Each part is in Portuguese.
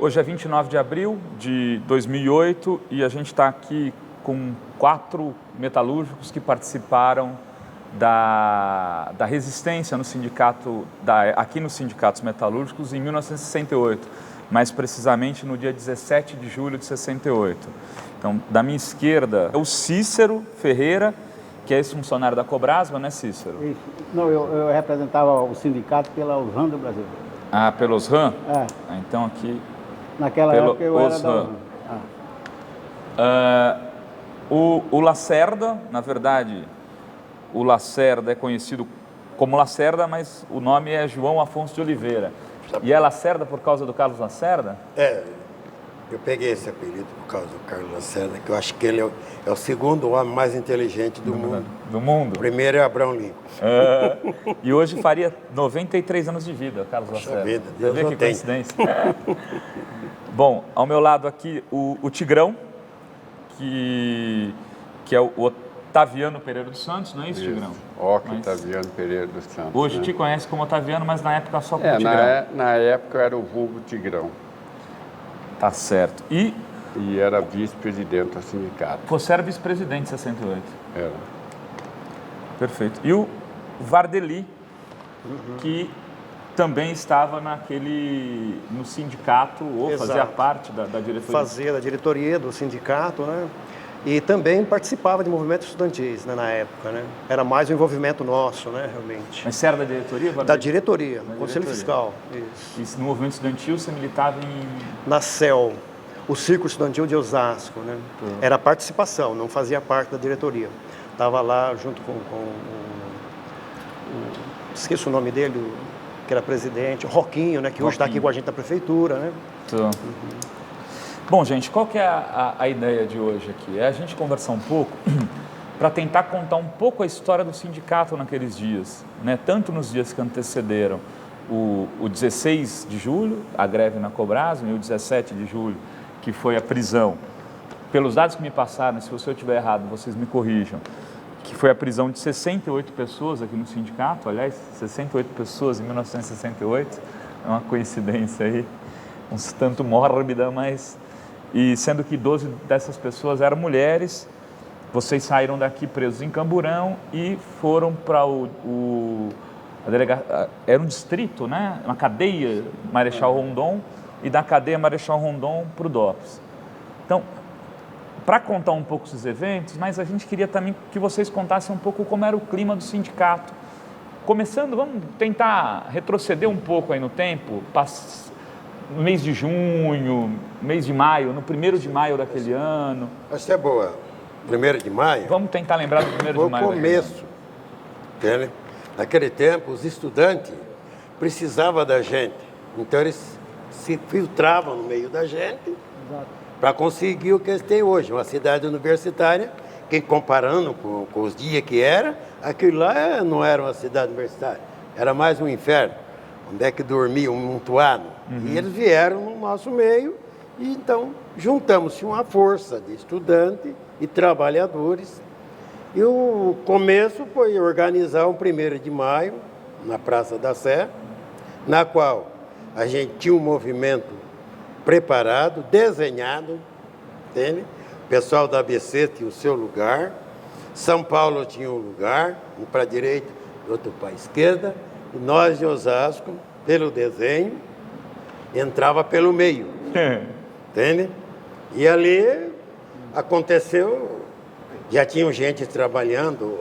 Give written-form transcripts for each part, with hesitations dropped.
Hoje é 29 de abril de 2008 e a gente está aqui com 4 metalúrgicos que participaram da resistência no sindicato, aqui nos sindicatos metalúrgicos em 1968, mais precisamente no dia 17 de julho de 68. Então, da minha esquerda é o Cícero Ferreira, que é ex-funcionário da Cobrasma, né, Cícero? Isso. Não, eu representava o sindicato pela Osram do Brasil. Ah, pelos RAM? É. Então aqui... Naquela época eu era da Osram. O Lacerda, na verdade, o Lacerda é conhecido como Lacerda, mas o nome é João Afonso de Oliveira. E é Lacerda por causa do Carlos Lacerda? É, eu peguei esse apelido por causa do Carlos Lacerda, que eu acho que ele é o segundo homem mais inteligente do mundo. Do mundo? O primeiro é Abrão Lincoln. E hoje faria 93 anos de vida, Carlos Lacerda. Vida, Você Deus vê não que tem. coincidência. Bom, ao meu lado aqui o Tigrão, que é o Otaviano Pereira dos Santos, não é isso, Tigrão? Otaviano Pereira dos Santos. Hoje né? te conhece como Otaviano, mas na época só como Tigrão. Na época era o vulgo Tigrão. Tá certo. E era vice-presidente do sindicato. você era vice-presidente em 68. Era. Perfeito. E o Vardeli, que também estava no sindicato, ou Exato. fazia parte da diretoria. Fazia da diretoria do sindicato, né? E também participava de movimentos estudantis, né, na época, né? Era mais um envolvimento nosso, né, realmente. Mas você era da diretoria, Vardeli? Da diretoria, Da Conselho diretoria. Fiscal, isso. E no movimento estudantil você militava em... Na CEL, o Círculo Estudantil de Osasco, né? Era participação, não fazia parte da diretoria. Estava lá junto com esqueço o nome dele, que era presidente, o Roquinho, né? Que hoje está aqui com a gente na prefeitura, né? Bom, gente, qual que é a ideia de hoje aqui? É a gente conversar um pouco para tentar contar um pouco a história do sindicato naqueles dias, né? Tanto nos dias que antecederam o 16 de julho, a greve na Cobrasma, e o 17 de julho, que foi a prisão. Pelos dados que me passaram, se eu estiver errado, vocês me corrijam, que foi a prisão de 68 pessoas aqui no sindicato, aliás, 68 pessoas em 1968, é uma coincidência aí, um tanto mórbida, mas... E sendo que 12 dessas pessoas eram mulheres, vocês saíram daqui presos em Camburão e foram para era um distrito, né? Uma cadeia Marechal Rondon, e da cadeia Marechal Rondon para o DOPS. Então, para contar um pouco esses eventos, mas a gente queria também que vocês contassem um pouco como era o clima do sindicato. Começando, vamos tentar retroceder um pouco aí no tempo, no mês de junho, mês de maio, no 1º de maio daquele ano. Essa é boa. 1º de maio? Vamos tentar lembrar do 1º Foi de maio. o começo. Entende? Naquele tempo, os estudantes precisavam da gente. Então, eles se filtravam no meio da gente para conseguir o que eles têm hoje. Uma cidade universitária, que comparando com os dias que era, aquilo lá não era uma cidade universitária. Era mais um inferno. Onde é que dormia um montuado. E eles vieram no nosso meio e então juntamos-se uma força de estudantes e trabalhadores. E o começo foi organizar o 1º de maio na Praça da Sé, na qual a gente tinha um movimento preparado, desenhado, entende? O pessoal da ABC tinha o seu lugar, São Paulo tinha um lugar, um para a direita, outro para a esquerda, e nós de Osasco, pelo desenho, entrava pelo meio, entende? E ali aconteceu, já tinha gente trabalhando,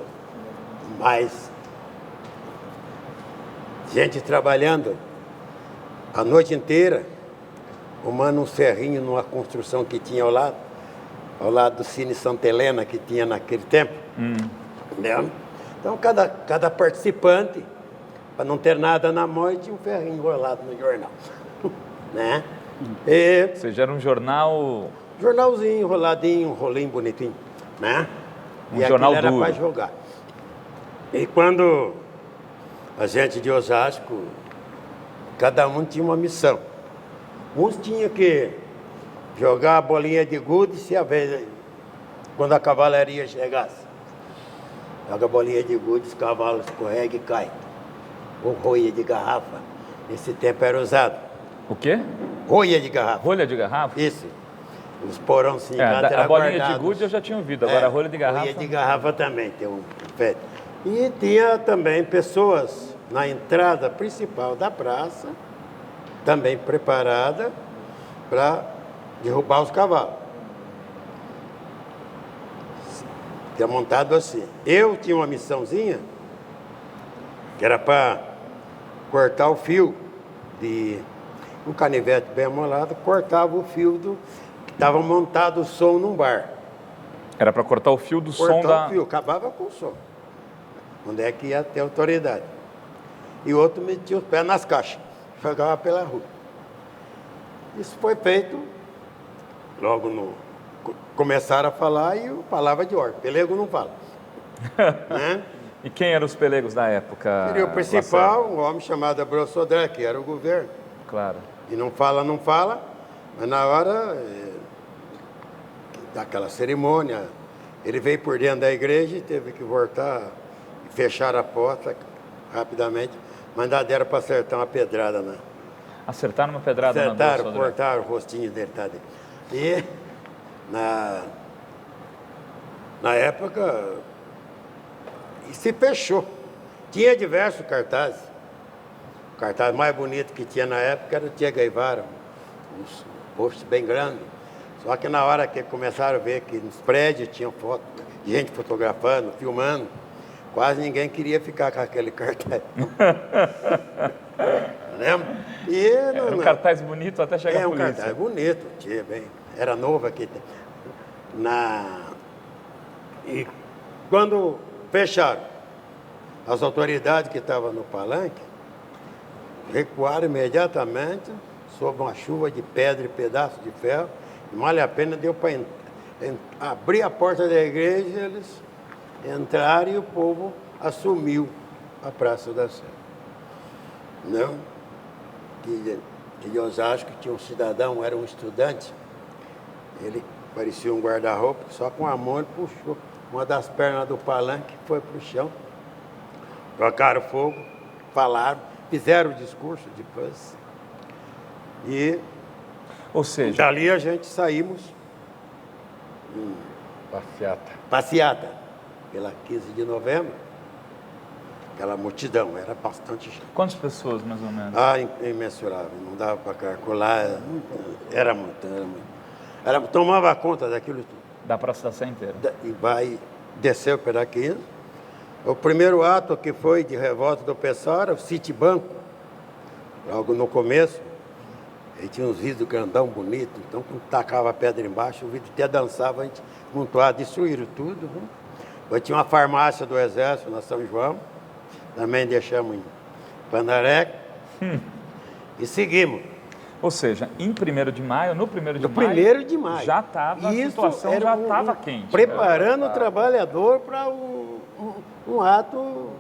a noite inteira, arrumando um ferrinho numa construção que tinha ao lado do Cine Santa Helena, que tinha naquele tempo. Entendeu? Então, cada participante, para não ter nada na mão, tinha um ferrinho enrolado no jornal. Né? Ou seja, era um jornal... Jornalzinho, enroladinho, um rolinho bonitinho. Né? Um jornal era duro. para jogar. E quando a gente de Osasco, cada um tinha uma missão. Uns tinham que jogar a bolinha de gude quando a cavalaria chegasse. Joga a bolinha de gude, os cavalos escorregam e caem. Ou rolha de garrafa. Nesse tempo era usado. O quê? Rolha de garrafa. Rolha de garrafa? Isso. Os porão do sindicato A eram bolinha guardados. de gude eu já tinha ouvido, agora a rolha de garrafa... Rolha de garrafa também, tem um pé. E tinha também pessoas na entrada principal da praça, também preparada para derrubar os cavalos. Tinha montado assim. Eu tinha uma missãozinha, que era para cortar o fio de um canivete bem amolado, cortava o fio do que estava montado o som num bar. Era para cortar o fio do som Cortar da... o fio, acabava com o som. Onde é que ia ter autoridade. E outro metia os pés nas caixas, jogava pela rua. Isso foi feito, logo no... Começaram a falar e o palavra de ordem. Pelego não fala. Né? E quem eram os pelegos da época? Seria o principal, Lacerda? um homem chamado Abreu Sodré, que era o governo. Claro. E não fala, mas na hora daquela cerimônia, ele veio por dentro da igreja e teve que voltar e fechar a porta rapidamente, mas ainda deram para acertar uma pedrada. Né? Acertaram uma pedrada na Acertaram, bolsa, cortaram o rostinho dele. Tá dele. E na época, e se fechou. Tinha diversos cartazes. O cartaz mais bonito que tinha na época era o Che Guevara, uns postos bem grandes. Só que na hora que começaram a ver que nos prédios tinha foto, gente fotografando, filmando, quase ninguém queria ficar com aquele cartaz. Lembra? E Era um cartaz bonito até chegar a polícia. É um cartaz bonito, tinha bem. Era novo aqui. E quando fecharam, as autoridades que estavam no palanque recuaram imediatamente sob uma chuva de pedra e pedaços de ferro. E mal a pena deu para abrir a porta da igreja, eles entraram e o povo assumiu a Praça da Sé. Não? De Osasco, tinha um cidadão, era um estudante, ele parecia um guarda-roupa, só com a mão ele puxou uma das pernas do palanque, foi para o chão, trocaram fogo, falaram, fizeram o discurso depois. E Ou seja, dali a gente saímos passeata pela 15 de novembro, aquela multidão, era bastante gente. quantas pessoas mais ou menos? Imensurável, não dava para calcular, era muito. Tomava conta daquilo tudo. Da Praça da Sé inteira. E desceu pela 15. O primeiro ato que foi de revolta do pessoal era o Citibanco, logo no começo. Ele tinha uns vidros grandão, bonitos, então quando tacava a pedra embaixo, o vidro até dançava, a gente montuava, destruíram tudo. Né? Depois tinha uma farmácia do Exército na São João, também deixamos em Pandaré e seguimos. Ou seja, em 1º de maio, no 1º de No maio... 1º de maio. Já estava, a situação era já estava quente. Preparando o trabalhador para um ato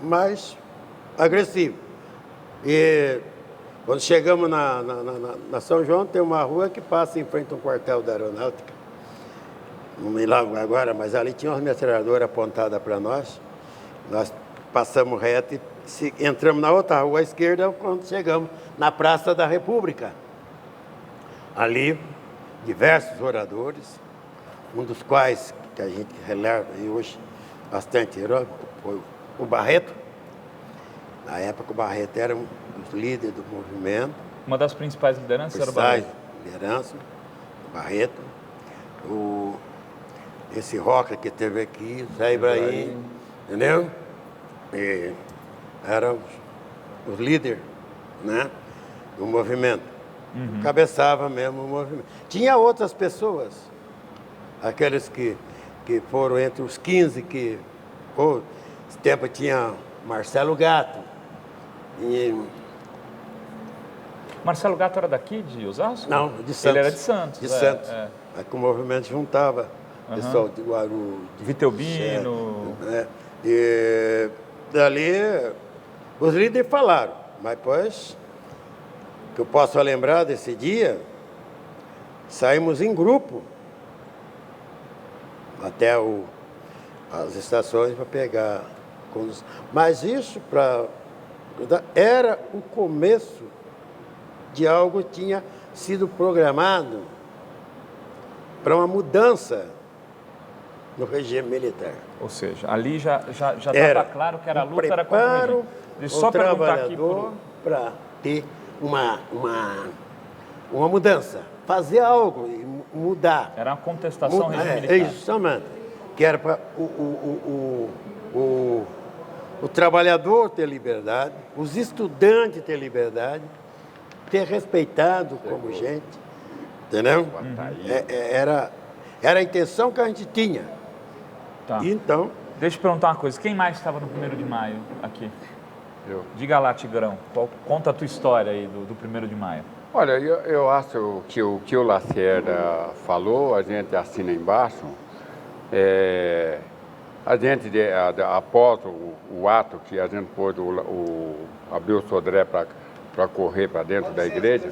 mais agressivo. E quando chegamos na São João, tem uma rua que passa em frente a um quartel da aeronáutica. Não me lembro agora, mas ali tinha uma metralhadora apontada para nós. Nós passamos reto e entramos na outra rua à esquerda quando chegamos na Praça da República. Ali, diversos oradores, um dos quais, que a gente releva e hoje bastante herói, foi o Barreto. Na época, o Barreto era um dos líderes do movimento. Uma das principais lideranças era o Barreto. Liderança, o Barreto. Esse Roca que teve aqui, o Zé Ibrahim, entendeu? E eram os líderes, né, do movimento. Cabeçava mesmo o movimento. Tinha outras pessoas, aqueles que foram entre os 15 que... esse tempo tinha Marcelo Gato. Marcelo Gato era daqui, de Osasco? Não, de Santos. Ele era de Santos. De Santos. Aí que o movimento juntava pessoal de Guarulhos. Vitelbino. E dali, os líderes falaram, mas depois, que eu posso lembrar desse dia, saímos em grupo até as estações para pegar. Mas isso era o começo de algo que tinha sido programado para uma mudança no regime militar. Ou seja, ali já estava claro que a luta era contra o regime. Só perguntar aqui para ter uma mudança, fazer algo e mudar. Era uma contestação ao regime militar. É justamente, que era para o trabalhador ter liberdade, os estudantes ter liberdade, ter respeitado como gente, entendeu? Era a intenção que a gente tinha. Tá. Então, deixa eu perguntar uma coisa. Quem mais estava no 1º de maio aqui? Eu. Diga lá, Tigrão. Conta a tua história aí do 1º de maio. Olha, eu acho que o que o Lacerda falou, a gente assina embaixo. A gente, após o ato que a gente pôs o Abreu Sodré para correr para dentro da igreja,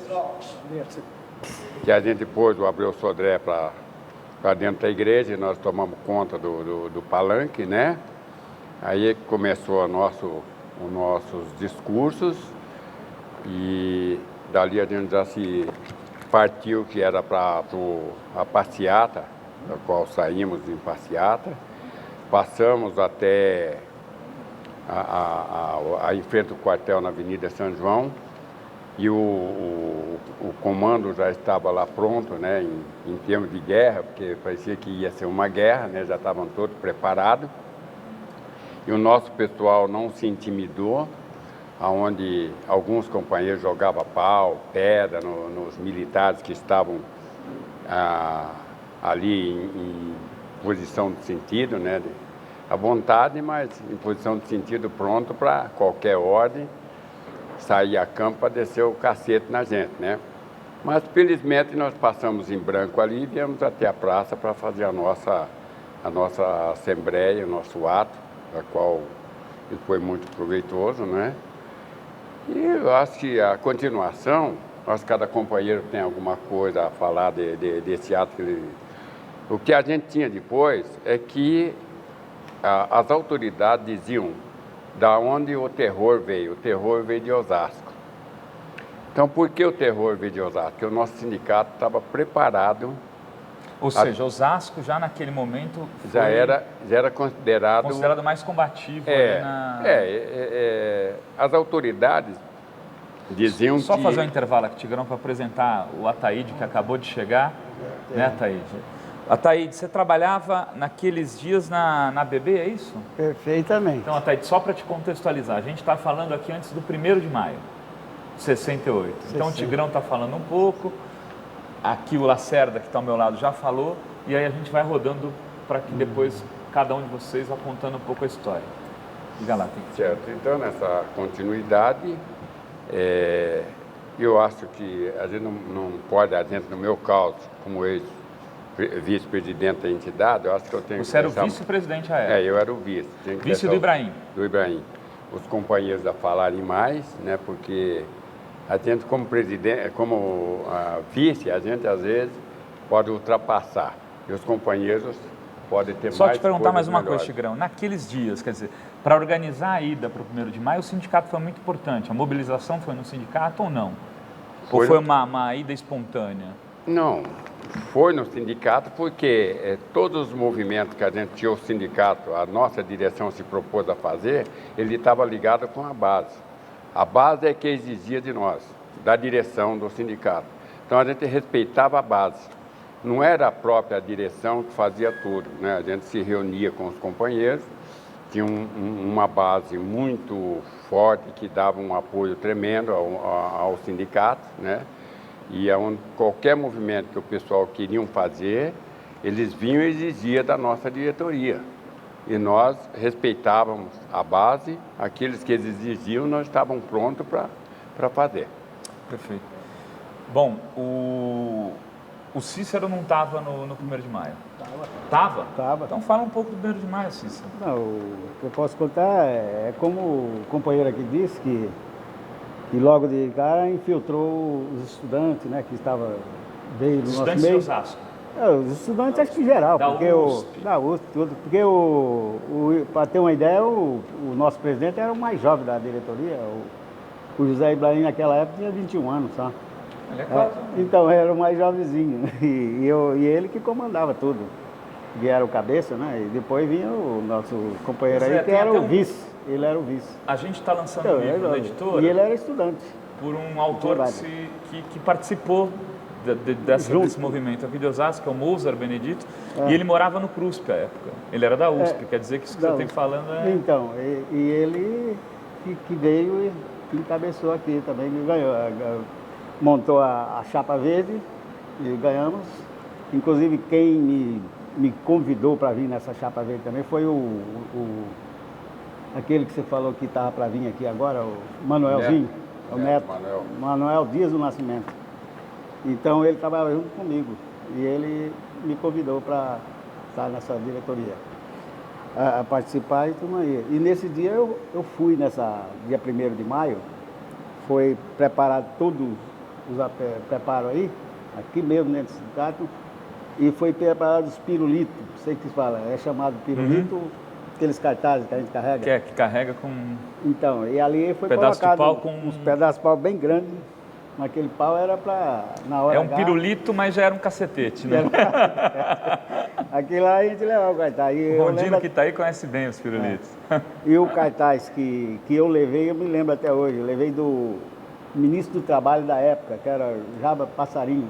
que a gente pôs o Abreu Sodré para dentro da igreja, e nós tomamos conta do palanque, né? Aí começou os nossos discursos, e dali a gente já se partiu, que era para a passeata, da qual saímos em passeata, passamos até em frente ao quartel na Avenida São João, e o comando já estava lá pronto, né, em termos de guerra, porque parecia que ia ser uma guerra, né, já estavam todos preparados. E o nosso pessoal não se intimidou, onde alguns companheiros jogavam pau, pedra nos militares que estavam ali em posição de sentido, né, à vontade, mas em posição de sentido pronto para qualquer ordem, sair a campo para descer o cacete na gente, né? Mas, felizmente, nós passamos em branco ali e viemos até a praça para fazer a nossa assembleia, o nosso ato, a qual foi muito proveitoso, né? E eu acho que a continuação, acho que cada companheiro tem alguma coisa a falar desse ato. O que a gente tinha depois é que as autoridades diziam da onde o terror veio. O terror veio de Osasco. Então, por que o terror veio de Osasco? Porque o nosso sindicato estava preparado. Ou seja, Osasco já naquele momento já era considerado mais combativo. As autoridades diziam Só que... fazer um intervalo aqui, Tigrão, para apresentar o Ataíde, que acabou de chegar. Né, Ataíde? Ataíde, você trabalhava naqueles dias na BB, é isso? Perfeitamente. Então, Ataíde, só para te contextualizar, a gente está falando aqui antes do 1º de maio, de 68. Então, o Tigrão está falando um pouco, aqui o Lacerda, que está ao meu lado, já falou, e aí a gente vai rodando para que depois cada um de vocês vá contando um pouco a história. Diga lá. Certo, então, nessa continuidade, eu acho que a gente não pode, no meu caso, como vice-presidente da entidade, eu acho que eu tenho Você era o vice-presidente à época? Eu era o vice. Vice do Ibrahim? Do Ibrahim. Os companheiros a falarem mais, né, porque a gente como presidente, como vice, a gente às vezes pode ultrapassar. E os companheiros podem ter mais. Só te perguntar mais uma melhores. coisa, Tigrão. Naqueles dias, quer dizer, para organizar a ida para o 1º de maio, o sindicato foi muito importante. A mobilização foi no sindicato ou não? Ou foi uma ida espontânea? Não, foi no sindicato porque todos os movimentos que a gente tinha, o sindicato, a nossa direção se propôs a fazer, ele estava ligado com a base. A base é que exigia de nós, da direção do sindicato. Então a gente respeitava a base. Não era a própria direção que fazia tudo, né? A gente se reunia com os companheiros, tinha uma base muito forte que dava um apoio tremendo ao sindicato, né? E qualquer movimento que o pessoal queriam fazer, eles vinham e exigiam da nossa diretoria. E nós respeitávamos a base, aqueles que eles exigiam, nós estávamos prontos para fazer. Perfeito. Bom, o Cícero não estava no 1º de maio? Estava. Estava. Então fala um pouco do 1º de maio, Cícero. Não, o que eu posso contar é como o companheiro aqui disse, que logo de cara infiltrou os estudantes, né, que veio do nosso meio. Estudantes de Osasco. Os estudantes acho que em geral, Da porque USP. da USP, tudo, porque para ter uma ideia, o nosso presidente era o mais jovem da diretoria, o José Ibrahim naquela época tinha 21 anos só. Ele é quase... Então, eu era o mais jovenzinho. E ele que comandava tudo. E era o cabeça, né? E depois vinha o nosso companheiro Pois é, aí, que tem era até o um- vice. Ele era o vice. A gente está lançando Então, um livro da editora E ele era estudante. por um autor Verdade. que participou desse movimento aqui de Osasco, que é o Mozart Benedito, e ele morava no CRUSP à época. Ele era da USP, quer dizer que isso que você tem falando é... Então, e ele que veio e que encabeçou aqui também, que ganhou. Montou a chapa verde e ganhamos. Inclusive, quem me convidou para vir nessa chapa verde também foi aquele que você falou que estava para vir aqui agora, o Manuelzinho, o Neto, Manuel Dias do Nascimento. Então ele trabalhava junto comigo e ele me convidou para estar nessa diretoria, a participar e tudo aí. E nesse dia eu fui, dia 1º de maio, foi preparado todo os preparo aí, aqui mesmo dentro do sindicato, e foi preparado os pirulitos, sei que se fala, é chamado pirulito, aqueles cartazes que a gente carrega. Que carrega com... Então, e ali foi Pedaço de colocado pau com... uns pedaços de pau bem grandes. Aquele pau era para, na hora É um pirulito, mas já era um cacetete, né? Aquilo lá a gente levava o cartaz. O Rondino que está aí conhece bem os pirulitos. E o cartaz que eu levei, eu me lembro até hoje. Eu levei do ministro do Trabalho da época, que era Jarbas Passarinho.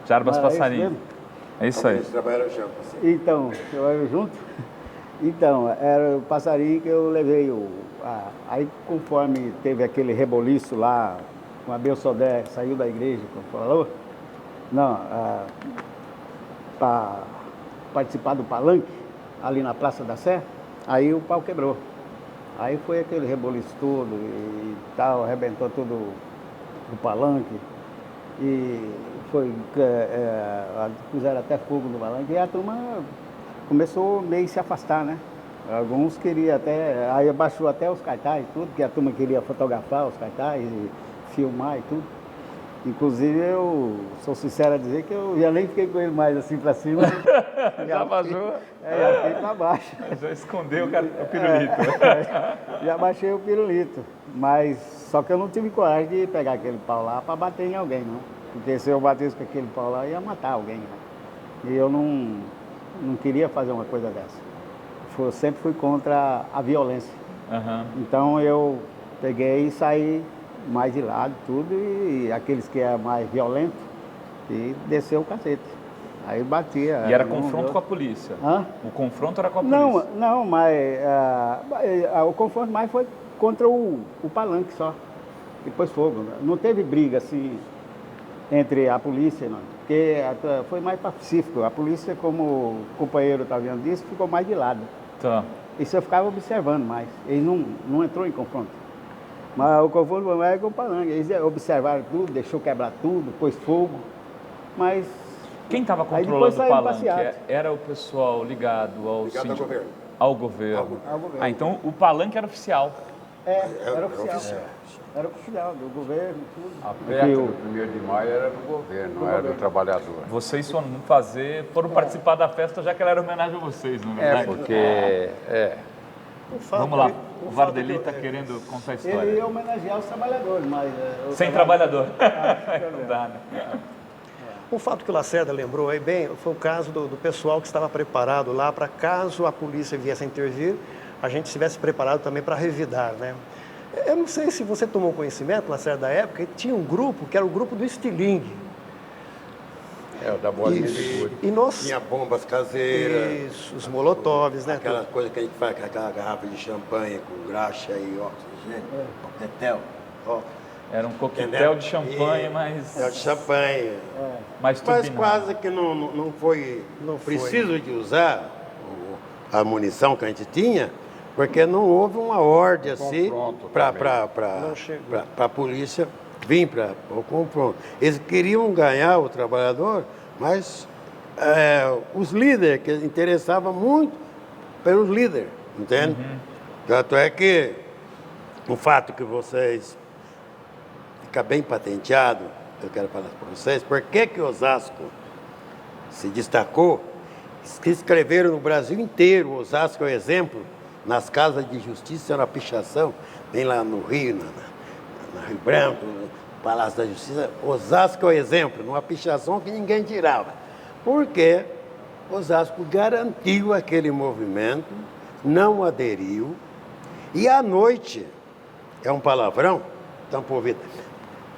Jarbas Não era Passarinho. isso mesmo? É isso aí. Eles trabalharam juntos. Então, eu junto. Então, era o passarinho que eu levei. Aí, conforme teve aquele reboliço lá, com a Abel Sodré saiu da igreja, como falou, para participar do palanque, ali na Praça da Sé, aí o pau quebrou. Aí foi aquele reboliço todo e tal, arrebentou tudo o palanque. E puseram até fogo no palanque e a turma começou meio a se afastar, né? Alguns queriam até, aí abaixou até os cartazes, tudo, que a turma queria fotografar os cartazes, filmar e tudo. Inclusive, eu sou sincero a dizer que eu já nem fiquei com ele mais assim para cima. Já vazou? Já fiquei para baixo. Já escondeu o pirulito. Já baixei o pirulito. Mas só que eu não tive coragem de pegar aquele pau lá para bater em alguém, não. Porque se eu batesse com aquele pau lá, ia matar alguém. Né? E eu não queria fazer uma coisa dessa. Eu sempre fui contra a violência. Uhum. Então eu peguei e saí mais de lado, tudo, e aqueles que eram mais violentos, e desceu o cacete. Aí batia. E era confronto com a polícia? Hã? O confronto era com a polícia? Não, mas o confronto mais foi contra o palanque só. Depois fogo. Não teve briga assim entre a polícia, não. Porque foi mais pacífico. A polícia, como o companheiro Taviano disse, ficou mais de lado. Tá. Isso eu ficava observando mais. Ele não entrou em confronto. Mas o confronto foi mais com o palanque. Eles observaram tudo, deixou quebrar tudo, pôs fogo. Mas... Quem estava controlando o palanque? Era o pessoal ligado ao governo. Ao governo. Ao governo. Ah, então o palanque era oficial. Era oficial. Era oficial, do governo, tudo. A festa do 1º de maio era do governo, não era do trabalhador. Vocês foram participar da festa, já que ela era homenagem a vocês, não é verdade? Porque... Vamos lá, o Vardeli está querendo contar a história. Ele ia homenagear os trabalhadores, mas... Sem trabalhador. Não dá, né? Um fato que o Lacerda lembrou aí bem foi o caso do pessoal que estava preparado lá para, caso a polícia viesse a intervir, a gente estivesse preparado também para revidar, né? Eu não sei se você tomou conhecimento, Lacerda, da época, tinha um grupo que era o grupo do estilingue. É, o da bola de E nós... Tinha bombas caseiras. Isso, os molotovs, né? Aquela coisa que a gente faz com aquela garrafa de champanhe com graxa e oxigênio, coquetel. Ó. Era um coquetel Entendeu? de champanhe, mas... É de champanhe. Mas quase que não foi preciso de usar a munição que a gente tinha, porque não houve uma ordem assim para a polícia vir para o confronto. Eles queriam ganhar o trabalhador, mas os líderes, que interessavam muito pelos líderes, entende? Tanto é que o fato que vocês fica bem patenteado, eu quero falar para vocês, por que Osasco se destacou? Que escreveram no Brasil inteiro, Osasco é o exemplo, nas casas de justiça, na pichação, tem lá no Rio, na Rio Branco, Palácio da Justiça, Osasco é o exemplo, numa pichação que ninguém tirava. Porque Osasco garantiu aquele movimento, não aderiu, e à noite, é um palavrão, tampa o ouvido,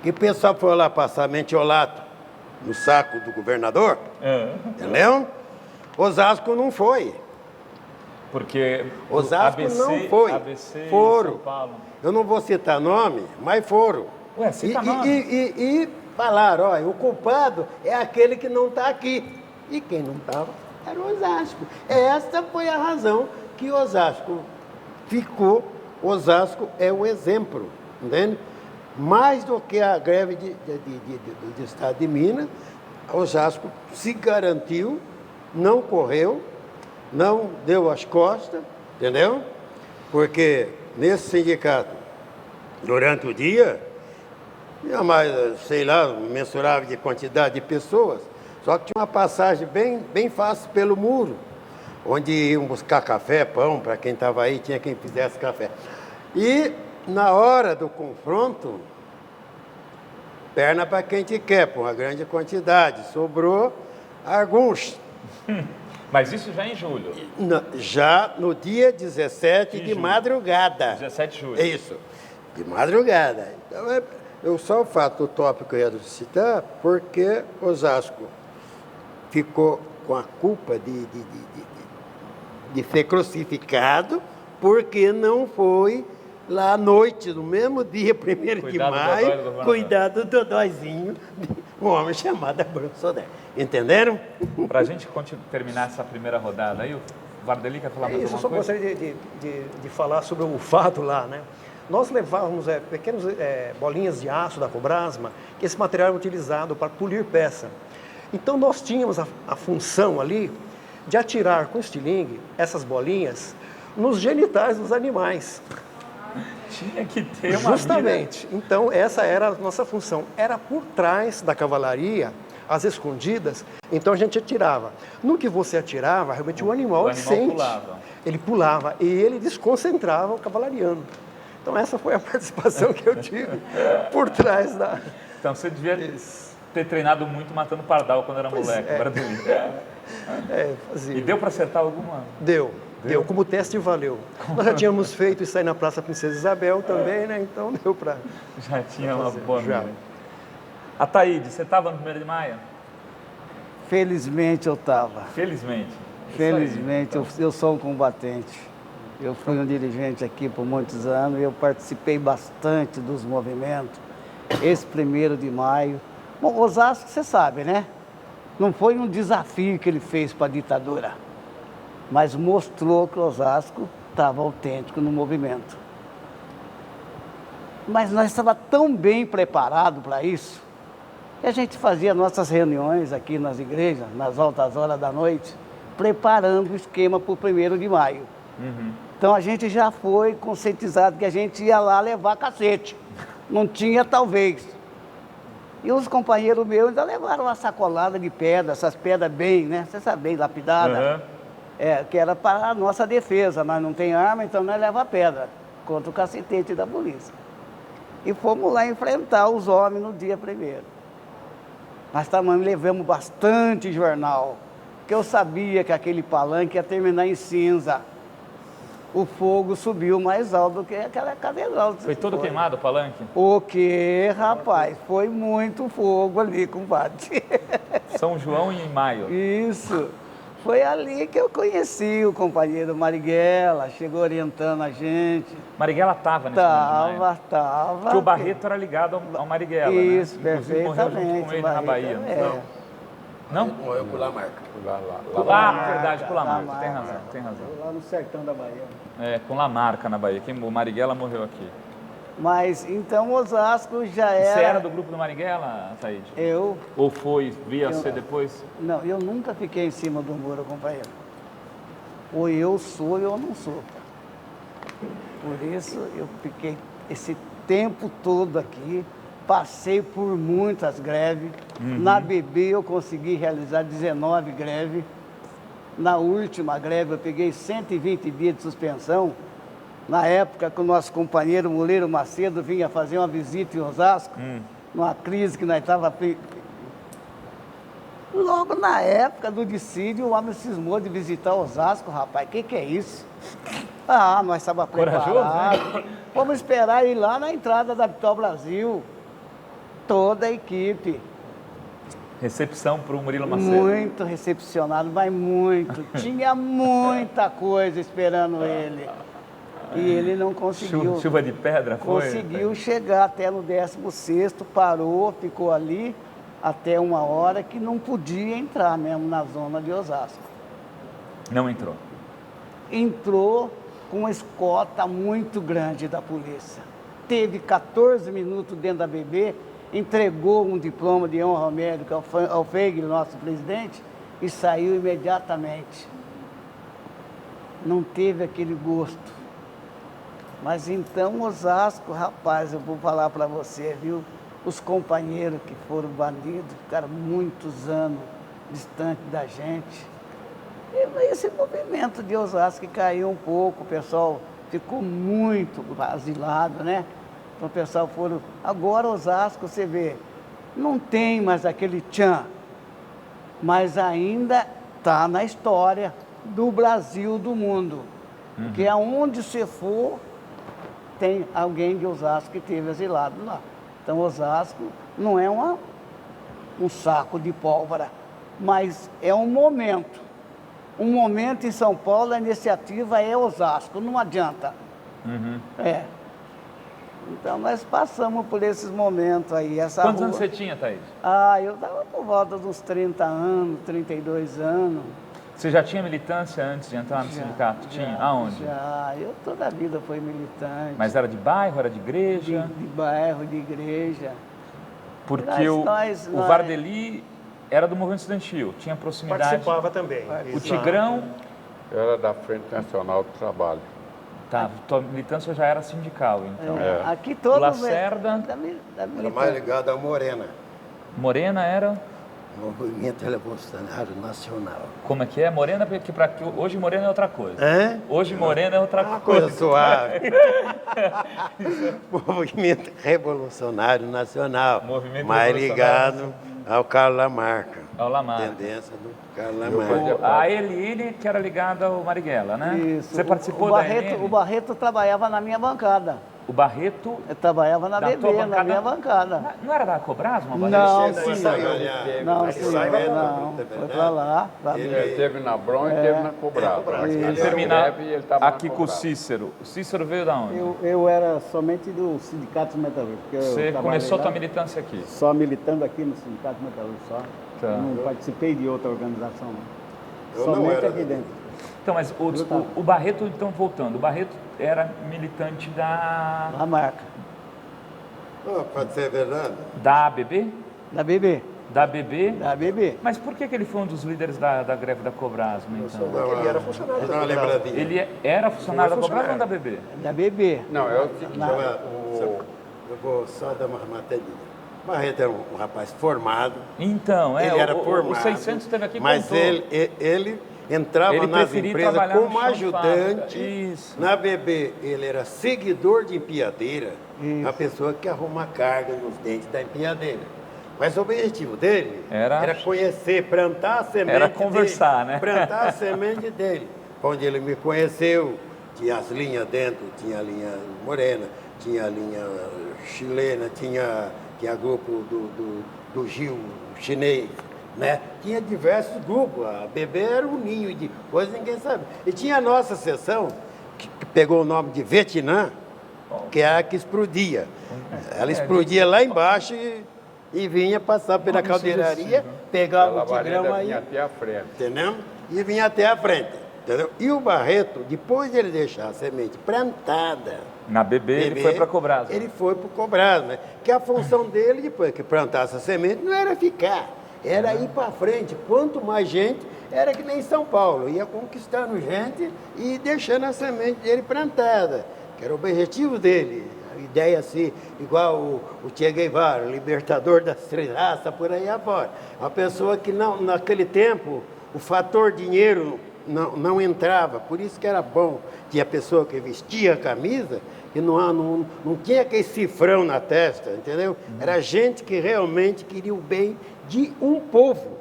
que o pessoal foi lá passar mentiolato no saco do governador, entendeu? Osasco não foi. Porque Osasco ABC, não foi. ABC Foram. São Paulo. Eu não vou citar nome, mas foram. Ué, cita nome. E falaram, olha, o culpado é aquele que não está aqui. E quem não estava era o Osasco. Essa foi a razão que Osasco ficou. Osasco é o exemplo, entende? Mais do que a greve do Estado de Minas, Osasco se garantiu, não correu, não deu as costas, entendeu? Porque nesse sindicato, durante o dia, tinha mais, sei lá, mensurável de quantidade de pessoas, só que tinha uma passagem bem fácil pelo muro, onde iam buscar café, pão, para quem estava aí, tinha quem fizesse café. E na hora do confronto, perna para quem te quer, por uma grande quantidade, sobrou alguns. Mas isso já em julho. Já no dia 17 de madrugada. 17 de julho. É isso, de madrugada. Então, eu só o fato, o tópico que eu ia citar, porque Osasco ficou com a culpa de ser crucificado, porque não foi lá à noite, no mesmo dia, 1º de maio, cuidar do Dodóizinho, um homem chamado Bruno Sodré. Entenderam? Para a gente terminar essa primeira rodada aí, o Vardeli quer falar mais alguma coisa? Eu só gostaria de falar sobre o fato lá, né? Nós levávamos pequenas bolinhas de aço da Cobrasma, que esse material era utilizado para polir peça. Então nós tínhamos a função ali de atirar com estilingue essas bolinhas nos genitais dos animais. Tinha que ter uma Justamente. Então essa era a nossa função. Era por trás da cavalaria, às escondidas, então a gente atirava. No que você atirava, realmente o animal sente. Pulava. Ele pulava e ele desconcentrava o cavalariano. Então essa foi a participação que eu tive por trás da... Então você devia ter treinado muito matando pardal quando era moleque, Vardeli. Fazia. E deu para acertar alguma? Deu. Como teste valeu. Nós já tínhamos feito isso aí na Praça Princesa Isabel também, né? Então deu para... Já tinha uma boa mira. Ataíde, você estava no 1º de maio? Felizmente eu estava. Felizmente. Felizmente, eu sou um combatente. Eu fui um dirigente aqui por muitos anos e eu participei bastante dos movimentos. Esse 1º de maio. Bom, Osasco, você sabe, né? Não foi um desafio que ele fez para a ditadura, mas mostrou que Osasco estava autêntico no movimento. Mas nós estávamos tão bem preparados para isso, que a gente fazia nossas reuniões aqui nas igrejas, nas altas horas da noite, preparando o esquema para o 1º de maio. Então a gente já foi conscientizado que a gente ia lá levar cacete. Não tinha talvez. E os companheiros meus ainda levaram uma sacolada de pedra, essas pedras bem, né? Você sabe, bem lapidadas. Que era para a nossa defesa. Nós não tem arma, então nós levamos pedra contra o cacetete da polícia. E fomos lá enfrentar os homens no dia 1º. Nós também levamos bastante jornal, porque eu sabia que aquele palanque ia terminar em cinza. O fogo subiu mais alto do que aquela catedral. Foi todo queimado o palanque? O quê, rapaz? Foi muito fogo ali, compadre. São João em maio. Isso. Foi ali que eu conheci o companheiro Marighella, chegou orientando a gente. Marighella estava nesse momento? Tava. Porque o Barreto era ligado ao Marighella, isso, né? perfeitamente. Morreu junto com ele na Bahia. Não? Morreu com Lamarca. Verdade, com Lamarca. Tem razão. Lá no sertão da Bahia. Com Lamarca na Bahia. O Marighella morreu aqui. Mas, então, Osasco já era... Você era do grupo do Marighella, Ataíde? Eu... Ou veio ser depois? Não, eu nunca fiquei em cima do muro, companheiro. Ou eu sou ou eu não sou. Por isso, eu fiquei esse tempo todo aqui, passei por muitas greves. Na BB eu consegui realizar 19 greves. Na última greve eu peguei 120 dias de suspensão. Na época que o nosso companheiro Moleiro Macedo vinha fazer uma visita em Osasco, numa crise que nós estávamos... Logo na época do dissídio, o homem cismou de visitar Osasco, rapaz. Que é isso? Ah, nós estávamos preparados. Né? Vamos esperar ir lá na entrada da Vitória Brasil. Toda a equipe. Recepção para o Murilo Macedo. Muito recepcionado, mas muito. Tinha muita coisa esperando ele. E ele não conseguiu. Chuva de pedra foi? Conseguiu chegar até no 16º, parou, ficou ali até uma hora que não podia entrar mesmo na zona de Osasco. Não entrou. Entrou com uma escolta muito grande da polícia. Teve 14 minutos dentro da BB, entregou um diploma de honra médica ao Feigl, nosso presidente, e saiu imediatamente. Não teve aquele gosto. Mas então Osasco, rapaz, eu vou falar para você, viu? Os companheiros que foram bandidos, ficaram muitos anos distante da gente. E esse movimento de Osasco que caiu um pouco, o pessoal ficou muito asilado, né? Então o pessoal foram... Agora Osasco, você vê, não tem mais aquele tchan, mas ainda está na história do Brasil, do mundo. Porque aonde você for, tem alguém de Osasco que esteve asilado lá. Então, Osasco não é um saco de pólvora, mas é um momento. Um momento em São Paulo, a iniciativa é Osasco, não adianta. É. Então, nós passamos por esses momentos aí. Quantos anos você tinha, Thaís? Ah, eu estava por volta dos 30 anos, 32 anos. Você já tinha militância antes de entrar no sindicato? Tinha? Aonde? Já, eu toda a vida fui militante. Mas era de bairro, era de igreja? De bairro, de igreja. Porque o Vardeli era do movimento estudantil, tinha proximidade. Participava também. O Tigrão... Era da Frente Nacional do Trabalho. Tá, tua militância já era sindical, então. Aqui todo... O Lacerda... Era mais ligado à Morena. Morena era... Movimento Revolucionário Nacional. Como é que é? Morena, porque hoje Morena é outra coisa. Hoje Morena é outra coisa. Coisa suave. Movimento Revolucionário Nacional. Movimento mais Revolucionário ligado ao Carlos Lamarca. Ao Lamarca. Tendência do Carlos Lamarca. A Eline, que era ligada ao Marighella, né? Isso. Você participou o da Barreto, Eline? O Barreto trabalhava na minha bancada. O Barreto... Eu trabalhava na Da BB, tua na bancada? minha bancada. Não era da Cobrasma, Barreto? Não, Ele sim. saiu. Não, sim, não. Foi pra lá. Ele esteve na Bron e esteve na Cobrasma. Ele aqui com o Cícero. O Cícero veio da onde? Eu era somente do Sindicato Metalúrgico. Você começou a tua militância aqui? Só militando aqui no Sindicato Metalúrgico, só. Tá. Não participei de outra organização, não. Eu não Somente era. aqui dentro. Então, mas o Barreto, então, voltando, o Barreto era militante da Lamarca. Pode ser verdade? ABB? Da BB. Da ABB? Da BB. Mas por que ele foi um dos líderes da greve da Cobrasma, então? Ele era funcionário Dá da uma Cobrasma. lembradinha. Ele era funcionário da Cobrasma ou da ABB? Da BB. Não, é o seguinte. Eu vou só dar uma matadinha. Barreto era um rapaz formado. Então, Ele era formado. O 600 esteve aqui e mas contou. ele entrava Ele nas preferia empresas trabalhar no como chão de ajudante. fábrica. Isso. Na BB, ele era seguidor de empilhadeira, a pessoa que arruma carga nos dentes da empilhadeira. Mas o objetivo dele era conhecer, plantar a semente Era conversar, dele, né? plantar a semente dele. Onde ele me conheceu, tinha as linhas dentro, tinha a linha morena, tinha a linha chilena, tinha grupo do Gil chinês, né? Tinha diversos grupos, a BB era um ninho de coisas, ninguém sabe. E tinha a nossa seção, que pegou o nome de Vietnã, que é a que explodia. Ela explodia lá embaixo e vinha passar pela caldeiraria, pegava o tigrão aí, vinha até a frente. entendeu? E vinha até a frente, entendeu? E o Barreto, depois de ele deixar a semente plantada, Na BB, ele foi para Cobrasma. ele foi para o Cobrasma, né? Que a função dele, depois que plantasse a semente, não era ficar, era ir para frente. Quanto mais gente, era que nem São Paulo, ia conquistando gente e deixando a semente dele plantada, que era o objetivo dele. A ideia assim, igual o Che Guevara, libertador das três raças, por aí afora. Uma pessoa que não, naquele tempo, o fator dinheiro não entrava. Por isso que era bom. Tinha pessoa que vestia a camisa e não tinha aquele cifrão na testa, entendeu? Era gente que realmente queria o bem de um povo.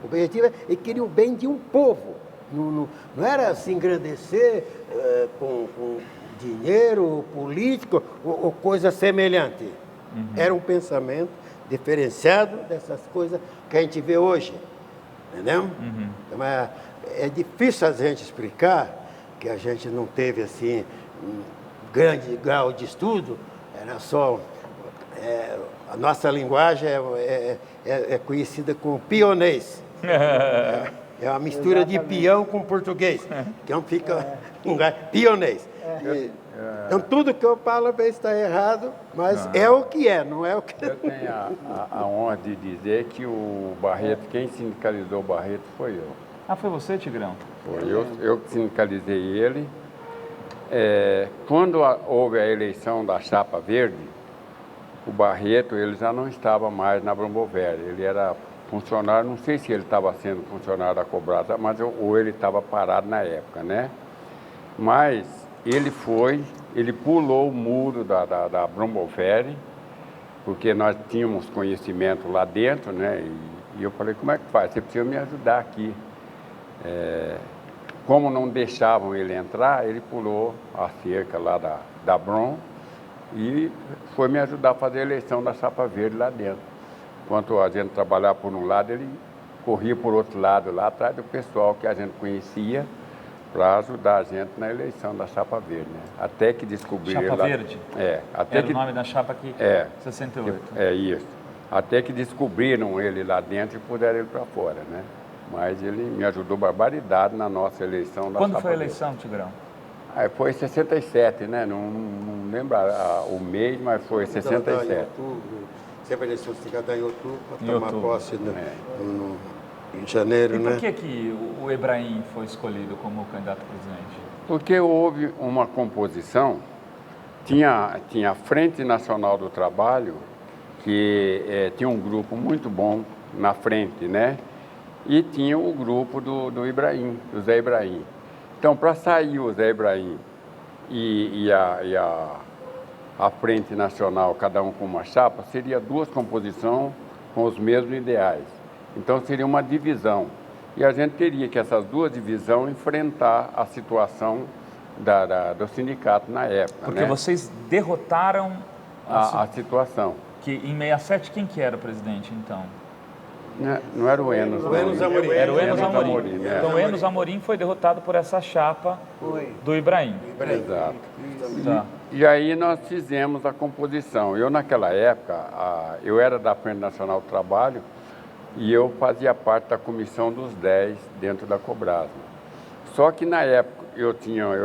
O objetivo é queria o bem de um povo. Não era se engrandecer com dinheiro, político ou coisa semelhante. Era um pensamento diferenciado dessas coisas que a gente vê hoje. Entendeu? Mas é difícil a gente explicar que a gente não teve assim um grande grau de estudo, era só... a nossa linguagem é conhecida como pionês. É uma mistura de peão com português. Então fica pionês. Então tudo que eu falo às vezes está errado, mas é o que é, não é o que... Eu tenho a honra de dizer que o Barreto, quem sindicalizou o Barreto foi eu. Ah, foi você, Tigrão? Foi eu que sindicalizei ele. Quando houve a eleição da Chapa Verde, o Barreto ele já não estava mais na Brombovelli. Ele era funcionário, não sei se ele estava sendo funcionário da Cobrasa, mas ou ele estava parado na época, né? Mas ele pulou o muro da Brombovelli, porque nós tínhamos conhecimento lá dentro, né? E eu falei, como é que faz? Você precisa me ajudar aqui. Como não deixavam ele entrar, ele pulou a cerca lá da Brom e foi me ajudar a fazer a eleição da Chapa Verde lá dentro. Enquanto a gente trabalhava por um lado, ele corria por outro lado, lá atrás do pessoal que a gente conhecia, para ajudar a gente na eleição da Chapa Verde, né? Até que descobriram... Chapa Verde? Até Era o nome da chapa aqui? 68. Isso. Até que descobriram ele lá dentro e puderam ele para fora, né? Mas ele me ajudou barbaridade na nossa eleição da Chapa Verde. Quando foi a eleição, Tigrão? Foi em 67, né? Não lembro o mês, mas foi em 67. Sempre eleição cidadã em outubro, para tomar posse em janeiro, né? E por que o Ebrahim foi escolhido como candidato a presidente? Porque houve uma composição, tinha a Frente Nacional do Trabalho, que tinha um grupo muito bom na frente, né? E tinha o grupo do Zé Ebrahim. Então, para sair o Zé Ebrahim e a Frente Nacional, cada um com uma chapa, seria duas composições com os mesmos ideais. Então, seria uma divisão. E a gente teria que essas duas divisões enfrentar a situação do sindicato na época. Porque né? vocês derrotaram a situação. Que em 67, quem que era o presidente, então? Não era o Enos. O Enos Amorim. Era o Enos Amorim. Né? Então, o Enos Amorim foi derrotado por essa chapa do Ebrahim. Exato. Tá. E aí nós fizemos a composição. Eu, naquela época, eu era da Frente Nacional do Trabalho e eu fazia parte da comissão dos 10 dentro da Cobrasma. Só que, na época, eu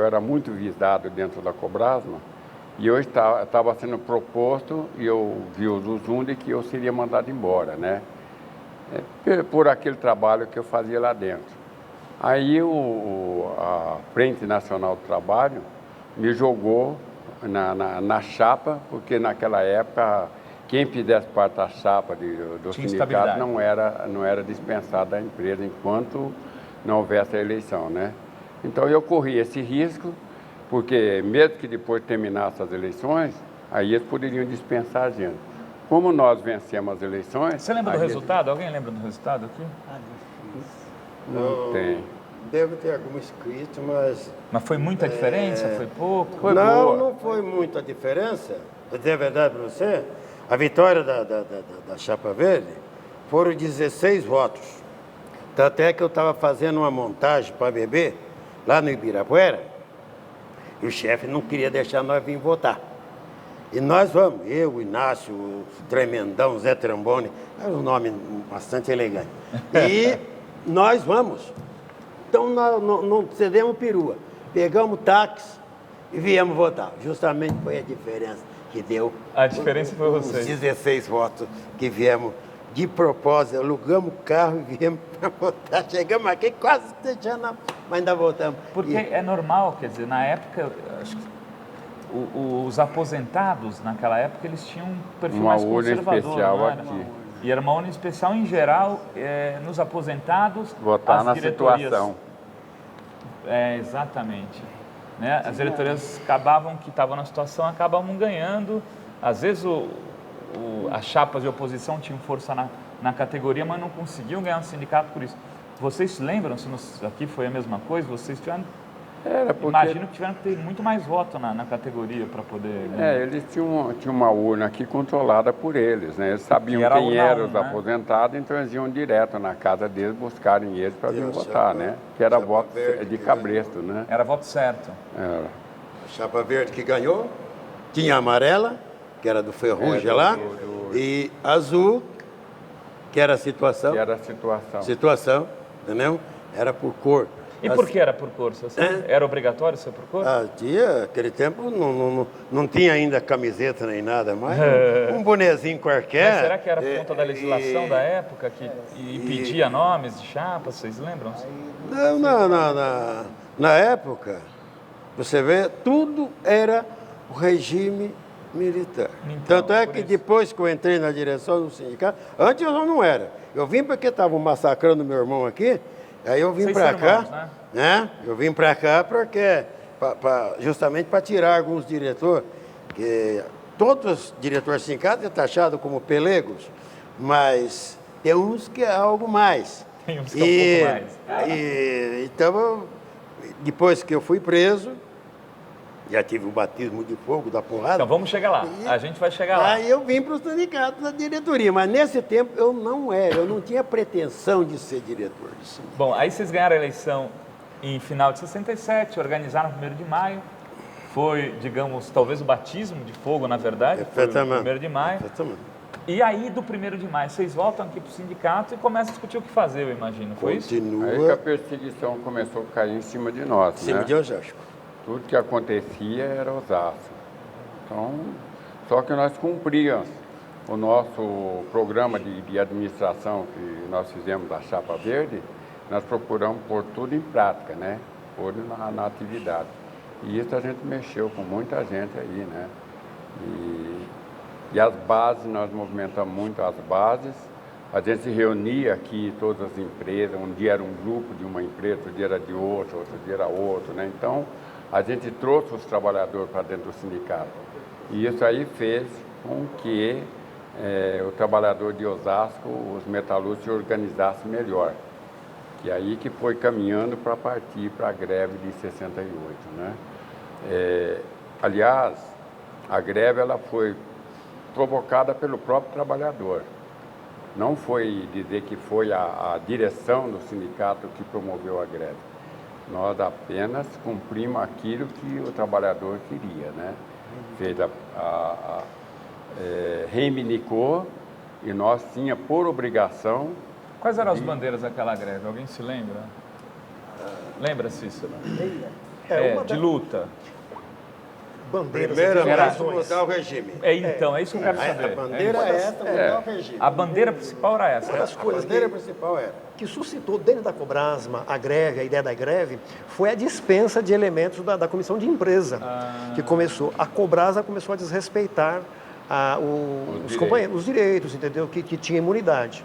era muito visado dentro da Cobrasma e eu estava sendo proposto e eu vi o Zuzum de que eu seria mandado embora, né? Por aquele trabalho que eu fazia lá dentro. Aí a Frente Nacional do Trabalho me jogou na chapa, porque naquela época quem fizesse parte da chapa do sindicato não era dispensado da empresa enquanto não houvesse a eleição, né? Então eu corri esse risco, porque mesmo que depois terminasse as eleições, aí eles poderiam dispensar a gente. Como nós vencemos as eleições... Você lembra do resultado? Alguém lembra do resultado aqui? Não tem. Deve ter algum escrito, mas... Mas foi muita diferença? Foi pouco? Não foi muita diferença. Vou dizer a verdade para você, a vitória da Chapa Verde foram 16 votos. Tanto é que eu estava fazendo uma montagem para beber lá no Ibirapuera e o chefe não queria deixar nós vir votar. E nós vamos, eu, o Inácio, o Tremendão, Zé Trambone, é um nome bastante elegante. E nós vamos. Então, nós não cedemos perua. Pegamos táxi e viemos votar. Justamente foi a diferença que deu. A diferença foi vocês. Os 16 votos que viemos de propósito. Alugamos o carro e viemos para votar. Chegamos aqui quase deixando, mas ainda voltamos. Porque é normal, quer dizer, na época, acho que os aposentados, naquela época, eles tinham um perfil mais conservador. Especial aqui. E era uma urna especial, em geral, nos aposentados, votar as na diretorias situação. Exatamente. Né? As diretorias acabavam, que estavam na situação, acabavam ganhando. Às vezes as chapas de oposição tinham força na categoria, mas não conseguiam ganhar um sindicato por isso. Vocês lembram, se aqui foi a mesma coisa, vocês tiveram... Imagino que tiveram que ter muito mais voto na categoria para poder... Eles tinham uma urna aqui controlada por eles, né? Eles sabiam quem eram os aposentados, então eles iam direto na casa deles, buscarem eles para vir votar, né? Que era voto de cabresto, né? Era voto certo. Era. A chapa verde que ganhou, tinha a amarela, que era do Ferrugem lá, e azul, que era a situação. Que era a situação. Situação, entendeu? Era por cor. E por que era por cor? Era obrigatório ser por cor? Aquele tempo não tinha ainda camiseta nem nada, mas um bonezinho qualquer. Mas será que era por conta da legislação da época que impedia nomes de chapas, vocês lembram? Não, na época, você vê, tudo era o regime militar. Então, Tanto é que depois que eu entrei na direção do sindicato, antes eu não era. Eu vim porque estavam massacrando meu irmão aqui. Aí eu vim para cá, né? Eu vim para cá porque justamente para tirar alguns diretores, que todos os diretores sindicatos são taxados como pelegos, mas tem uns que é algo mais. Tem uns que é um pouco mais. Então, depois que eu fui preso, já tive o batismo de fogo da porrada. Então vamos chegar lá, a gente vai chegar lá. Aí eu vim para o sindicato da diretoria, mas nesse tempo eu não tinha pretensão de ser diretor de sindicato. Bom, aí vocês ganharam a eleição em final de 67, organizaram no 1º de maio, foi, digamos, talvez o batismo de fogo, na verdade, foi o 1º de maio. E aí, do 1º de maio, vocês voltam aqui para o sindicato e começam a discutir o que fazer, eu imagino, foi isso? Aí que a perseguição começou a cair em cima de nós, Em cima de Osasco. Tudo que acontecia era Osasco. Então, só que nós cumpríamos o nosso programa de administração que nós fizemos da Chapa Verde, nós procuramos pôr tudo em prática, né? Pôr na atividade. E isso a gente mexeu com muita gente aí, né? E as bases, nós movimentamos muito as bases. A gente se reunia aqui, todas as empresas, um dia era um grupo de uma empresa, outro dia era de outro dia era outro, né? Então, a gente trouxe os trabalhadores para dentro do sindicato. E isso aí fez com que o trabalhador de Osasco, os metalúrgicos, se organizassem melhor. E aí que foi caminhando para partir para a greve de 68, né? Aliás, a greve ela foi provocada pelo próprio trabalhador. Não foi dizer que foi a direção do sindicato que promoveu a greve. Nós apenas cumprimos aquilo que o trabalhador queria, né? Fez reivindicou e nós tinha por obrigação... Quais eram as bandeiras daquela greve? Alguém se lembra? Lembra, Cícero? De luta. Bandeiras. Primeiramente, mudar o regime. Então, é isso que eu quero saber. A bandeira é essa, mudar o regime. A bandeira principal era essa. Uma das coisas que suscitou dentro da Cobrasma a greve, a ideia da greve, foi a dispensa de elementos da comissão de empresa, que começou. A Cobrasma começou a desrespeitar os direitos, entendeu? Que tinha imunidade.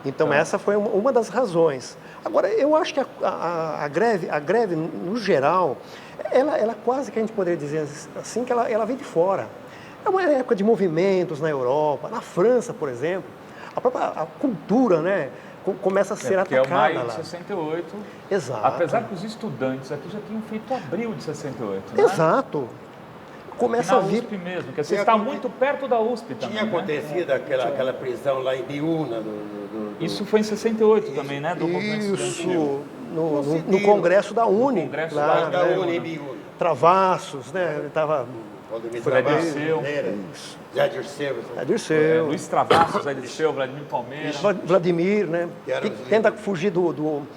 Então, essa foi uma das razões. Agora, eu acho que a greve, no geral, ela quase que a gente poderia dizer assim, que ela vem de fora. É uma época de movimentos na Europa, na França, por exemplo. A cultura, né, começa a ser atacada é o maio lá. de 68. Exato. Apesar que os estudantes aqui já tinham feito abril de 68, né? Exato. Começa a vir... USP mesmo, porque você está muito perto da USP também, Tinha acontecido aquela prisão lá em Biúna. Isso foi em 68 também, né? Do movimento estudantil. No Congresso da Uni. Congresso lá, da né? Uni em Biúna. Travassos, né? Ele estava... Zé Dirceu. Zé Dirceu. Luiz Travassos, Zé Dirceu, Vladimir Palmeira. Vladimir, né? Que tenta fugir no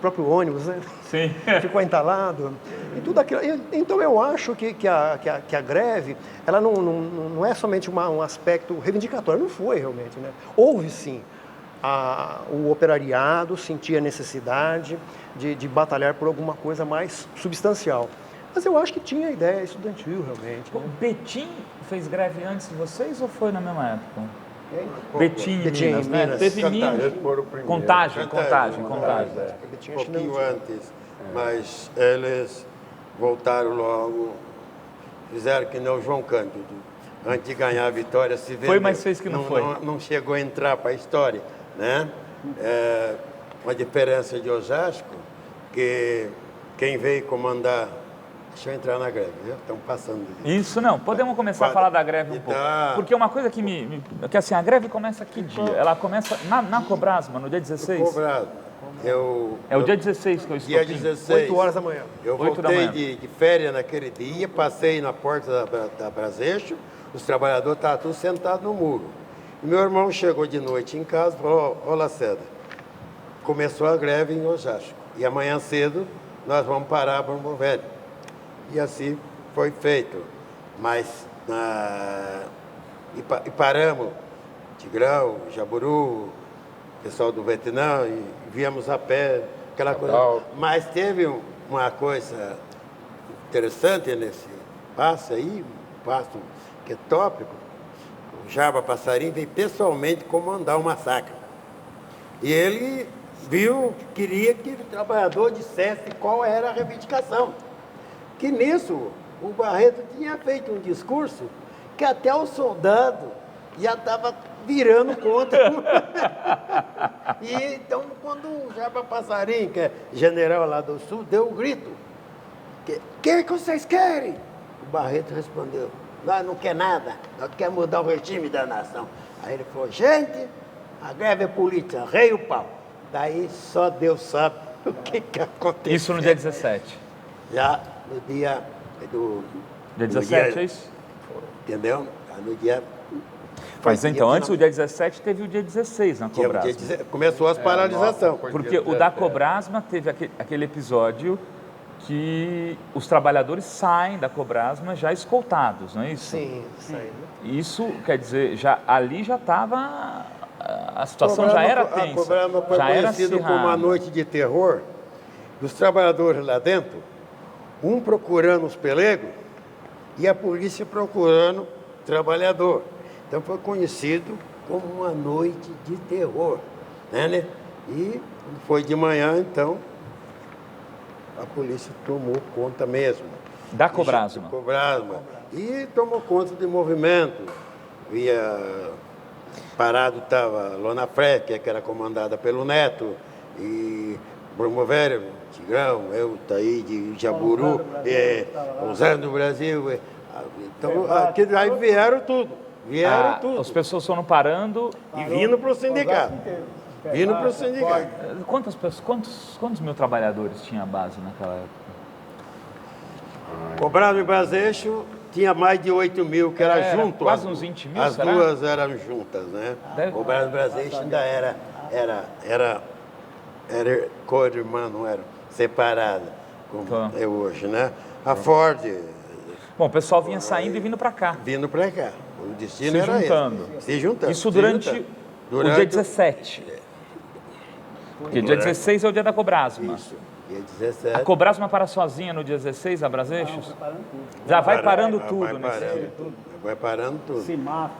próprio ônibus, né? Sim. Ficou entalado. E tudo aquilo. Então eu acho que a greve, ela não é somente um aspecto reivindicatório, não foi realmente, né? Houve sim. O operariado sentia a necessidade de batalhar por alguma coisa mais substancial. Mas eu acho que tinha ideia estudantil, realmente. O Betim fez greve antes de vocês ou foi na mesma época? Betim em Minas, né? Teve Minas. Contagem. Um pouquinho antes. Mas eles voltaram logo, fizeram que nem o João Cândido. Antes de ganhar a vitória, se vendeu. Foi, mas fez que não foi. Não chegou a entrar para a história, né? Uma diferença de Osasco, que quem veio comandar... Deixa eu entrar na greve, viu? Estão passando. Isso não, podemos começar a falar da greve um pouco. Porque uma coisa que que assim, a greve começa que dia? Ela começa na Cobrasma, no dia 16? Cobrasma. É o dia 16 que eu estou Dia aqui. 16. 8 horas da manhã. Eu 8 da voltei manhã. de férias naquele dia, passei na porta da Braseixo, os trabalhadores estavam todos sentados no muro. E meu irmão chegou de noite em casa e falou, ô Lacerda, começou a greve em Osasco. E amanhã cedo nós vamos parar a Promover. E assim foi feito. Mas e paramos, Tigrão, Jaburu, pessoal do Vietnã, e viemos a pé, aquela coisa. Mas teve uma coisa interessante nesse passo aí, um passo que é tópico. O Jaba Passarinho veio pessoalmente comandar o massacre. E ele viu, queria que o trabalhador dissesse qual era a reivindicação. Que nisso, o Barreto tinha feito um discurso que até o soldado já estava virando contra. E então, quando o Jaba Passarinho, que é general lá do Sul, deu um grito, o que vocês querem? O Barreto respondeu, nós não quer nada, nós queremos mudar o regime da nação. Aí ele falou, gente, a greve é política, rei o pau. Daí só Deus sabe o que aconteceu. Isso no dia 17. Já no dia do... Dia 17, é isso? Entendeu? No dia... Mas então, antes do dia 17, teve o dia 16 na Cobrasma. Começou as paralisações. Porque o da Cobrasma teve aquele episódio que os trabalhadores saem da Cobrasma já escoltados, não é isso? Sim, saindo. Isso, quer dizer, ali já estava... A situação já era tensa. A Cobrasma foi já era conhecido como acirrada. uma noite de terror. Os trabalhadores lá dentro, um procurando os pelegos e a polícia procurando o trabalhador. Então foi conhecido como uma noite de terror, né? E foi de manhã, então, a polícia tomou conta mesmo. Da Cobrasma. E tomou conta do movimento. Parado estava Lona Freck, que era comandada pelo Neto, e Promover, Tigrão, eu, Taíde, Jaburu, Usando do Brasil. Então, aí vieram tudo. As pessoas foram parando. E vindo para o sindicato. Vindo para o sindicato. Quantos mil trabalhadores tinha a base naquela época? Cobrado em Braseixo tinha mais de 8 mil, que era junto. Quase uns 20 mil, As será? duas eram juntas, né? Cobrado em Braseixo ainda era co-irmã, não era separada, como é hoje, né? A Ford... Bom, o pessoal vinha saindo e vindo para cá. Vindo para cá. O destino Se era juntando. esse. Se juntando. Isso durante o dia 17. Porque dia 16 é o dia da Cobrasma. Isso, dia 17. A Cobrasma para sozinha no dia 16, a Braseixos? Já vai parando tudo. Vai parando tudo. Cimap,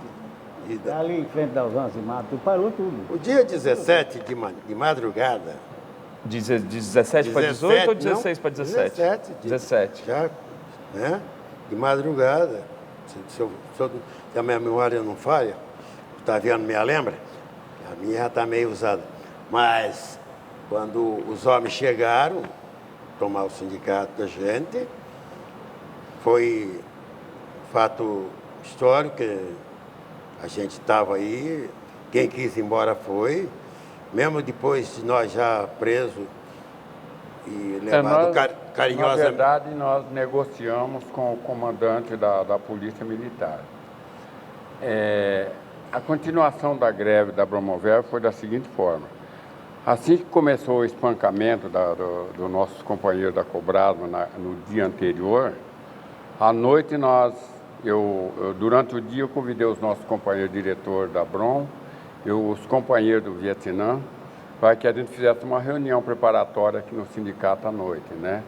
ali em frente da usina Cimap, parou tudo. O dia 17 de madrugada... De 17 para 18 ou 16 para 17? 17. Já, né? De madrugada, se a minha memória não falha, o Taviano me lembra, a minha já está meio usada, mas quando os homens chegaram, tomar o sindicato da gente, foi fato histórico, que a gente estava aí, quem quis ir embora foi, mesmo depois de nós já presos e levado carinhosamente. Na verdade, nós negociamos com o comandante da Polícia Militar. A continuação da greve da Promover foi da seguinte forma. Assim que começou o espancamento do nossos companheiros da Cobrasma no dia anterior, à noite durante o dia eu convidei os nossos companheiros diretores da Brom e os companheiros do Vietnã para que a gente fizesse uma reunião preparatória aqui no sindicato à noite, né?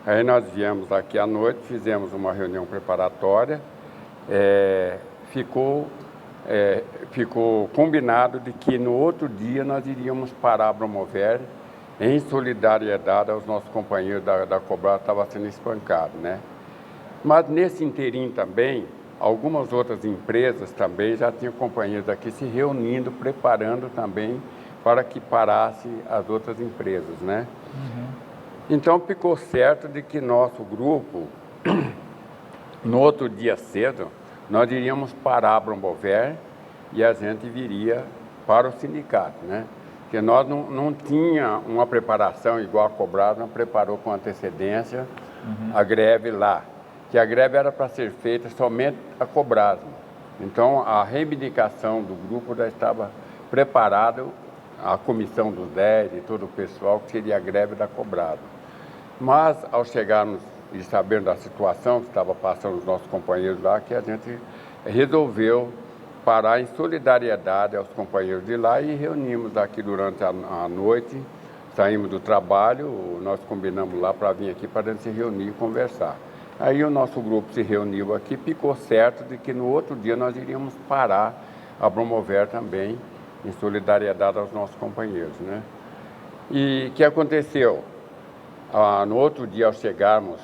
Aí nós viemos aqui à noite, fizemos uma reunião preparatória, ficou combinado de que no outro dia nós iríamos parar a Promover em solidariedade aos nossos companheiros da Cobrasa que estavam sendo espancados, né? Mas nesse inteirinho também, algumas outras empresas também já tinham companheiros aqui se reunindo, preparando também para que parasse as outras empresas, né? Então ficou certo de que nosso grupo, no outro dia cedo, nós iríamos parar a Brombover e a gente viria para o sindicato, né? Porque nós não tinha uma preparação igual a Cobrasa, não preparou com antecedência a greve lá, que a greve era para ser feita somente a Cobrasa. Então a reivindicação do grupo já estava preparado, a comissão dos 10 e todo o pessoal, que seria a greve da Cobrasa. Mas ao chegarmos e sabendo da situação que estava passando os nossos companheiros lá, que a gente resolveu parar em solidariedade aos companheiros de lá e reunimos aqui durante a noite, saímos do trabalho, nós combinamos lá para vir aqui para a gente se reunir e conversar. Aí o nosso grupo se reuniu aqui, ficou certo de que no outro dia nós iríamos parar a Brombover também, em solidariedade aos nossos companheiros, né? E o que aconteceu? No outro dia, ao chegarmos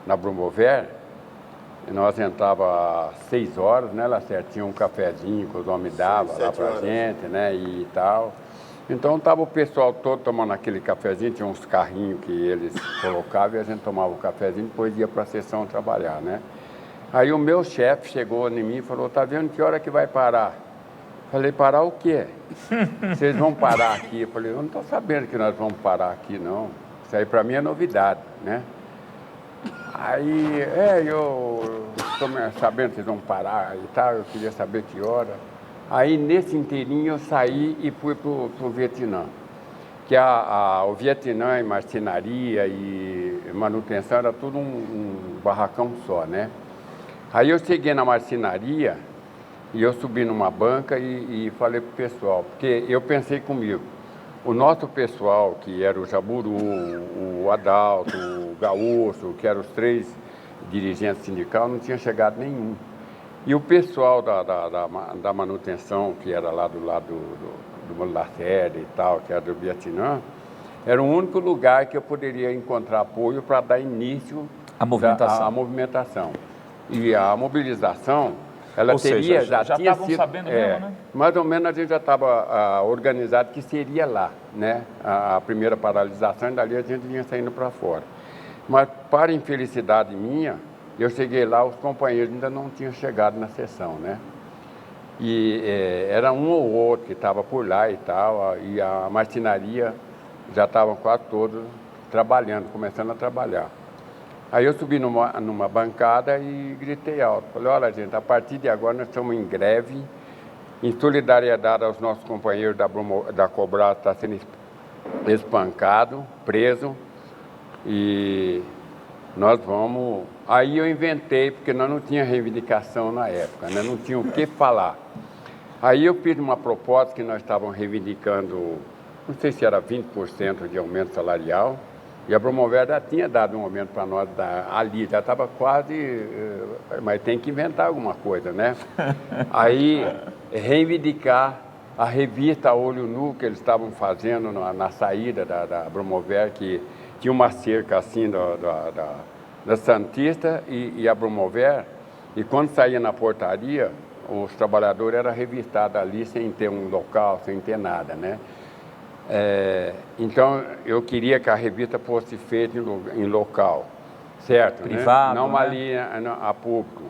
na Brombover, nós entrava às 6 horas, né, lá certinho, um cafezinho que os homens davam lá pra gente, né, e tal. Então estava o pessoal todo tomando aquele cafezinho, tinha uns carrinhos que eles colocavam e a gente tomava o cafezinho, depois ia para a sessão trabalhar, né. Aí o meu chefe chegou em mim e falou, tá vendo que hora que vai parar? Falei, parar o quê? Vocês vão parar aqui? Eu falei, eu não estou sabendo que nós vamos parar aqui, não. Isso aí para mim é novidade, né? Aí, eu estou sabendo que vocês vão parar e tal, eu queria saber que hora. Aí, nesse inteirinho, eu saí e fui para o Vietnã. Que o Vietnã e marcenaria e manutenção era tudo um barracão só, né? Aí eu cheguei na marcenaria e eu subi numa banca e falei para o pessoal, porque eu pensei comigo, o nosso pessoal, que era o Jaburu, o Adalto, o Gaúcho, que eram os 3 dirigentes sindicais, não tinha chegado nenhum. E o pessoal da manutenção, que era lá do lado do Molo da Série e tal, que era do Vietnã, era o único lugar que eu poderia encontrar apoio para dar início à movimentação. À movimentação. E a mobilização, ela Ou teria, seja, já tinha estavam sido, sabendo mesmo, né? mais ou menos a gente já estava organizado que seria lá, né? A primeira paralisação, e dali a gente vinha saindo para fora. Mas, para infelicidade minha, eu cheguei lá, os companheiros ainda não tinham chegado na sessão, né? E era um ou outro que estava por lá e tal, e a marcenaria já estavam quase todos trabalhando, começando a trabalhar. Aí eu subi numa bancada e gritei alto. Falei, olha gente, a partir de agora nós estamos em greve, em solidariedade aos nossos companheiros da Cobrasa, que está sendo espancado, preso, e nós vamos... Aí eu inventei, porque nós não tínhamos reivindicação na época, né? Não tinha o que falar. Aí eu fiz uma proposta que nós estávamos reivindicando, não sei se era 20% de aumento salarial, e a Brombover já tinha dado um aumento para nós ali, já estava quase, mas tem que inventar alguma coisa, né? Aí, reivindicar a revista Olho Nu que eles estavam fazendo na saída da Brombover, que tinha uma cerca assim da Santista e a Brombover, e quando saía na portaria, os trabalhadores eram revistados ali sem ter um local, sem ter nada, né? Então, eu queria que a revista fosse feita em local, certo? Privado, né? Não né? ali a público.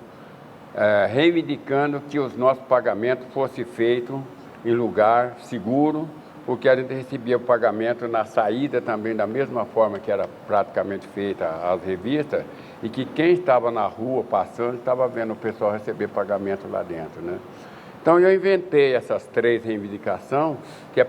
Reivindicando que os nossos pagamentos fossem feitos em lugar seguro, porque a gente recebia o pagamento na saída também, da mesma forma que era praticamente feita as revistas, e que quem estava na rua passando estava vendo o pessoal receber pagamento lá dentro, né? Então eu inventei essas 3 reivindicações, que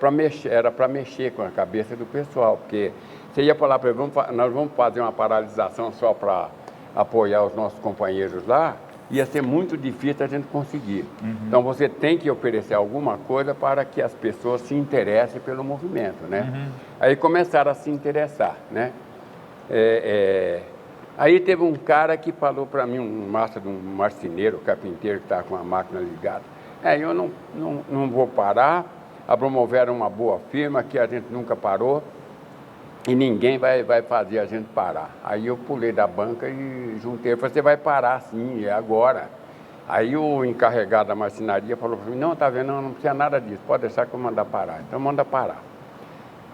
era para mexer com a cabeça do pessoal, porque você ia falar para eles, nós vamos fazer uma paralisação só para apoiar os nossos companheiros lá, ia ser muito difícil a gente conseguir. Então você tem que oferecer alguma coisa para que as pessoas se interessem pelo movimento, né? Aí começaram a se interessar, né? Aí teve um cara que falou para mim, um marceneiro, carpinteiro que estava com a máquina ligada, eu não vou parar a Bromover era uma boa firma, que a gente nunca parou e ninguém vai fazer a gente parar. Aí eu pulei da banca e juntei, falei, você vai parar sim, é agora. Aí o encarregado da marcenaria falou para mim, não, tá vendo, não precisa nada disso, pode deixar que eu mandar parar. Então manda parar.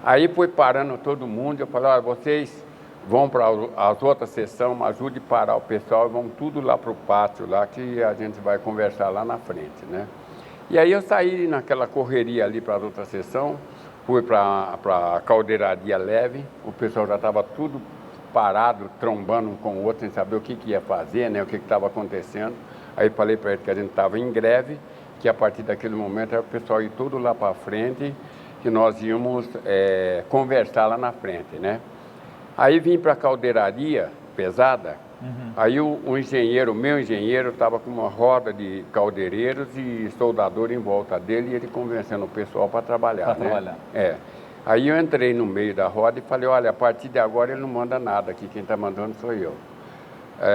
Aí foi parando todo mundo, eu falei, olha, vocês vão para as outras sessões, ajude a parar o pessoal, vão tudo lá para o pátio, lá que a gente vai conversar lá na frente, né? E aí eu saí naquela correria ali para a outra sessão, fui para a caldeiraria leve, o pessoal já estava tudo parado, trombando um com o outro, sem saber o que ia fazer, né, o que estava acontecendo. Aí falei para ele que a gente estava em greve, que a partir daquele momento era o pessoal ir tudo lá para frente, que nós íamos conversar lá na frente, né? Aí vim para a caldeiraria pesada, aí o engenheiro, meu engenheiro, estava com uma roda de caldeireiros e soldador em volta dele e ele convencendo o pessoal para trabalhar, né? Aí eu entrei no meio da roda e falei, olha, a partir de agora ele não manda nada aqui, quem está mandando sou eu.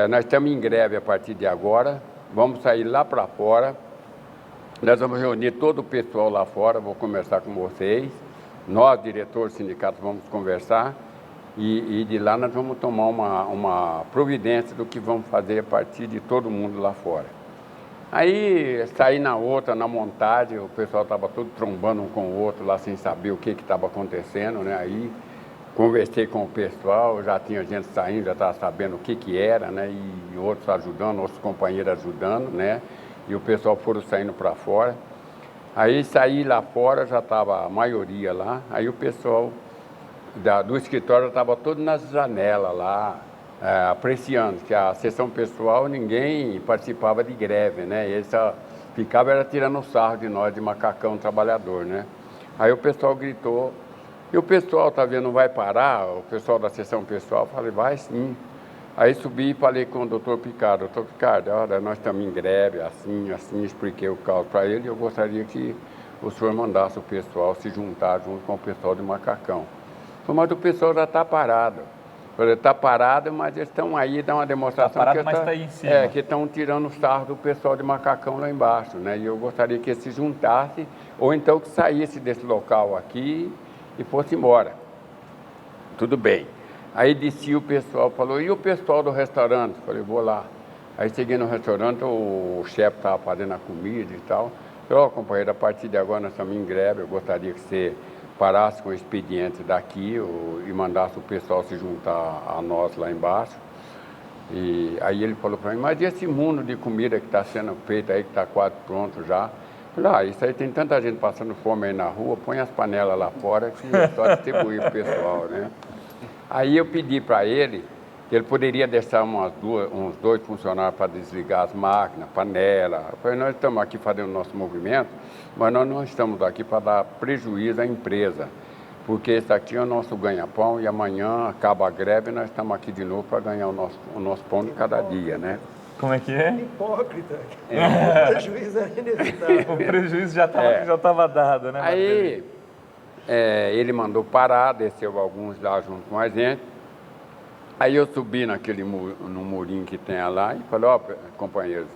Nós estamos em greve a partir de agora, vamos sair lá para fora, nós vamos reunir todo o pessoal lá fora, vou conversar com vocês, nós, diretores do sindicato, vamos conversar e de lá nós vamos tomar uma providência do que vamos fazer a partir de todo mundo lá fora. Aí saí na outra, na montagem, o pessoal estava todo trombando um com o outro lá sem saber o que estava acontecendo, né? Aí conversei com o pessoal, já tinha gente saindo, já estava sabendo o que era, né? E outros ajudando, outros companheiros ajudando, né? E o pessoal foram saindo para fora. Aí saí lá fora, já estava a maioria lá, aí o pessoal do escritório estava todo nas janelas lá, apreciando, que a sessão pessoal ninguém participava de greve, né? Eles só ficava era tirando sarro de nós, de macacão trabalhador, né? Aí o pessoal gritou, e o pessoal, tá vendo, não vai parar, o pessoal da sessão pessoal, falei, vai sim. Aí subi e falei com o doutor Picardo, doutor Picardo, olha, nós estamos em greve, assim, expliquei o caso para ele, e eu gostaria que o senhor mandasse o pessoal se juntar junto com o pessoal de macacão. Mas o pessoal já está parado. Está parado, mas eles estão aí, dá uma demonstração parado, mas tá aí em cima. Que estão tirando o sarro do pessoal de macacão lá embaixo, né? E eu gostaria que eles se juntassem, ou então que saísse desse local aqui e fosse embora. Tudo bem. Aí desci o pessoal, falou, e o pessoal do restaurante? Falei, vou lá. Aí cheguei no restaurante, o chefe estava fazendo a comida e tal. Falei, companheiro, a partir de agora nós estamos em greve, eu gostaria que você parasse com o expediente daqui e mandasse o pessoal se juntar a nós lá embaixo. E aí ele falou para mim, mas e esse mundo de comida que está sendo feito aí, que está quase pronto já? Eu falei, isso aí tem tanta gente passando fome aí na rua, põe as panelas lá fora que é só distribuir para o pessoal, né? Aí eu pedi para ele que ele poderia deixar uns 2 funcionários para desligar as máquinas, panela. Eu falei, nós estamos aqui fazendo o nosso movimento, mas nós não estamos aqui para dar prejuízo à empresa, porque esse aqui é o nosso ganha-pão e amanhã acaba a greve e nós estamos aqui de novo para ganhar o nosso pão de cada dia, né? Como é que é? Hipócrita. O prejuízo é inevitável. O prejuízo já estava dado, né? Aí ele mandou parar, desceu alguns lá junto com a gente. Aí eu subi no murinho que tem lá e falei, companheiros,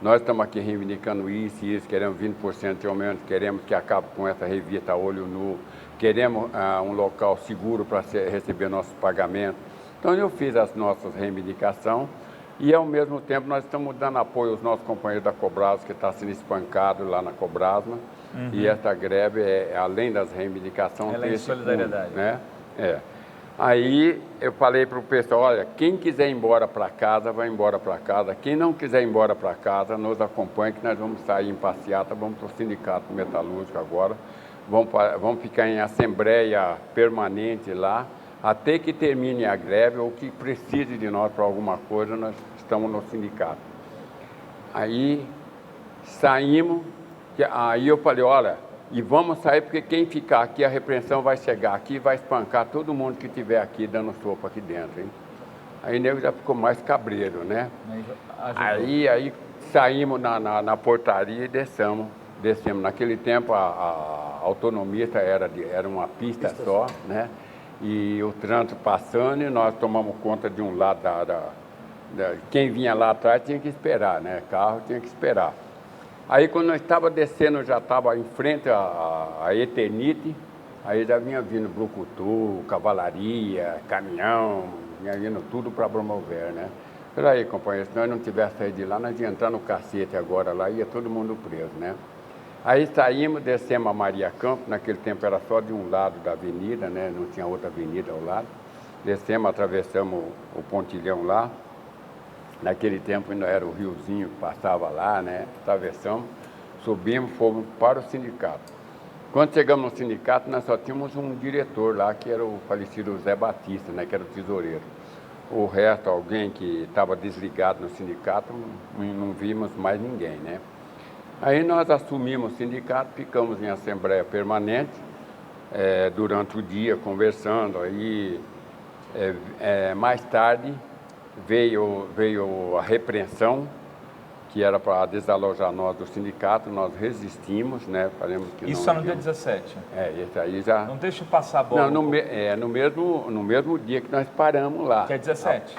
nós estamos aqui reivindicando isso e isso, queremos 20% de aumento, queremos que acabe com essa revista olho nu, queremos um local seguro para receber nossos pagamentos. Então eu fiz as nossas reivindicações e ao mesmo tempo nós estamos dando apoio aos nossos companheiros da Cobrasma, que está sendo espancado lá na Cobrasma. E essa greve, além das reivindicações... Ela é em solidariedade. Né? Aí eu falei para o pessoal, olha, quem quiser ir embora para casa, vai embora para casa. Quem não quiser ir embora para casa, nos acompanhe, que nós vamos sair em passeata, vamos para o Sindicato Metalúrgico agora. Vamos ficar em assembleia permanente lá, até que termine a greve ou que precise de nós para alguma coisa, nós estamos no sindicato. Aí saímos, aí eu falei, olha, e vamos sair porque quem ficar aqui, a repreensão vai chegar aqui e vai espancar todo mundo que estiver aqui dando sopa aqui dentro, hein? Aí o nego já ficou mais cabreiro, né? Aí saímos na portaria e descemos. Naquele tempo a autonomista era uma pista só, né? E o trânsito passando e nós tomamos conta de um lado quem vinha lá atrás tinha que esperar, né? Carro tinha que esperar. Aí quando nós estava descendo, já estava em frente à Eternite, aí já vinha vindo brucutu, cavalaria, caminhão, vinha vindo tudo para promover, né? Peraí, companheiro, se nós não tivéssemos saído de lá, nós ia entrar no cacete agora lá, ia todo mundo preso, né? Aí saímos, descemos a Maria Campos, naquele tempo era só de um lado da avenida, né? Não tinha outra avenida ao lado. Descemos, atravessamos o pontilhão lá. Naquele tempo ainda era o riozinho que passava lá, né? Atravessamos, subimos, fomos para o sindicato. Quando chegamos no sindicato, nós só tínhamos um diretor lá, que era o falecido Zé Batista, né? Que era o tesoureiro. O resto, alguém que estava desligado no sindicato, não vimos mais ninguém, né? Aí nós assumimos o sindicato, ficamos em assembleia permanente, durante o dia conversando, aí mais tarde veio a repreensão, que era para desalojar nós do sindicato, nós resistimos, né? Falamos que Isso não, é no dia 17? Esse aí já... Não deixa eu passar a bola. Não, no mesmo dia que nós paramos lá. Que é 17?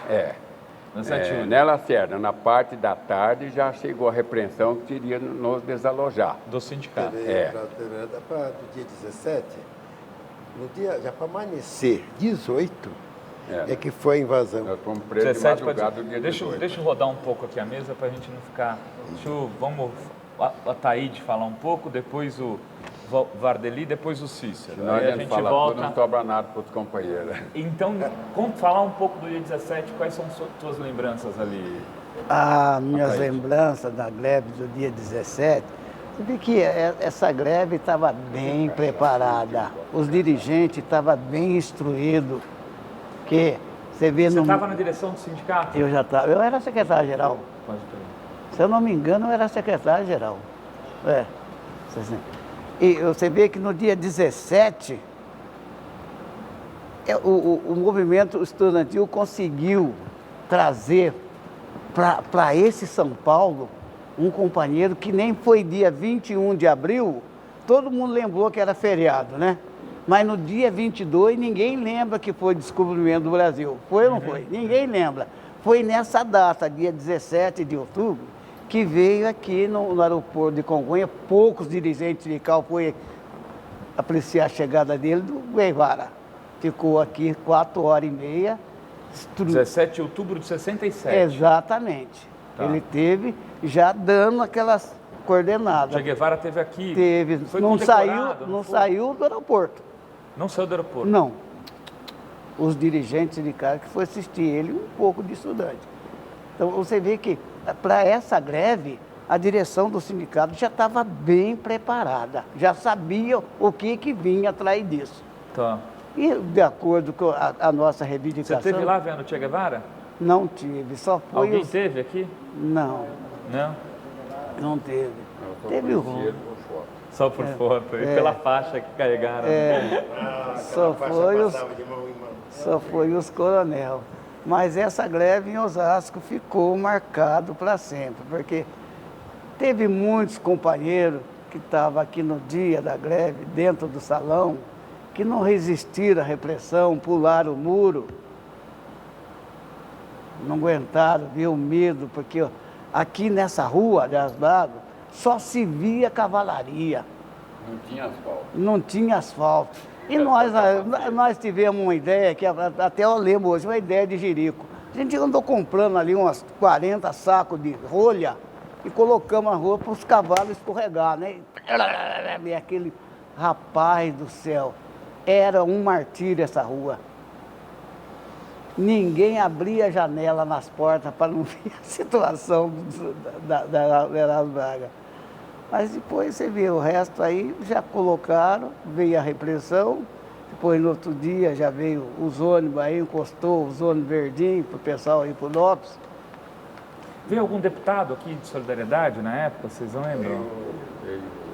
Né, Lacerda, na parte da tarde já chegou a repreensão que teria nos desalojar. Do sindicato. Para do dia 17, no dia, já para amanhecer, 18, é que foi a invasão. Nós fomos presos de madrugada do dia deixa 18. eu rodar um pouco aqui a mesa para a gente não ficar... Vamos a Taíde falar um pouco, depois o Vardeli, depois o Cícero. Senão Aí a gente fala volta... tudo, não sobra nada para os companheiros. Então, falar um pouco do dia 17, quais são suas lembranças ali? Minhas lembranças da greve do dia 17, você vê que essa greve estava bem preparada, os dirigentes estavam bem instruídos, que você vê... Você estava na direção do sindicato? Eu já estava, eu era secretário-geral. Se eu não me engano, eu era secretário-geral. E você vê que no dia 17, o movimento estudantil conseguiu trazer para esse São Paulo um companheiro que nem foi dia 21 de abril, todo mundo lembrou que era feriado, né? Mas no dia 22 ninguém lembra que foi o descobrimento do Brasil. Foi ou não foi? Ninguém lembra. Foi nessa data, dia 17 de outubro, que veio aqui no aeroporto de Congonha, poucos dirigentes sindicais foi apreciar a chegada dele do Guevara. Ficou aqui 4h30. 17 de outubro de 67. Exatamente. Tá. Ele teve já dando aquelas coordenadas. Che Guevara teve aqui. Teve. Foi Não condecorado, saiu do aeroporto. Não saiu do aeroporto? Não. Os dirigentes sindicais que foram assistir ele, um pouco de estudante. Então você vê que para essa greve, a direção do sindicato já estava bem preparada, já sabia o que vinha atrás disso. Tá. E de acordo com a nossa reivindicação... Você esteve lá vendo o Che Guevara? Não tive, só foi... Alguém teve aqui? Não. Não? Não teve. Teve o... Só por foto, e pela faixa que carregaram. Só foi os coronel. Mas essa greve em Osasco ficou marcado para sempre, porque teve muitos companheiros que estavam aqui no dia da greve, dentro do salão, que não resistiram à repressão, pularam o muro, não aguentaram, viu o medo, porque aqui nessa rua, das Lagos, só se via cavalaria. Não tinha asfalto. Não tinha asfalto. E nós tivemos uma ideia, que até eu lembro hoje, uma ideia de Jerico. A gente andou comprando ali umas 40 sacos de rolha e colocamos a rua para os cavalos escorregar, né? E aquele rapaz do céu, era um martírio essa rua. Ninguém abria a janela nas portas para não ver a situação da Erasmo Braga. Mas depois você vê o resto aí, já colocaram, veio a repressão, depois no outro dia já veio os ônibus aí, encostou os ônibus verdinhos para o pessoal ir para o Lopes. Veio algum deputado aqui de Solidariedade na época, vocês não lembram?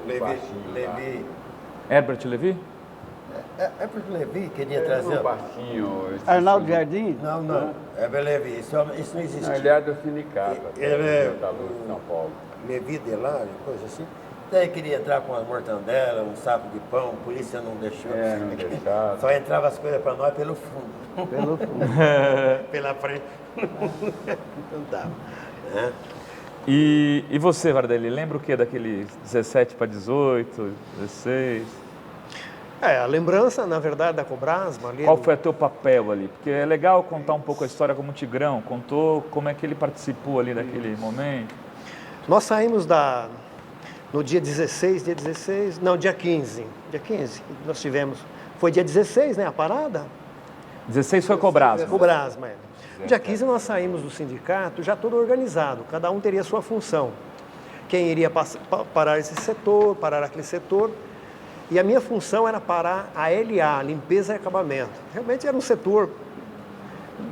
Levi. Herbert Levi? Herbert Levi queria trazer... Arnaldo Jardim? Não. Herbert Levi, isso não existia. Ele é do sindicato, da Luz de São Paulo. Levi Delário, coisa assim. Daí queria entrar com as mortandelas, um saco de pão, a polícia não deixou. Não deixava. Só entrava as coisas para nós pelo fundo. Pelo fundo. Pela frente. Não dava. E você, Vardelli, lembra o que daquele 17 para 18, 16? A lembrança, na verdade, da Cobrasma ali... Qual foi o teu papel ali? Porque é legal contar um pouco a história como o Tigrão contou, como é que ele participou ali daquele momento. Nós saímos no dia 16, não, dia 15, nós tivemos, foi dia 16, né, a parada? 16 foi Cobrasma. Cobrasma, Dia 15 nós saímos do sindicato já todo organizado, cada um teria sua função. Quem iria parar esse setor, parar aquele setor, e a minha função era parar a LA, limpeza e acabamento. Realmente era um setor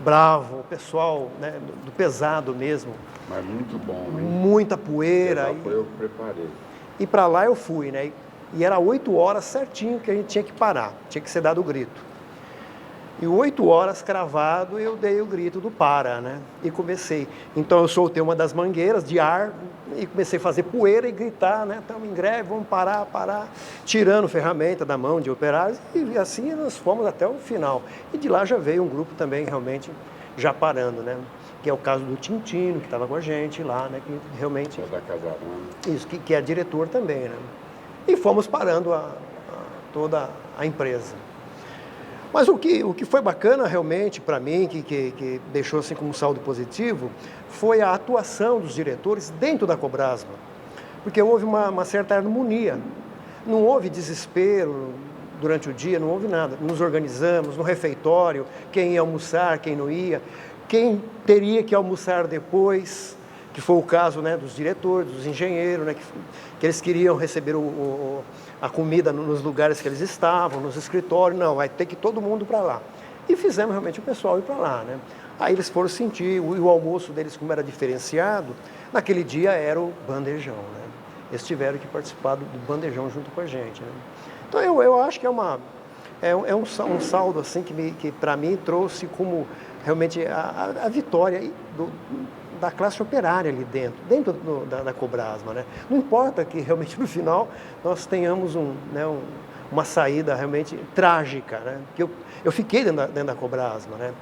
bravo, o pessoal, né, do pesado mesmo. Mas muito bom, hein? Muita poeira. Eu preparei. E para lá eu fui, né? E era 8 horas certinho que a gente tinha que parar, tinha que ser dado o grito. E 8 horas cravado eu dei o grito do para, né? E comecei. Então eu soltei uma das mangueiras de ar e comecei a fazer poeira e gritar, né? Estamos em greve, vamos parar. Tirando ferramenta da mão de operários e assim nós fomos até o final. E de lá já veio um grupo também realmente já parando, né? Que é o caso do Tintino, que estava com a gente lá, né? Que realmente... Da Casarana. Isso, que é diretor também, né? E fomos parando toda a empresa. Mas o que foi bacana realmente para mim, que deixou assim como um saldo positivo, foi a atuação dos diretores dentro da Cobrasma. Porque houve uma certa harmonia. Não houve desespero durante o dia, não houve nada. Nos organizamos no refeitório, quem ia almoçar, quem não ia, quem teria que almoçar depois, que foi o caso, né, dos diretores, dos engenheiros, né, que eles queriam receber a comida nos lugares que eles estavam, nos escritórios. Não, vai ter que ir todo mundo para lá. E fizemos realmente o pessoal ir para lá, né? Aí eles foram sentir, o almoço deles, como era diferenciado, naquele dia era o bandejão, né? Eles tiveram que participar do bandejão junto com a gente, né? Então eu acho que é um saldo assim que para mim trouxe como realmente a vitória da classe operária ali dentro da Cobrasma, né? Não importa que realmente no final nós tenhamos uma saída realmente trágica, né? Porque eu fiquei dentro da Cobrasma, né?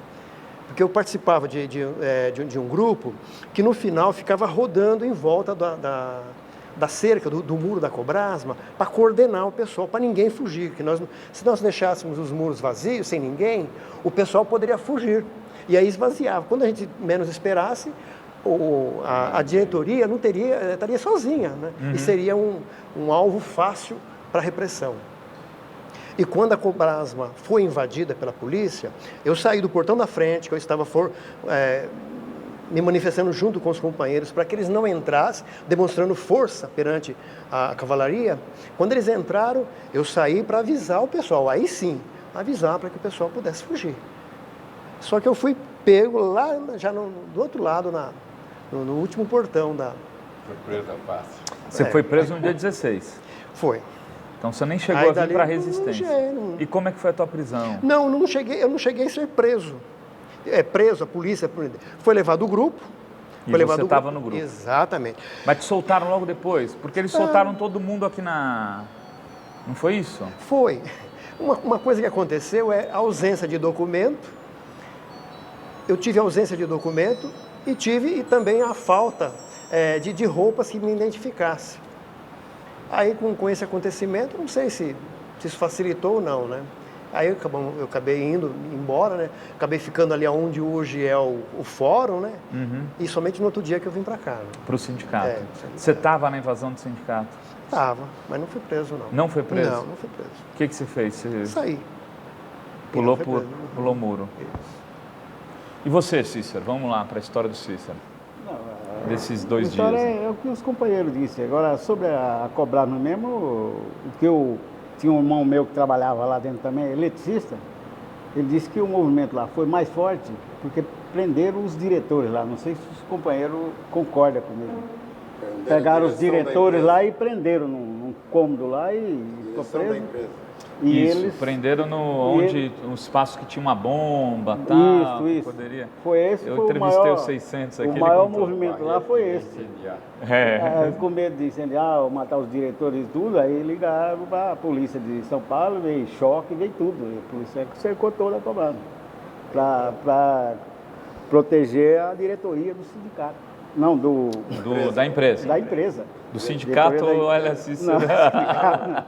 Porque eu participava de um grupo que no final ficava rodando em volta da cerca, do muro da Cobrasma, para coordenar o pessoal, para ninguém fugir. Que se nós deixássemos os muros vazios, sem ninguém, o pessoal poderia fugir. E aí esvaziava. Quando a gente menos esperasse, a diretoria estaria sozinha, né? Uhum. E seria um alvo fácil para repressão. E quando a Cobrasma foi invadida pela polícia, eu saí do portão da frente, que eu estava me manifestando junto com os companheiros para que eles não entrassem, demonstrando força perante a cavalaria. Quando eles entraram, eu saí para avisar o pessoal, aí sim, avisar para que o pessoal pudesse fugir. Só que eu fui pego lá, já do outro lado, no último portão da... Foi preso fácil. Você foi preso no dia 16? Foi. Então você nem chegou a vir para a resistência. Não. E como é que foi a tua prisão? Não, eu não cheguei a ser preso. Preso, a polícia foi levado o grupo. E você estava no grupo? Exatamente. Mas te soltaram logo depois? Porque eles soltaram todo mundo aqui na... Não foi isso? Foi. Uma coisa que aconteceu é a ausência de documento. Eu tive ausência de documento e também a falta de roupas que me identificassem. Aí, com esse acontecimento, não sei se isso facilitou ou não, né? Aí eu acabei indo embora, né? Acabei ficando ali onde hoje é o fórum, né? Uhum. E somente no outro dia que eu vim para cá. Né? Para o sindicato. Você estava na invasão do sindicato? Estava, mas não fui preso, não. Não foi preso? Não fui preso. O que você fez? Saí. Pulou o muro? Isso. E você, Cícero? Vamos lá para a história do Cícero. Desses 2 dias. É o que os companheiros disseram. Agora, sobre a Cobrasma mesmo, o que eu tinha um irmão meu que trabalhava lá dentro também, eletricista, ele disse que o movimento lá foi mais forte porque prenderam os diretores lá. Não sei se os companheiros concordam comigo. Pegaram os diretores lá e prenderam num cômodo lá e ficou preso. E eles prenderam no espaço que tinha uma bomba, tal. Isso. Poderia. Foi esse. Eu entrevistei o 600 aqui. O maior movimento lá foi esse. Com medo de incendiar ou matar os diretores e tudo, aí ligaram para a polícia de São Paulo, veio choque, veio tudo. A polícia cercou toda a Cobrasma para proteger a diretoria do sindicato. Não, Da empresa. da empresa. Do sindicato, olha, se isso... Não, sindicato não.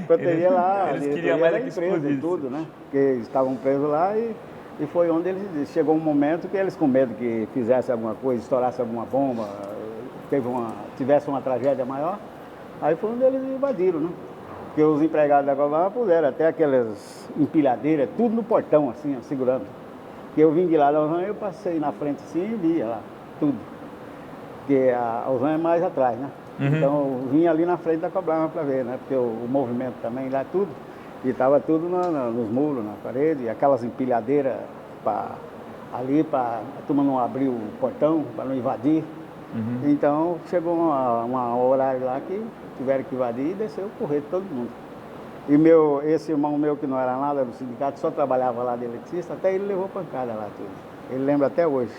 Eu teria lá, Eles a queriam diretoria mais da que empresa e explodisse. tudo, né? Porque eles estavam presos lá e foi onde eles... Chegou um momento que eles, com medo que fizesse alguma coisa, estourasse alguma bomba, tivesse uma tragédia maior, aí foi onde eles invadiram, né? Porque os empregados da Cobram puseram até aquelas empilhadeiras, tudo no portão, assim, ó, segurando. Porque eu vim de lá da Osânia, eu passei na frente assim e via lá, tudo. Porque a Osânia é mais atrás, né? Então eu vim ali na frente da Cobram para ver, né? Porque o movimento também lá, tudo. E estava tudo nos muros, na parede, e aquelas empilhadeiras ali para a turma não abrir o portão, para não invadir. Então chegou uma horário lá que tiveram que invadir e desceu o porrete todo mundo. E esse irmão meu que não era nada do sindicato, só trabalhava lá de eletricista, até ele levou pancada lá tudo. Ele lembra até hoje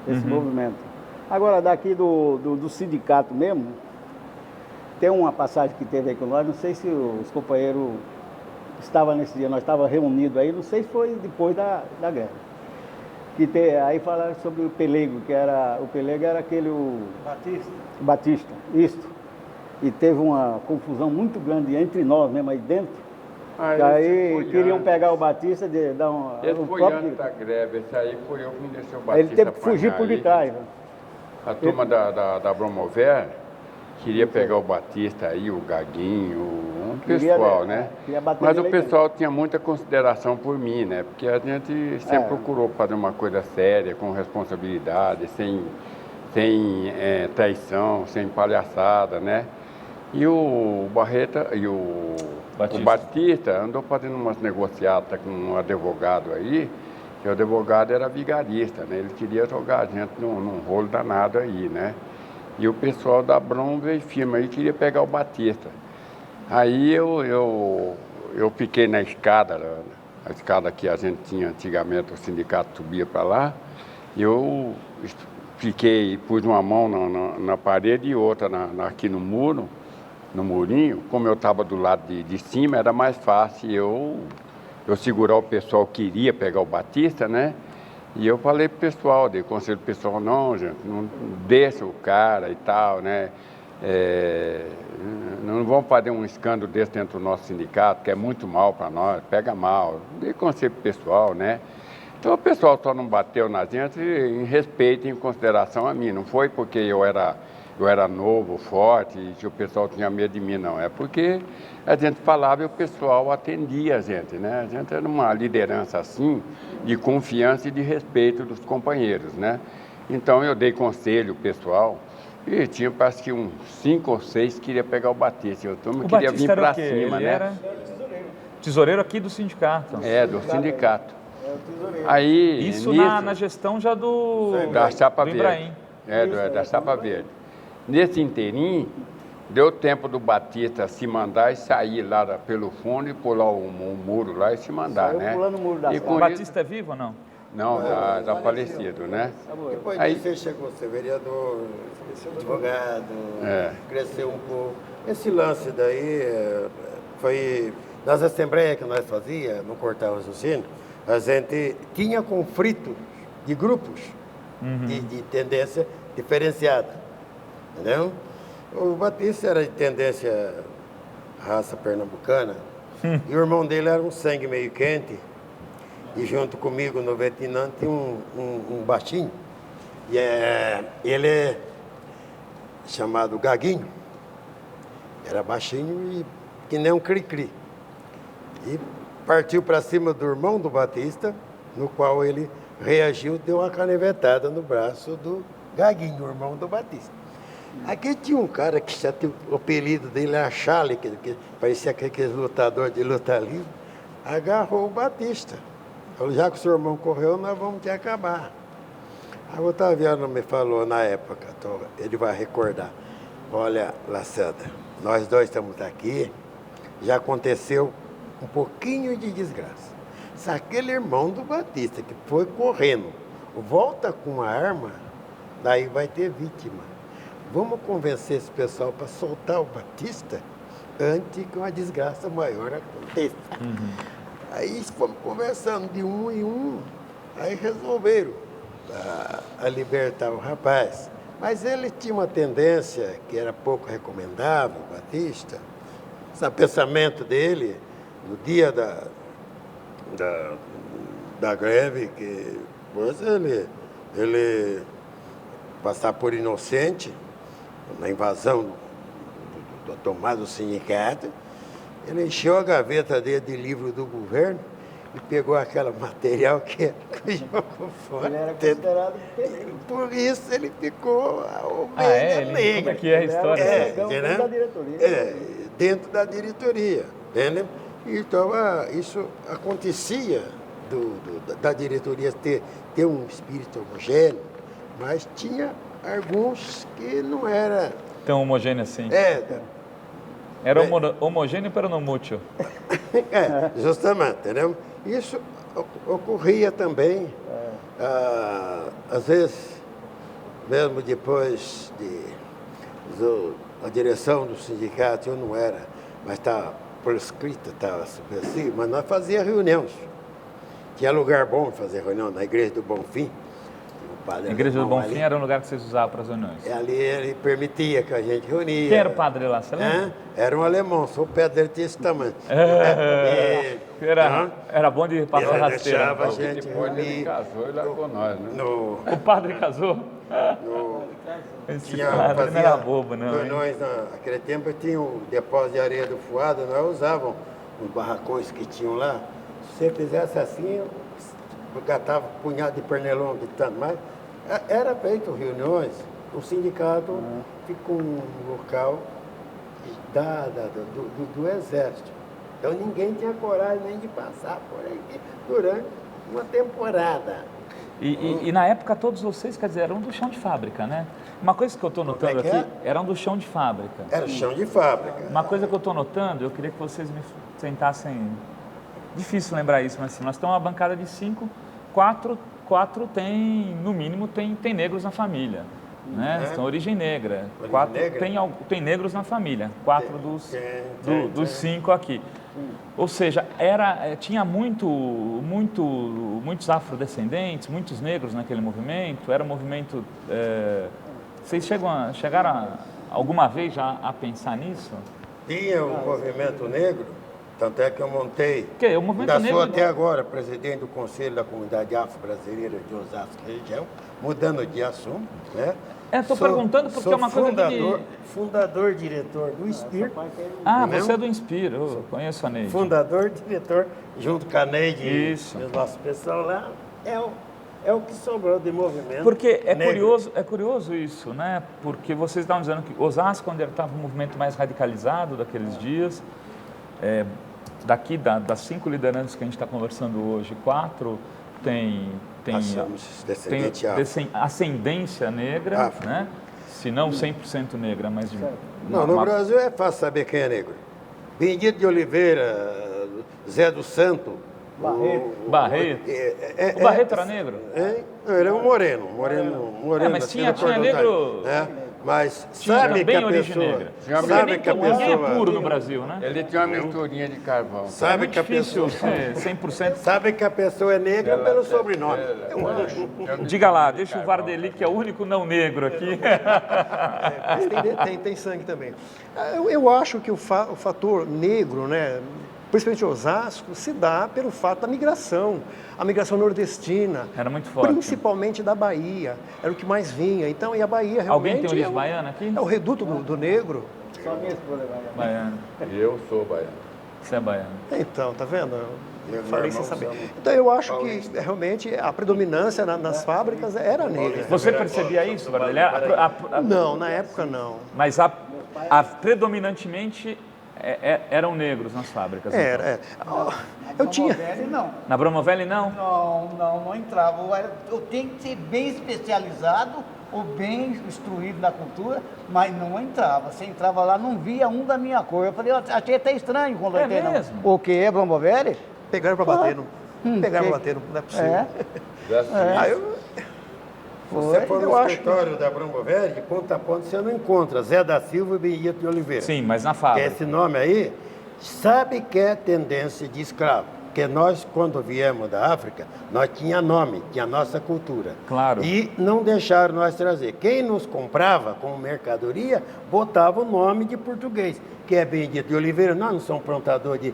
esse movimento. Agora daqui do sindicato mesmo, tem uma passagem que teve aí com nós, não sei se os companheiros estavam nesse dia, nós estávamos reunidos aí, não sei se foi depois da guerra. Aí falaram sobre o pelego, o pelego era aquele... Batista, isso. E teve uma confusão muito grande entre nós mesmo aí dentro. Que aí queriam pegar o Batista de dar um... Esse foi antes da greve, esse aí foi eu que me deixei o Batista. Ele teve que fugir por detrás. A turma da Bromover queria pegar o Batista aí, o Gaguinho, pessoal, né? Mas o pessoal tinha muita consideração por mim, né? Porque a gente sempre procurou fazer uma coisa séria, com responsabilidade, sem traição, sem palhaçada, né? E o Barreta e o Batista andou fazendo umas negociatas com um advogado aí, que o advogado era vigarista, né? Ele queria jogar a gente num rolo danado aí, né? E o pessoal da Brom veio firme aí, queria pegar o Batista. Aí eu fiquei na escada, a escada que a gente tinha antigamente, o sindicato subia para lá, e eu pus uma mão na parede e outra aqui no muro, no murinho. Como eu estava do lado de cima, era mais fácil eu segurar o pessoal que queria pegar o Batista, né? E eu falei pro pessoal, dei conselho pro pessoal, não, gente, não deixa o cara e tal, né? Não vamos fazer um escândalo desse dentro do nosso sindicato, que é muito mal para nós, pega mal. Dei conselho pro pessoal, né? Então o pessoal só não bateu na gente em respeito e em consideração a mim. Não foi porque eu era novo, forte, e que o pessoal tinha medo de mim, não. É porque a gente falava e o pessoal atendia a gente, né? A gente era uma liderança assim, de confiança e de respeito dos companheiros, né? Então eu dei conselho ao pessoal, e tinha, parece que uns 5 ou 6 que queria pegar o Batista. Eu não queria vir para cima, ele né? Era tesoureiro aqui do sindicato. Do sindicato. Aí, isso na gestão já da Chapa do Verde. Da Chapa Verde. Nesse inteirinho, deu tempo do Batista se mandar e sair lá pelo fundo e pular o muro lá e se mandar, né? Pulando o muro da O Batista é vivo ou não? Não, já falecido, né? Depois aí disso ele chegou a ser vereador, advogado, cresceu um pouco. Esse lance daí foi... Nas assembleias que nós fazíamos, no Cortar Raciocínio, a gente tinha conflito de grupos, de tendência diferenciada, entendeu? O Batista era de tendência raça pernambucana, e o irmão dele era um sangue meio quente, e junto comigo no Vietnã tinha um baixinho, e ele é chamado Gaguinho, era baixinho e que nem um cri-cri, e partiu para cima do irmão do Batista, no qual ele reagiu, deu uma canevetada no braço do Gaguinho, o irmão do Batista. Aqui tinha um cara que já tinha o apelido dele, a Charlie, que parecia aquele lutador de luta livre, agarrou o Batista. Falou, já que o seu irmão correu, nós vamos te acabar. Aí o Otaviano me falou na época, ele vai recordar, olha, Lacerda, nós dois estamos aqui, já aconteceu um pouquinho de desgraça. Se aquele irmão do Batista que foi correndo, volta com a arma, daí vai ter vítima. Vamos convencer esse pessoal para soltar o Batista antes que uma desgraça maior aconteça. Aí fomos conversando de um em um, aí resolveram a libertar o rapaz. Mas ele tinha uma tendência que era pouco recomendável, Batista. Esse pensamento dele, no dia da greve, que depois ele passar por inocente na invasão da tomada do sindicato, ele encheu a gaveta dele de livro do governo e pegou aquele material que jogou fora. Ele era considerado Por isso ele ficou a Como ovelha é negra. que é a história? dentro da diretoria. Dentro da diretoria, entende? Então, isso acontecia da diretoria ter um espírito homogêneo, mas tinha alguns que não era... Tão homogêneo assim. Era homogêneo, pero não mútuo. Justamente, entendeu? Isso ocorria também, às vezes, mesmo depois a direção do sindicato, eu não era, mas estava por escrito, estava super assim, mas nós fazíamos reuniões. Tinha lugar bom para fazer reunião, na Igreja do Bonfim. A Igreja do Bonfim era um lugar que vocês usavam para as reuniões. Ali ele permitia que a gente reunia. Quem era o padre lá, você lembra? Era um alemão, só o pé dele tinha esse tamanho. Era bom de passar Ele rasteira. deixava a gente Depois ele reunir. casou e largou nós, né? O padre casou? Esse padre não era bobo, não. Nós, naquele tempo, tinha um depósito de areia do Fuado, nós usávamos os barracões que tinham lá. Se você fizesse assim, catava um punhado de pernilongo de tanto mais. Era feito reuniões, o sindicato ficou um local do Exército. Então ninguém tinha coragem nem de passar por aí durante uma temporada. E na época todos vocês, quer dizer, eram do chão de fábrica, né? Uma coisa que eu estou notando aqui, eram do chão de fábrica. Era chão de fábrica. Uma coisa que eu estou notando, eu queria que vocês me sentassem... Difícil lembrar isso, mas assim, nós temos uma bancada de 5, 4 tem, no mínimo, tem negros na família. Né? São origem negra. Origem 4 negra? tem negros na família. 4 dos 5 aqui. Ou seja, tinha muitos afrodescendentes, muitos negros naquele movimento. Era um movimento... vocês chegaram alguma vez já a pensar nisso? Tinha o movimento negro, tanto é que eu montei, O movimento ainda sou negro... até agora presidente do Conselho da Comunidade Afro-Brasileira de Osasco região, mudando de assunto, né? Estou perguntando porque é uma coisa que... Fundador, diretor do INSPIR. Você é do INSPIR, eu conheço a Neide. Fundador, diretor, junto com a Neide e Isso. o nosso pessoal lá, é o que sobrou de movimento. Porque negro. é curioso isso, né? Porque vocês estavam dizendo que Osasco, onde estava um movimento mais radicalizado daqueles dias, daqui das 5 lideranças que a gente está conversando hoje, 4 tem ascendência negra, né? Se não 100% negra, mas... No Brasil é fácil saber quem é negro. Benedito de Oliveira, Zé do Santo... Barreto. O Barreto era negro? Ele é um moreno. Mas tinha negro... Mas tinha sabe que também a origem pessoa... negra. Sabe que a Ninguém é pessoa... puro no Brasil, né? Ele tinha uma misturinha de carvão. Sabe muito que a difícil pessoa... ser 100%. Sabe que a pessoa é negra pelo sobrenome. Diga lá, deixa o Vardeli, que é o único não negro aqui. Mas tem sangue também. Eu acho que o fator negro, né, principalmente Osasco, se dá pelo fato da migração. A migração nordestina. Era muito forte. Principalmente da Bahia. Era o que mais vinha. Então, e a Bahia realmente... Alguém tem origem baiana aqui? É o reduto do negro. Só minha esposa vai. Baiano. Eu sou baiano. Você é baiano. Então, tá vendo? Eu falei sem saber. Então, eu acho que realmente a predominância nas fábricas era negra. Você percebia isso, Vardeli? Não, na época não. Mas predominantemente eram negros nas fábricas. Então. Eu tinha... Não. Na Bromovelli, não? Não entrava. Eu tenho que ser bem especializado ou bem instruído na cultura, mas não entrava. Você entrava lá, não via um da minha cor. Eu falei, achei até estranho quando eu entrei. Mesmo? O que é Bromovelli? Pegaram para bater, pegaram para bater, não é possível. Aí Você for no escritório da Bromovelli, de ponta a ponta, você não encontra Zé da Silva e Benedito de Oliveira. Sim, mas na Que fábrica. esse nome aí, sabe que é tendência de escravo. Porque nós, quando viemos da África, nós tinha nome, tinha nossa cultura. Claro. E não deixaram nós trazer. Quem nos comprava como mercadoria, botava o nome de português, que é Benedito de Oliveira. Nós não somos plantador de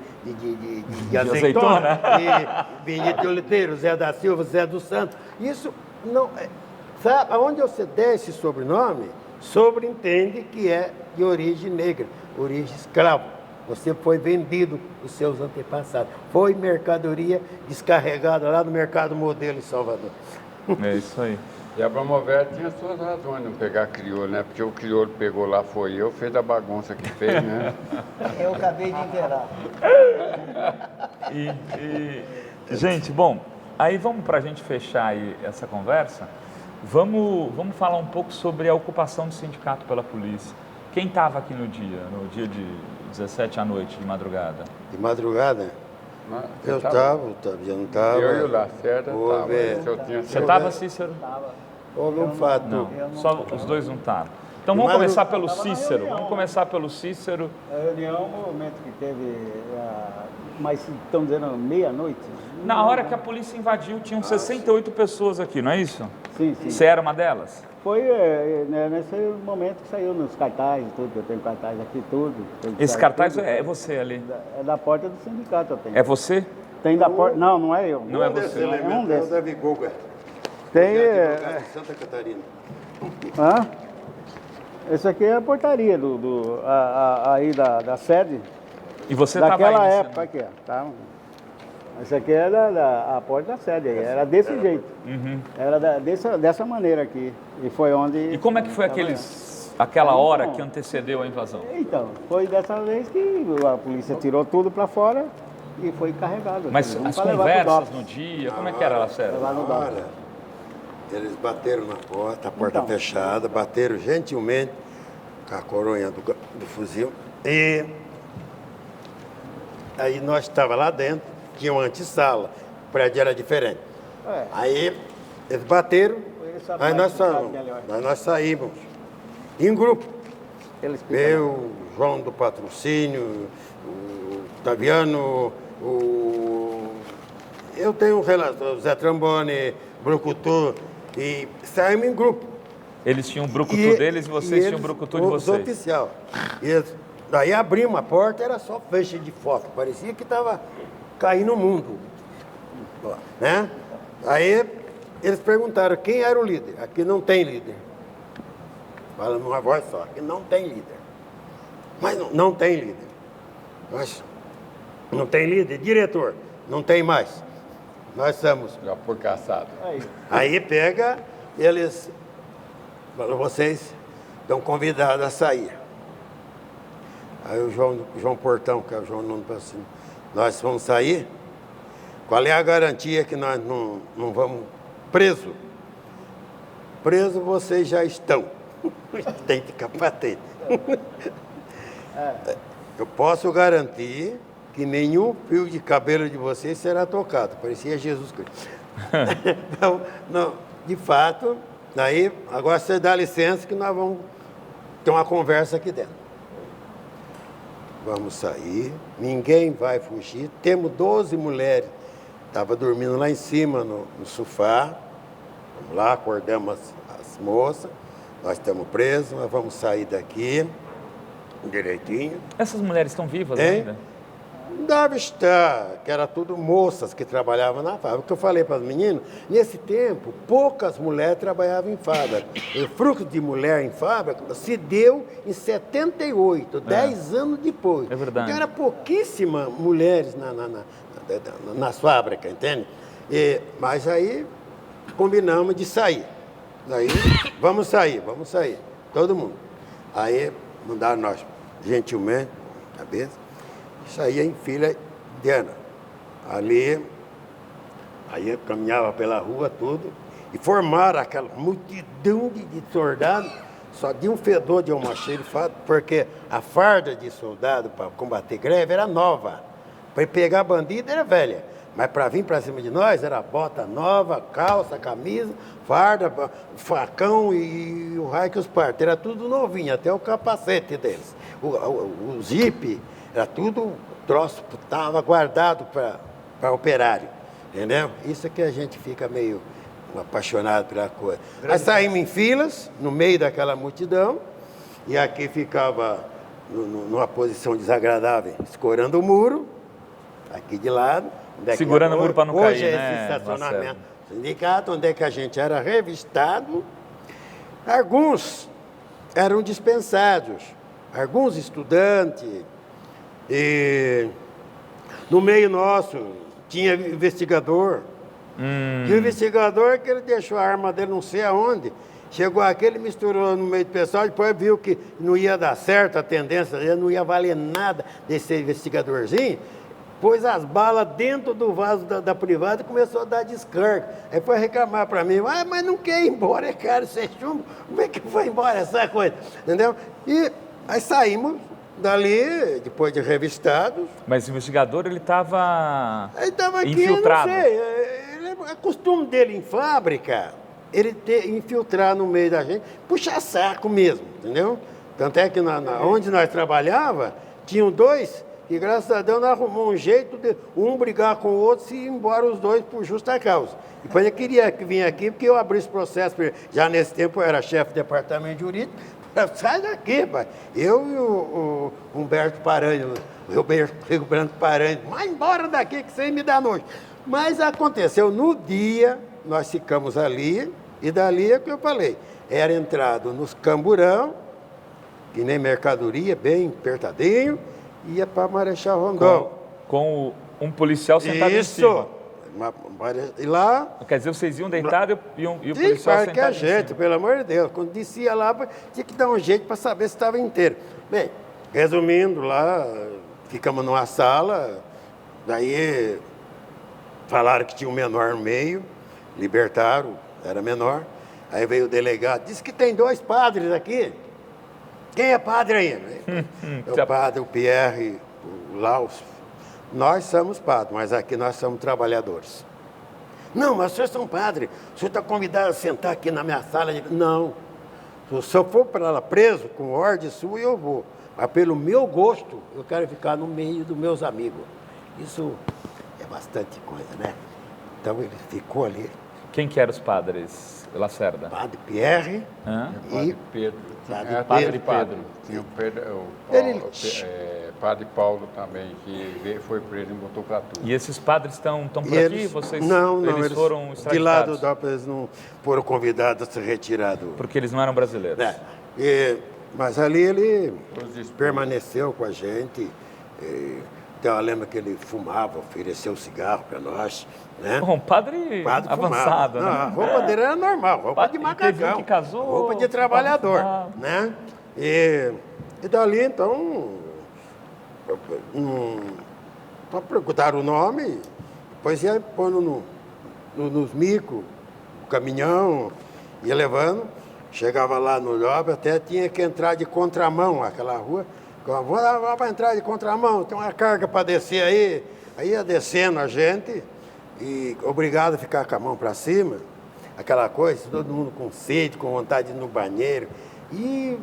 azeitona. E Benedito de Oliveira, Zé da Silva, Zé dos Santos. Isso não... Sabe, aonde você der esse sobrenome, sobreentende que é de origem negra, origem escravo. Você foi vendido os seus antepassados. Foi mercadoria descarregada lá no Mercado Modelo em Salvador. É isso aí. E a Promover tinha suas razões de não pegar crioulo, né? Porque o crioulo pegou lá, foi eu, fez a bagunça que fez, né? Eu acabei de inteirar. Gente, bom, aí vamos para a gente fechar aí essa conversa. Vamos falar um pouco sobre a ocupação do sindicato pela polícia. Quem estava aqui no dia de 17 à noite, de madrugada? De madrugada? Eu estava, eu não estava. Eu e o Lacerda estavam. Você estava, Cícero? Houve um fato. Não, só os dois não estavam. Então vamos começar pelo Cícero. Vamos começar pelo Cícero. A reunião, o momento que teve, mas estão dizendo meia-noite. Na hora que a polícia invadiu, tinham 68 pessoas aqui, não é isso? Sim, sim. Você era uma delas? Foi nesse momento que saiu nos cartazes, tudo, eu tenho cartaz aqui, tudo. Esse cartaz é você ali? É da porta do sindicato, eu tenho. É você? Tem da porta, não é eu. Não é você. É um desses. Davi Guga. Tem... de Santa Catarina. Hã? Esse aqui é a portaria aí da sede. E você estava aí? Daquela época aqui, ó. Tá? Esse aqui era a porta da sede, aí, era desse jeito. Uhum. Era dessa maneira aqui. E foi onde... E como é que foi aquela hora Então, que antecedeu a invasão? Então, foi dessa vez que a polícia tirou tudo para fora e foi carregado. Mas Vamos as pra levar pro conversas DOPS. no dia, como é que era, Lacerda? Levar no DOPS. Olha, eles bateram na porta, a porta Então. fechada, bateram gentilmente com a coronha do fuzil. E aí nós estávamos lá dentro, tinha uma antessala, o prédio era diferente. É. Aí eles bateram, Ele sabe aí mais nós que sabe saímos, melhor. aí nós saímos em grupo. Ele explica Eu, o João do Patrocínio, o Taviano, eu tenho um relato, o Zé Trambone, Brucutu, e saímos em grupo. Eles tinham o brucutu deles e vocês tinham o brucutu de Os vocês. oficial. Daí abrimos a porta, era só feixe de foto, parecia que estava caindo o mundo. Né? Aí eles perguntaram quem era o líder. Aqui não tem líder. Fala numa voz só, aqui não tem líder. Mas não tem líder. Mas não tem líder, diretor, não tem mais. Nós somos. Já foi caçado. Aí pega, eles falam, vocês estão convidados a sair. Aí o João Portão, que é o João Nuno Passinho, nós vamos sair? Qual é a garantia que nós não vamos preso? Preso vocês já estão. Tem de capacete. Eu posso garantir que nenhum fio de cabelo de vocês será tocado. Parecia Jesus Cristo. Então, não, de fato, aí, agora você dá licença que nós vamos ter uma conversa aqui dentro. Vamos sair, ninguém vai fugir. Temos 12 mulheres. Estava dormindo lá em cima, no sofá. Vamos lá, acordamos as moças. Nós estamos presos, nós vamos sair daqui direitinho. Essas mulheres estão vivas Hein? ainda? Deve estar, que era tudo moças que trabalhavam na fábrica. O que eu falei para os meninos, nesse tempo, poucas mulheres trabalhavam em fábrica. O fluxo de mulher em fábrica se deu em 78, 10 anos depois. É verdade. Então, era pouquíssimas mulheres nas fábricas, entende? Mas aí, combinamos de sair. Daí, vamos sair, todo mundo. Aí, mandaram nós, gentilmente, cabeça, saía em fila indiana. Ali, aí eu caminhava pela rua, tudo, e formaram aquela multidão de soldados, só de um fedor de uma cheia de fato, porque a farda de soldado para combater greve era nova. Para pegar bandido era velha. Mas para vir para cima de nós era bota nova, calça, camisa, farda, facão e o raio que os partos. Era tudo novinho, até o capacete deles. O jipe, era tudo troço, estava guardado para operário, entendeu? Isso é que a gente fica meio apaixonado pela coisa. Aí saímos em filas, no meio daquela multidão, e aqui ficava numa posição desagradável, escorando o muro, aqui de lado. Segurando o muro para não cair, hoje é né, esse estacionamento Marcelo? sindicato, onde é que a gente era revistado. Alguns eram dispensados, alguns estudantes, e no meio nosso tinha investigador. E o investigador que ele deixou a arma dele não sei aonde, chegou aqui, ele misturou no meio do pessoal, depois viu que não ia dar certo a tendência, não ia valer nada desse investigadorzinho, pôs as balas dentro do vaso da privada e começou a dar descarga. Aí foi reclamar para mim, mas não quer ir embora, é caro, isso é chumbo, como é que foi embora essa coisa? Entendeu? E aí saímos dali, depois de revistados. Mas o investigador, ele estava aqui, infiltrado. Eu não sei, é costume dele em fábrica, ele infiltrar no meio da gente, puxar saco mesmo, entendeu? Tanto é que onde nós trabalhava, tinham dois, e graças a Deus nós arrumamos um jeito de um brigar com o outro e ir embora os dois por justa causa. Depois ele queria vir aqui, porque eu abri esse processo, já nesse tempo eu era chefe do departamento jurídico, sai daqui, pai. Eu e o Humberto Paranho, o Rio Branco Paranho, vai embora daqui que você me dá noite. Mas aconteceu, no dia, nós ficamos ali, e dali é o que eu falei, era entrado nos camburão, que nem mercadoria, bem apertadinho, ia para Marechal Rondon. Com um policial sentado em cima. E lá... Quer dizer, vocês iam deitados e o Sim, policial sentado qualquer em jeito, cima. pelo amor de Deus. Quando descia lá, tinha que dar um jeito para saber se estava inteiro. Bem, resumindo, lá ficamos numa sala, daí falaram que tinha um menor no meio, libertaram, era menor. Aí veio o delegado, disse que tem 2 padres aqui. Quem é padre aí? É o padre, o Pierre, o Laus. Nós somos padres, mas aqui nós somos trabalhadores. Não, mas vocês são padres. O senhor está convidado a sentar aqui na minha sala? Não. Se eu for para lá preso, com ordem sua, eu vou. Mas pelo meu gosto, eu quero ficar no meio dos meus amigos. Isso é bastante coisa, né? Então ele ficou ali. Quem que eram os padres, Lacerda? Padre Pierre Padre e Pedro. Padre Pedro. Tinha Padre Paulo também, que foi preso em Botucatu. E esses padres estão por aqui? Eles, Vocês, não, eles foram de extraditados? lado da eles não foram convidados a se retirar do... Porque eles não eram brasileiros. Mas ali ele permaneceu com a gente. Então eu lembro que ele fumava, ofereceu cigarro para nós. Né? Bom, padre avançado, não, né? a roupa dele era normal, roupa de macacão. Teve um que casou, roupa de trabalhador. Né? E dali, então, para procurar o nome, depois ia pondo nos micos, o caminhão, ia levando. Chegava lá no Lobby, até tinha que entrar de contramão, aquela rua. Vamos entrar de contramão, tem uma carga para descer aí. Aí ia descendo a gente, e obrigado a ficar com a mão para cima, aquela coisa, todo mundo com sede, com vontade de ir no banheiro. E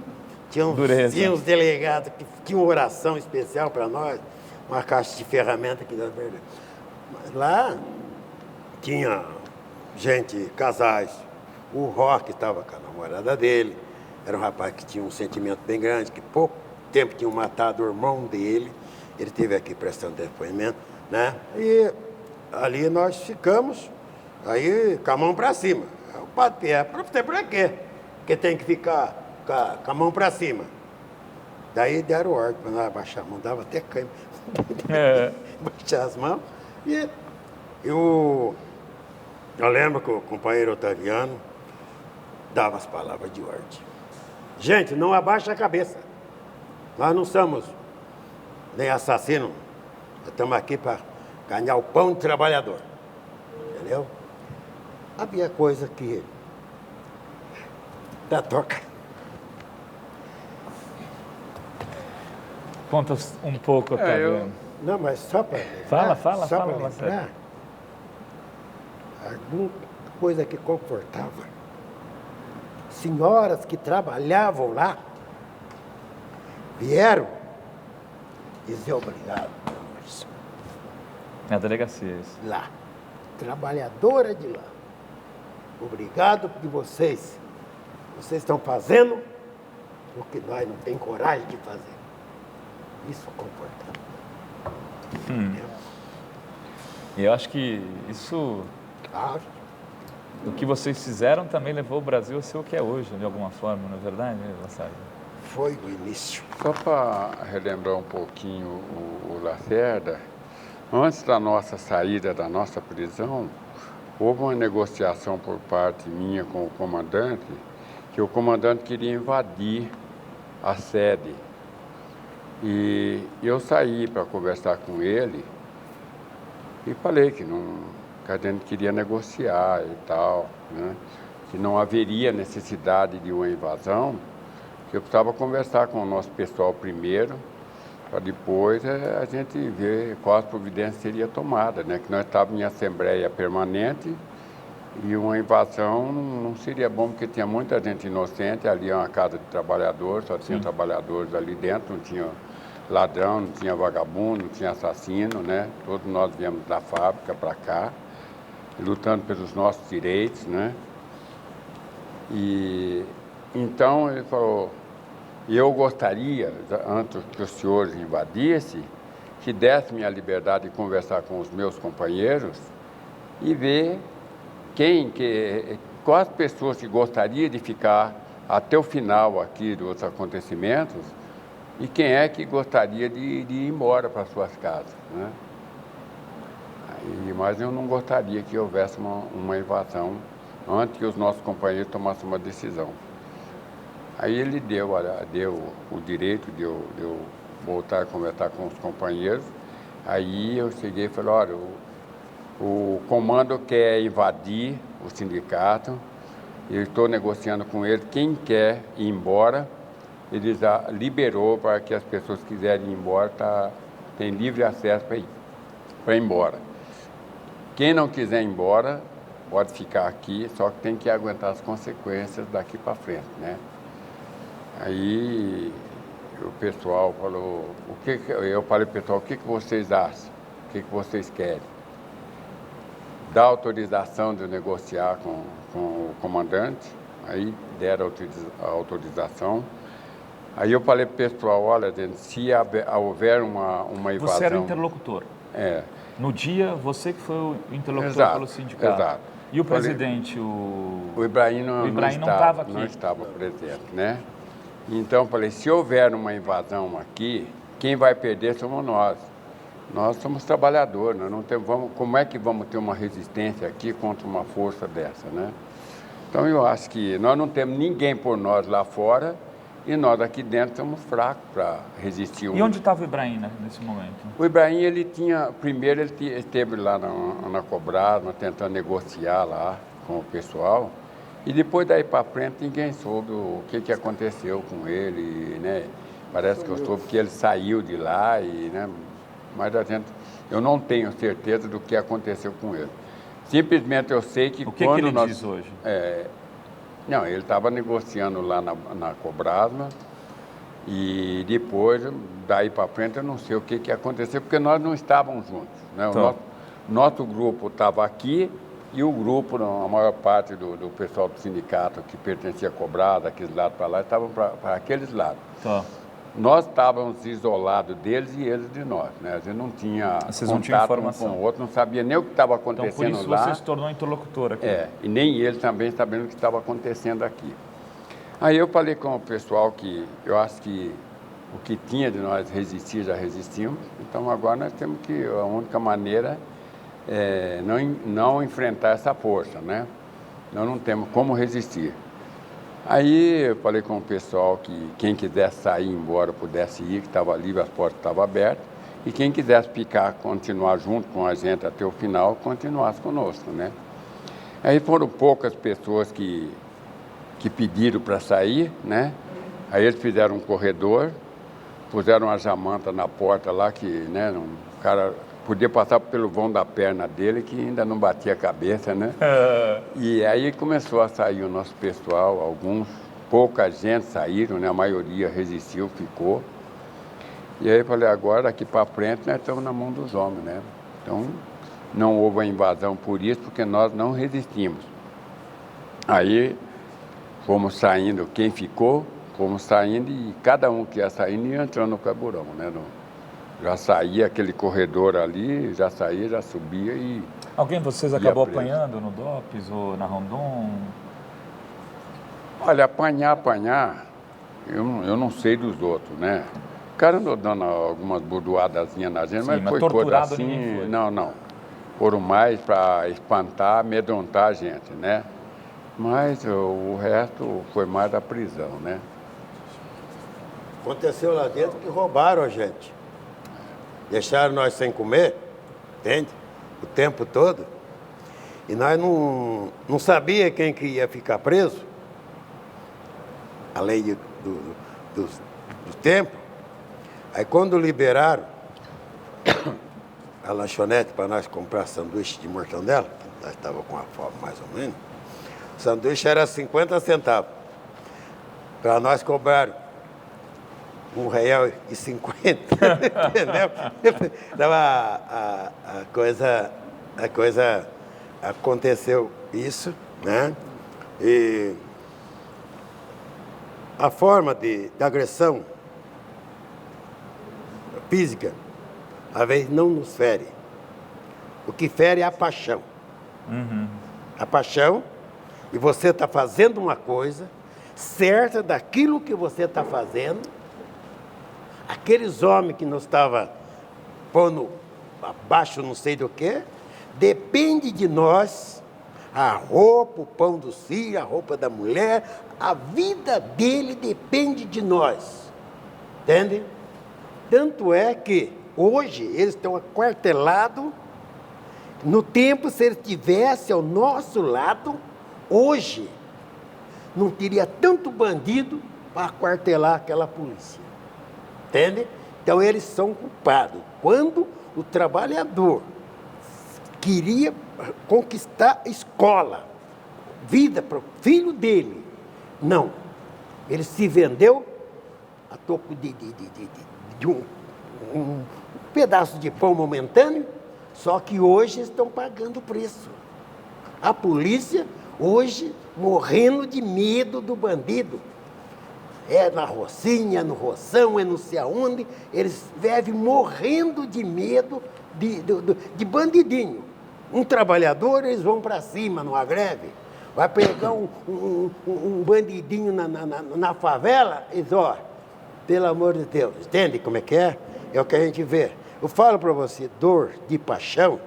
tinha uns delegados que tinham oração especial para nós, uma caixa de ferramenta que dá verdade. Mas lá tinha gente, casais. O Roque estava com a namorada dele, era um rapaz que tinha um sentimento bem grande, que pouco tempo tinham matado o irmão dele, ele esteve aqui prestando depoimento, né? E ali nós ficamos, aí com a mão para cima. O padre Pierre, para você, por quê? Porque tem que ficar com a mão para cima. Daí deram ordem para nós abaixar a mão, dava até cãibra. Baixar as mãos. E eu lembro que o companheiro Otaviano dava as palavras de ordem. Gente, não abaixa a cabeça. Nós não somos nem assassinos. Estamos aqui para ganhar o pão do trabalhador. Entendeu? Havia coisa que da toca. Conta um pouco, Otaviano. Não, mas só para Fala, lembrar, alguma coisa que confortava. Senhoras que trabalhavam lá vieram dizer obrigado. Na delegacia, isso. Lá. Trabalhadora de lá. Obrigado por vocês. Vocês estão fazendo o que nós não temos coragem de fazer. Isso é comportamento. E eu acho que isso, o que vocês fizeram também levou o Brasil a ser o que é hoje, de alguma forma, não é verdade, Lacerda? Foi o início. Só para relembrar um pouquinho o Lacerda, antes da nossa saída da nossa prisão, houve uma negociação por parte minha com o comandante, que o comandante queria invadir a sede. E eu saí para conversar com ele e falei que a gente queria negociar e tal, né? Que não haveria necessidade de uma invasão, que eu precisava conversar com o nosso pessoal primeiro, para depois a gente ver qual providência seria tomada, né? Que nós estávamos em assembleia permanente e uma invasão não seria bom, porque tinha muita gente inocente, ali é uma casa de trabalhadores, só tinha trabalhadores ali dentro, não tinha ladrão, não tinha vagabundo, não tinha assassino, né? Todos nós viemos da fábrica para cá, lutando pelos nossos direitos, né? E então ele falou, eu gostaria, antes que os senhores invadissem, que desse-me a liberdade de conversar com os meus companheiros e ver quais pessoas que gostariam de ficar até o final aqui dos acontecimentos e quem é que gostaria de ir embora para suas casas, né? Mas eu não gostaria que houvesse uma invasão antes que os nossos companheiros tomassem uma decisão. Aí ele deu o direito de eu voltar a conversar com os companheiros. Aí eu cheguei e falei, olha, o comando quer invadir o sindicato, eu estou negociando com ele, quem quer ir embora, ele já liberou para que as pessoas que quiserem ir embora, tem livre acesso para ir embora. Quem não quiser ir embora, pode ficar aqui, só que tem que aguentar as consequências daqui para frente, né? Aí o pessoal falou, eu falei para o pessoal, o que vocês acham? O que vocês querem? Dá autorização de negociar com o comandante, aí deram a autorização. Aí eu falei para o pessoal, olha, gente, se houver uma invasão... Você era o interlocutor. É. No dia, você que foi o interlocutor pelo sindicato. Exato. E o presidente, o Ibrahim não estava aqui. Não estava presente, né? Então, falei, se houver uma invasão aqui, quem vai perder somos nós. Nós somos trabalhadores, nós não temos, como é que vamos ter uma resistência aqui contra uma força dessa, né? Então, eu acho que nós não temos ninguém por nós lá fora e nós aqui dentro somos fracos para resistir. E onde estava o Ibrahim nesse momento? O Ibrahim, primeiro ele esteve lá na Cobrasma, tentando negociar lá com o pessoal. E depois daí para frente ninguém soube o que aconteceu com ele, né? Parece que eu soube que ele saiu de lá, né? Mas eu não tenho certeza do que aconteceu com ele. Simplesmente eu sei que o que ele diz hoje? Não, ele estava negociando lá na Cobrasma e depois, daí para frente, eu não sei o que aconteceu, porque nós não estávamos juntos, né? O nosso grupo estava aqui e o grupo, a maior parte do pessoal do sindicato que pertencia a Cobrasma, daqueles lados para lá, estavam para aqueles lados. Tá. Nós estávamos isolados deles e eles de nós, né? A gente não tinha contato um com o outro, não sabia nem o que estava acontecendo lá. Então, por isso você se tornou interlocutor aqui. E nem eles também sabendo o que estava acontecendo aqui. Aí eu falei com o pessoal que eu acho que o que tinha de nós resistir, já resistimos. Então, agora nós temos que, a única maneira é não enfrentar essa força, né? Nós não temos como resistir. Aí eu falei com o pessoal que quem quisesse sair embora pudesse ir, que estava livre, as portas estavam abertas, e quem quisesse ficar, continuar junto com a gente até o final, continuasse conosco, né? Aí foram poucas pessoas que pediram para sair, né? Aí eles fizeram um corredor, puseram uma jamanta na porta lá, que, né, o cara podia passar pelo vão da perna dele, que ainda não batia a cabeça, né? E aí começou a sair o nosso pessoal, pouca gente saíram, né? A maioria resistiu, ficou. E aí eu falei, agora daqui para frente nós estamos na mão dos homens, né? Então, não houve a invasão por isso, porque nós não resistimos. Aí, fomos saindo, quem ficou, fomos saindo e cada um que ia saindo ia entrando no Camburão, né? Já saía aquele corredor ali, já saía, já subia e... Alguém de vocês acabou apanhando no DOPS ou na Rondon? Olha, apanhar, eu não sei dos outros, né? O cara andou dando algumas bordoadazinhas na gente, Sim, mas foi coisa assim... foi. Não. Foram mais para espantar, amedrontar a gente, né? Mas o resto foi mais da prisão, né? Aconteceu lá dentro que roubaram a gente. Deixaram nós sem comer, entende? O tempo todo. E nós não sabia quem que ia ficar preso, além do tempo. Aí quando liberaram a lanchonete para nós comprar sanduíche de mortandela, nós estávamos com a fome mais ou menos, o sanduíche era 50 centavos. Para nós cobraram R$1,50, entendeu? Então a coisa aconteceu isso, né? E a forma de agressão física, às vezes não nos fere. O que fere é a paixão. A paixão, e você está fazendo uma coisa certa daquilo que você está fazendo. Aqueles homens que nos estavam pondo abaixo não sei do que, depende de nós, a roupa, o pão do filho, a roupa da mulher, a vida dele depende de nós, entende? Tanto é que hoje eles estão aquartelados, no tempo se eles estivessem ao nosso lado, hoje não teria tanto bandido para aquartelar aquela polícia. Entende? Então, eles são culpados. Quando o trabalhador queria conquistar escola, vida para o filho dele, não. Ele se vendeu a topo de um pedaço de pão momentâneo, só que hoje estão pagando o preço. A polícia, hoje, morrendo de medo do bandido. É na Rocinha, é no Roção, é não sei aonde, eles vivem morrendo de medo de bandidinho. Um trabalhador, eles vão para cima numa greve, vai pegar um bandidinho na favela, eles, ó, pelo amor de Deus, entende como é que é? É o que a gente vê. Eu falo para você, dor de paixão,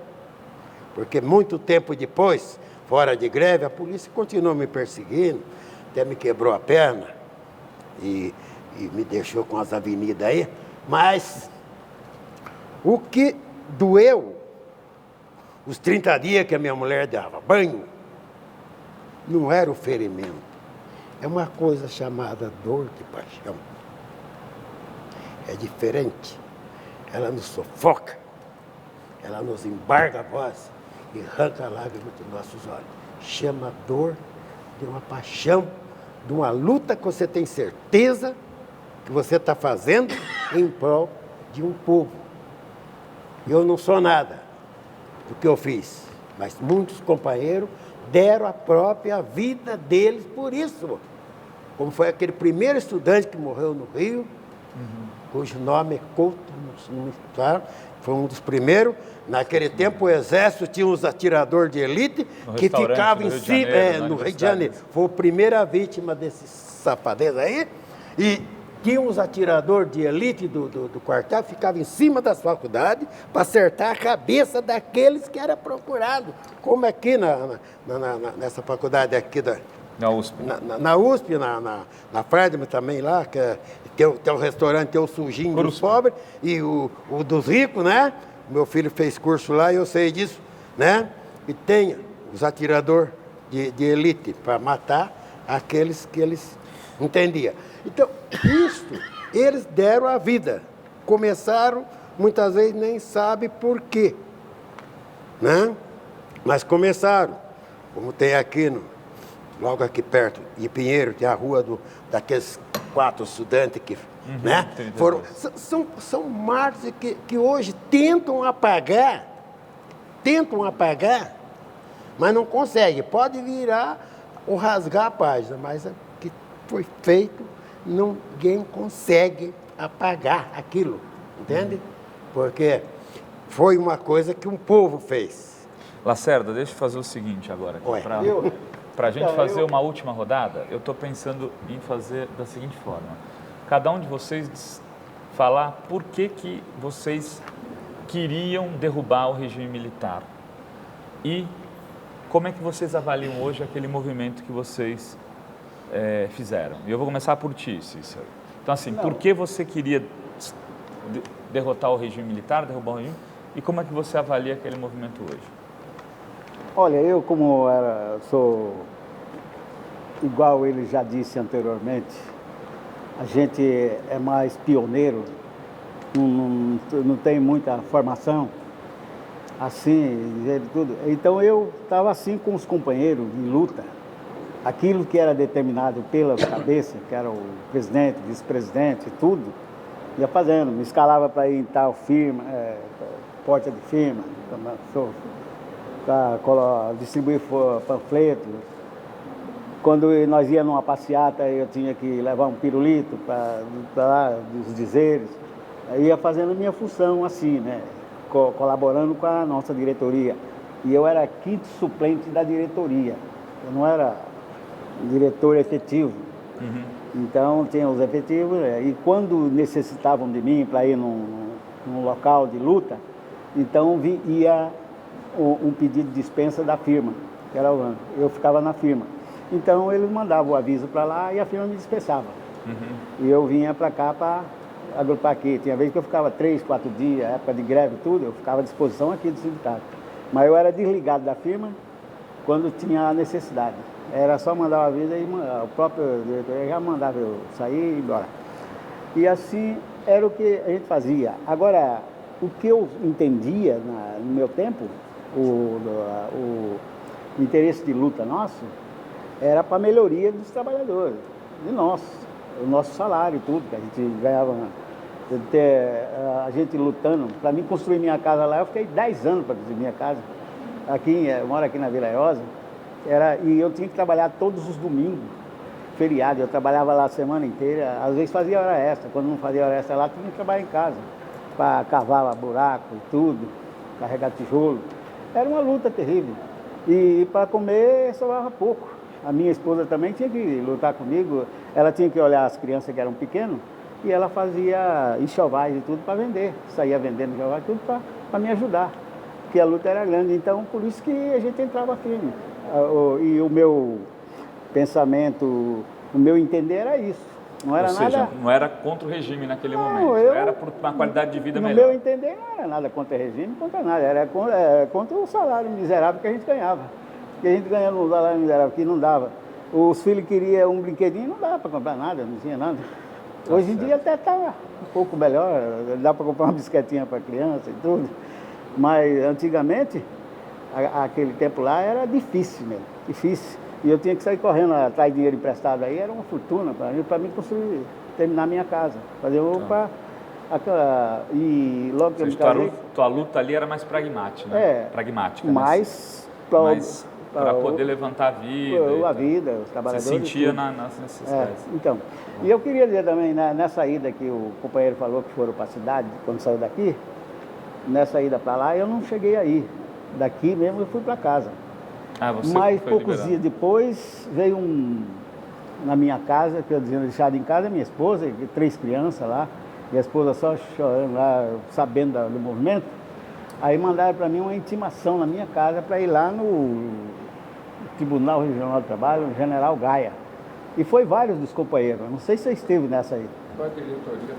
porque muito tempo depois, fora de greve, a polícia continuou me perseguindo, até me quebrou a perna. E me deixou com as avenidas aí, mas o que doeu, os 30 dias que a minha mulher dava banho, não era o ferimento, é uma coisa chamada dor de paixão. É diferente, ela nos sufoca, ela nos embarga a voz e arranca a lágrima dos nossos olhos. Chama dor de uma paixão, de uma luta que você tem certeza que você está fazendo em prol de um povo. Eu não sou nada do que eu fiz, mas muitos companheiros deram a própria vida deles por isso. Como foi aquele primeiro estudante que morreu no Rio, cujo nome é Couto, foi um dos primeiros. Naquele tempo o exército tinha uns atiradores de elite que ficavam em cima, no Rio de Janeiro. Foi a primeira vítima desse safadeza aí. E tinha uns atiradores de elite do quartel que ficavam em cima das faculdades para acertar a cabeça daqueles que eram procurados. Como aqui nessa faculdade aqui na USP. Na USP, na Fredman também lá, que tem o restaurante, tem o sujinho dos pobres e o dos ricos, né? Meu filho fez curso lá e eu sei disso, né? E tem os atiradores de elite para matar aqueles que eles entendiam. Então, isto, eles deram a vida. Começaram, muitas vezes nem sabem por quê, né? Mas começaram, como tem aqui, logo aqui perto, de Pinheiro, tem a rua daqueles 4 estudantes que... né? São mártires que hoje tentam apagar tentam apagar, mas não conseguem. Pode virar ou rasgar a página, mas o que foi feito, ninguém consegue apagar aquilo, entende? Porque foi uma coisa que um povo fez. Lacerda, deixa eu fazer o seguinte agora. Para a gente fazer uma última rodada, eu estou pensando em fazer da seguinte forma. Cada um de vocês falar por que vocês queriam derrubar o regime militar. E como é que vocês avaliam hoje aquele movimento que vocês fizeram? E eu vou começar por ti, Cícero. Então, assim, por que você queria derrotar o regime militar, derrubar o regime? E como é que você avalia aquele movimento hoje? Olha, eu sou igual ele já disse anteriormente, a gente é mais pioneiro, não tem muita formação, assim, tudo. Então eu estava assim com os companheiros em luta. Aquilo que era determinado pelas cabeças, que era o presidente, vice-presidente, tudo, ia fazendo. Me escalava para ir em tal firma, porta de firma, para distribuir panfletos. Quando nós íamos numa passeata, eu tinha que levar um pirulito para lá dos dizeres. Eu ia fazendo minha função assim, né? Colaborando com a nossa diretoria. E eu era quinto suplente da diretoria. Eu não era diretor efetivo. Uhum. Então, tinha os efetivos. E quando necessitavam de mim para ir num local de luta, então ia um pedido de dispensa da firma, que era eu ficava na firma. Então, eles mandavam o aviso para lá e a firma me dispensava. Uhum. E eu vinha para cá para agrupar aqui. Tinha vez que eu ficava 3, 4 dias, época de greve e tudo, eu ficava à disposição aqui do sindicato. Mas eu era desligado da firma quando tinha a necessidade. Era só mandar o aviso e o próprio diretor já mandava eu sair e ir embora. E assim era o que a gente fazia. Agora, o que eu entendia no meu tempo, o interesse de luta nosso, era para a melhoria dos trabalhadores, de nós, o nosso salário e tudo, que a gente ganhava. A gente lutando, para mim construir minha casa lá, eu fiquei 10 anos para construir minha casa. Eu moro aqui na Vila Iosa, e eu tinha que trabalhar todos os domingos, feriado, eu trabalhava lá a semana inteira, às vezes fazia hora extra, quando não fazia hora extra lá, tinha que trabalhar em casa, para cavar buraco e tudo, carregar tijolo. Era uma luta terrível. E para comer sobrava pouco. A minha esposa também tinha que lutar comigo, ela tinha que olhar as crianças que eram pequenas, e ela fazia enxovais e tudo para vender, saía vendendo enxovais tudo para me ajudar, porque a luta era grande, então por isso que a gente entrava firme. E o meu pensamento, o meu entender era isso, não era nada... não era contra o regime naquele momento, era por uma qualidade de vida melhor. No meu entender não era nada contra o regime, contra nada, era contra o salário miserável que a gente ganhava, porque a gente ganhava um salário miserável que não dava. Os filhos queriam um brinquedinho, não dava para comprar nada, não tinha nada. Hoje em dia até está um pouco melhor, dá para comprar uma bisquetinha para criança e tudo. Mas antigamente, aquele tempo lá era difícil mesmo, difícil. E eu tinha que sair correndo atrás de dinheiro emprestado aí, era uma fortuna para mim construir, terminar minha casa. Fazer roupa. E logo que eu me casei... Tua luta ali era mais pragmática, né? Pragmática. Mais para poder levantar a vida. A vida, os trabalhadores. Você sentia nas necessidades. Então, e eu queria dizer também, nessa ida que o companheiro falou que foram para a cidade, quando saiu daqui, nessa ida para lá, eu não cheguei aí. Daqui mesmo eu fui para casa. Mas poucos dias depois veio na minha casa, que eu tinha deixado em casa, minha esposa e 3 crianças lá, minha esposa só chorando lá, sabendo do movimento. Aí mandaram para mim uma intimação na minha casa para ir lá no Tribunal Regional do Trabalho, o General Gaia. E foi vários dos companheiros, não sei se você esteve nessa aí. Qual a diretoria?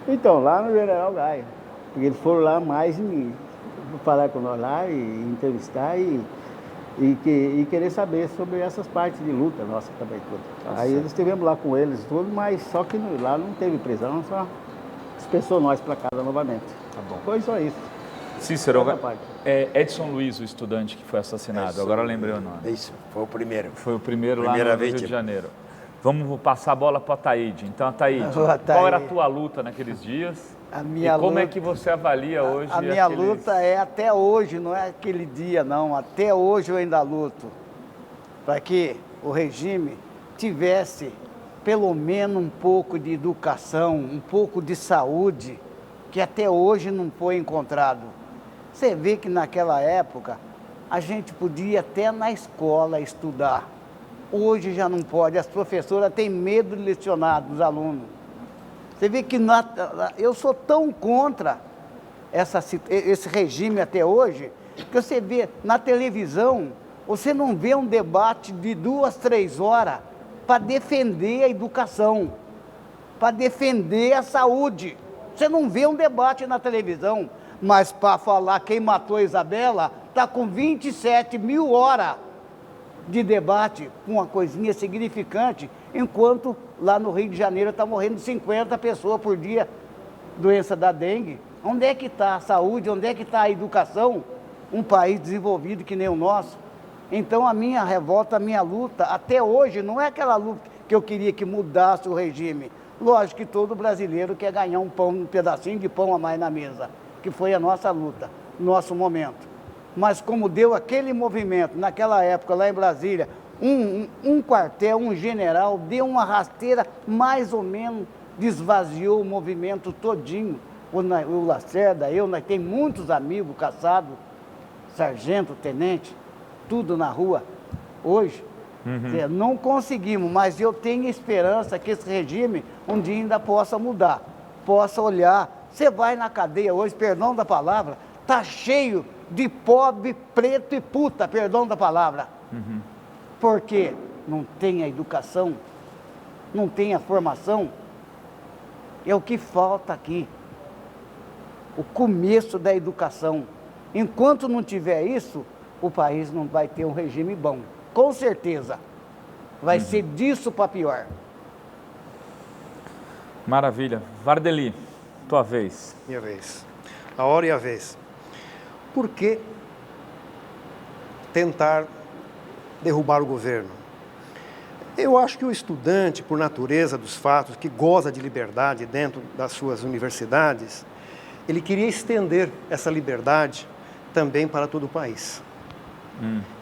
Então, lá no General Gaia. Porque eles foram lá mais falar com nós lá e entrevistar e querer saber sobre essas partes de luta nossa também. Aí eles estivemos lá com eles tudo, mas só que lá não teve prisão, só dispensou nós para casa novamente. Tá bom. Foi só isso. Cícero, Edson Luiz, o estudante que foi assassinado, agora lembrei o nome. Isso, foi o primeiro. Foi o primeiro lá no Rio de Janeiro. Vamos passar a bola para a Ataíde. Então, Ataíde, qual era a tua luta naqueles dias A minha e como luta, é que você avalia hoje a minha aqueles... luta é até hoje, não é aquele dia não, até hoje eu ainda luto para que o regime tivesse pelo menos um pouco de educação, um pouco de saúde, que até hoje não foi encontrado. Você vê que naquela época a gente podia até na escola estudar. Hoje já não pode, as professoras têm medo de lecionar dos alunos. Você vê que eu sou tão contra esse regime até hoje, que você vê na televisão, você não vê um debate de 2, 3 horas para defender a educação, para defender a saúde. Você não vê um debate na televisão, mas para falar quem matou a Isabela, está com 27.000 horas de debate, com uma coisinha significante, enquanto lá no Rio de Janeiro está morrendo 50 pessoas por dia, doença da dengue. Onde é que está a saúde, onde é que está a educação? Um país desenvolvido que nem o nosso. Então a minha revolta, a minha luta, até hoje, não é aquela luta que eu queria que mudasse o regime. Lógico que todo brasileiro quer ganhar um pedacinho de pão a mais na mesa, que foi a nossa luta, nosso momento. Mas como deu aquele movimento, naquela época, lá em Brasília, um quartel, um general, deu uma rasteira, mais ou menos, desvaziou o movimento todinho. O Lacerda, nós temos muitos amigos caçados, sargento, tenente, tudo na rua, hoje. Não conseguimos, mas eu tenho esperança que esse regime um dia ainda possa mudar, possa olhar. Você vai na cadeia hoje, perdão da palavra, está cheio de pobre, preto e puta, perdão da palavra. Porque não tem a educação, não tem a formação. É o que falta aqui. O começo da educação. Enquanto não tiver isso, o país não vai ter um regime bom. Com certeza. Vai ser disso para pior. Maravilha. Vardeli, tua vez. Minha vez. A hora e a vez. Por que tentar derrubar o governo? Eu acho que o estudante, por natureza dos fatos, que goza de liberdade dentro das suas universidades, ele queria estender essa liberdade também para todo o país.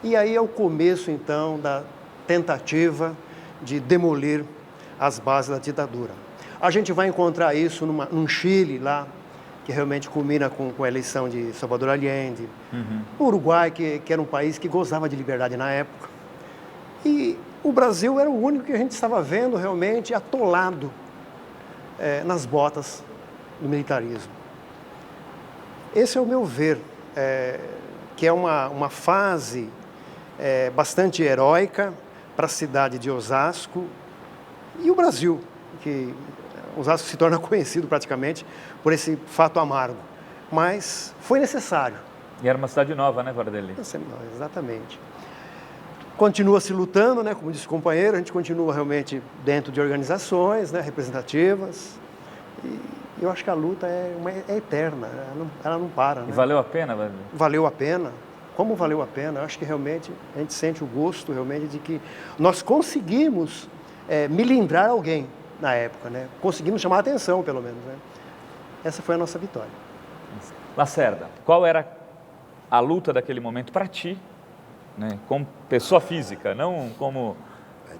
E aí é o começo, então, da tentativa de demolir as bases da ditadura. A gente vai encontrar isso num Chile, lá, que realmente culmina com a eleição de Salvador Allende. O Uruguai, que era um país que gozava de liberdade na época. E o Brasil era o único que a gente estava vendo realmente atolado nas botas do militarismo. Esse é o meu ver, que é uma fase bastante heróica para a cidade de Osasco e o Brasil, que Osasco se torna conhecido praticamente por esse fato amargo. Mas foi necessário. E era uma cidade nova, né, Vardeli? Exatamente. Continua se lutando, né, como disse o companheiro, a gente continua realmente dentro de organizações, né, representativas. E eu acho que a luta é eterna, ela não para. Né? E valeu a pena, Vardeli? Valeu a pena. Como valeu a pena? Eu acho que realmente a gente sente o gosto realmente de que nós conseguimos milindrar alguém na época, né? Conseguimos chamar a atenção, pelo menos. Né? Essa foi a nossa vitória. Lacerda, qual era a luta daquele momento para ti, né? Como pessoa física, não como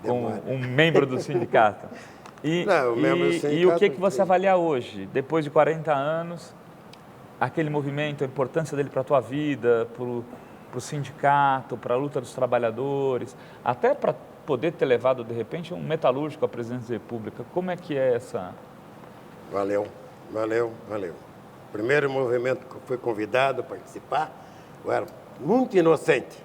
um membro do sindicato? E o que você avalia hoje, depois de 40 anos, aquele movimento, a importância dele para a tua vida, para o sindicato, para a luta dos trabalhadores, até para poder ter levado, de repente, um metalúrgico à presidência da República. Como é que é essa... Valeu. O primeiro movimento que eu fui convidado a participar, eu era muito inocente.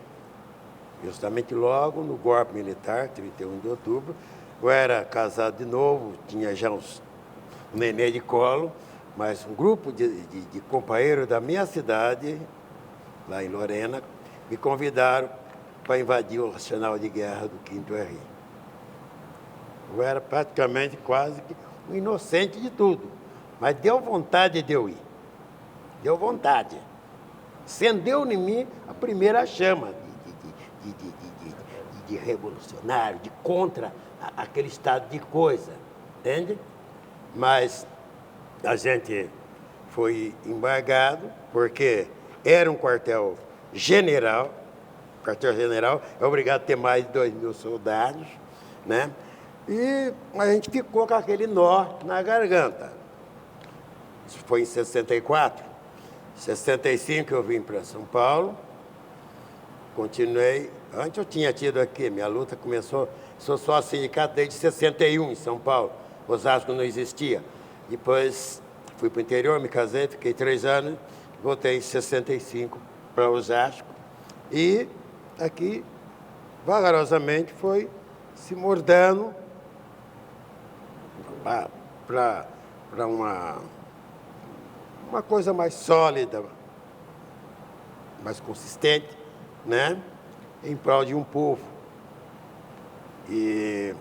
Justamente logo no golpe militar, 31 de outubro, eu era casado de novo, tinha já um nenê de colo, mas um grupo de companheiros da minha cidade, lá em Lorena, me convidaram para invadir o arsenal de guerra do 5º RI. Eu era praticamente quase que um inocente de tudo, mas deu vontade de eu ir. Deu vontade. Acendeu em mim a primeira chama de revolucionário, de contra aquele estado de coisa, entende? Mas a gente foi embargado, porque era um quartel-general é obrigado a ter mais de 2.000 soldados, né? E a gente ficou com aquele nó na garganta. Isso foi em 64. Em 65 eu vim para São Paulo, continuei. Antes eu tinha tido aqui, minha luta começou, sou sócio sindicato desde 61 em São Paulo. Osasco não existia. Depois fui para o interior, me casei, fiquei 3 anos, voltei em 65 para Osasco. E aqui, vagarosamente, foi se mordando para uma coisa mais sólida, mais consistente, né? Em prol de um povo. E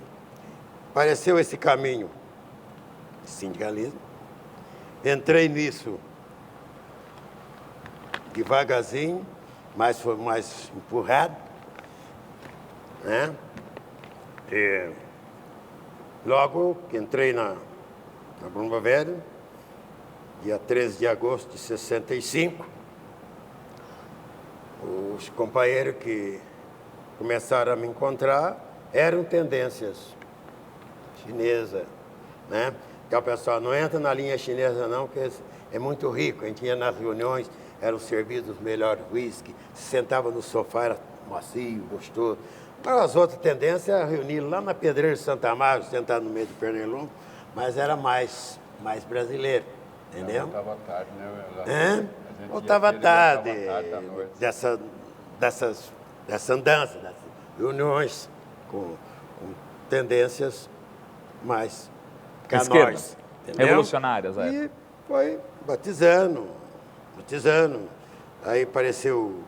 apareceu esse caminho de sindicalismo. Entrei nisso devagarzinho, mas foi mais empurrado, né? E logo que entrei na Bruma Velha, dia 13 de agosto de 65, os companheiros que começaram a me encontrar eram tendências chinesas, né? Então o pessoal não entra na linha chinesa não, porque é muito rico. A gente ia nas reuniões, eram servidos os melhores whisky, se sentava no sofá, era macio, gostoso. Para as outras tendências, era reunir lá na Pedreira de Santa Amaro, sentado no meio do Pernilongo, mas era mais brasileiro, entendeu? Voltava tarde, né? Voltava tarde, à noite. dessa andança, dessas reuniões com tendências mais canóis, entendeu? Revolucionárias, E foi batizando. Aí apareceu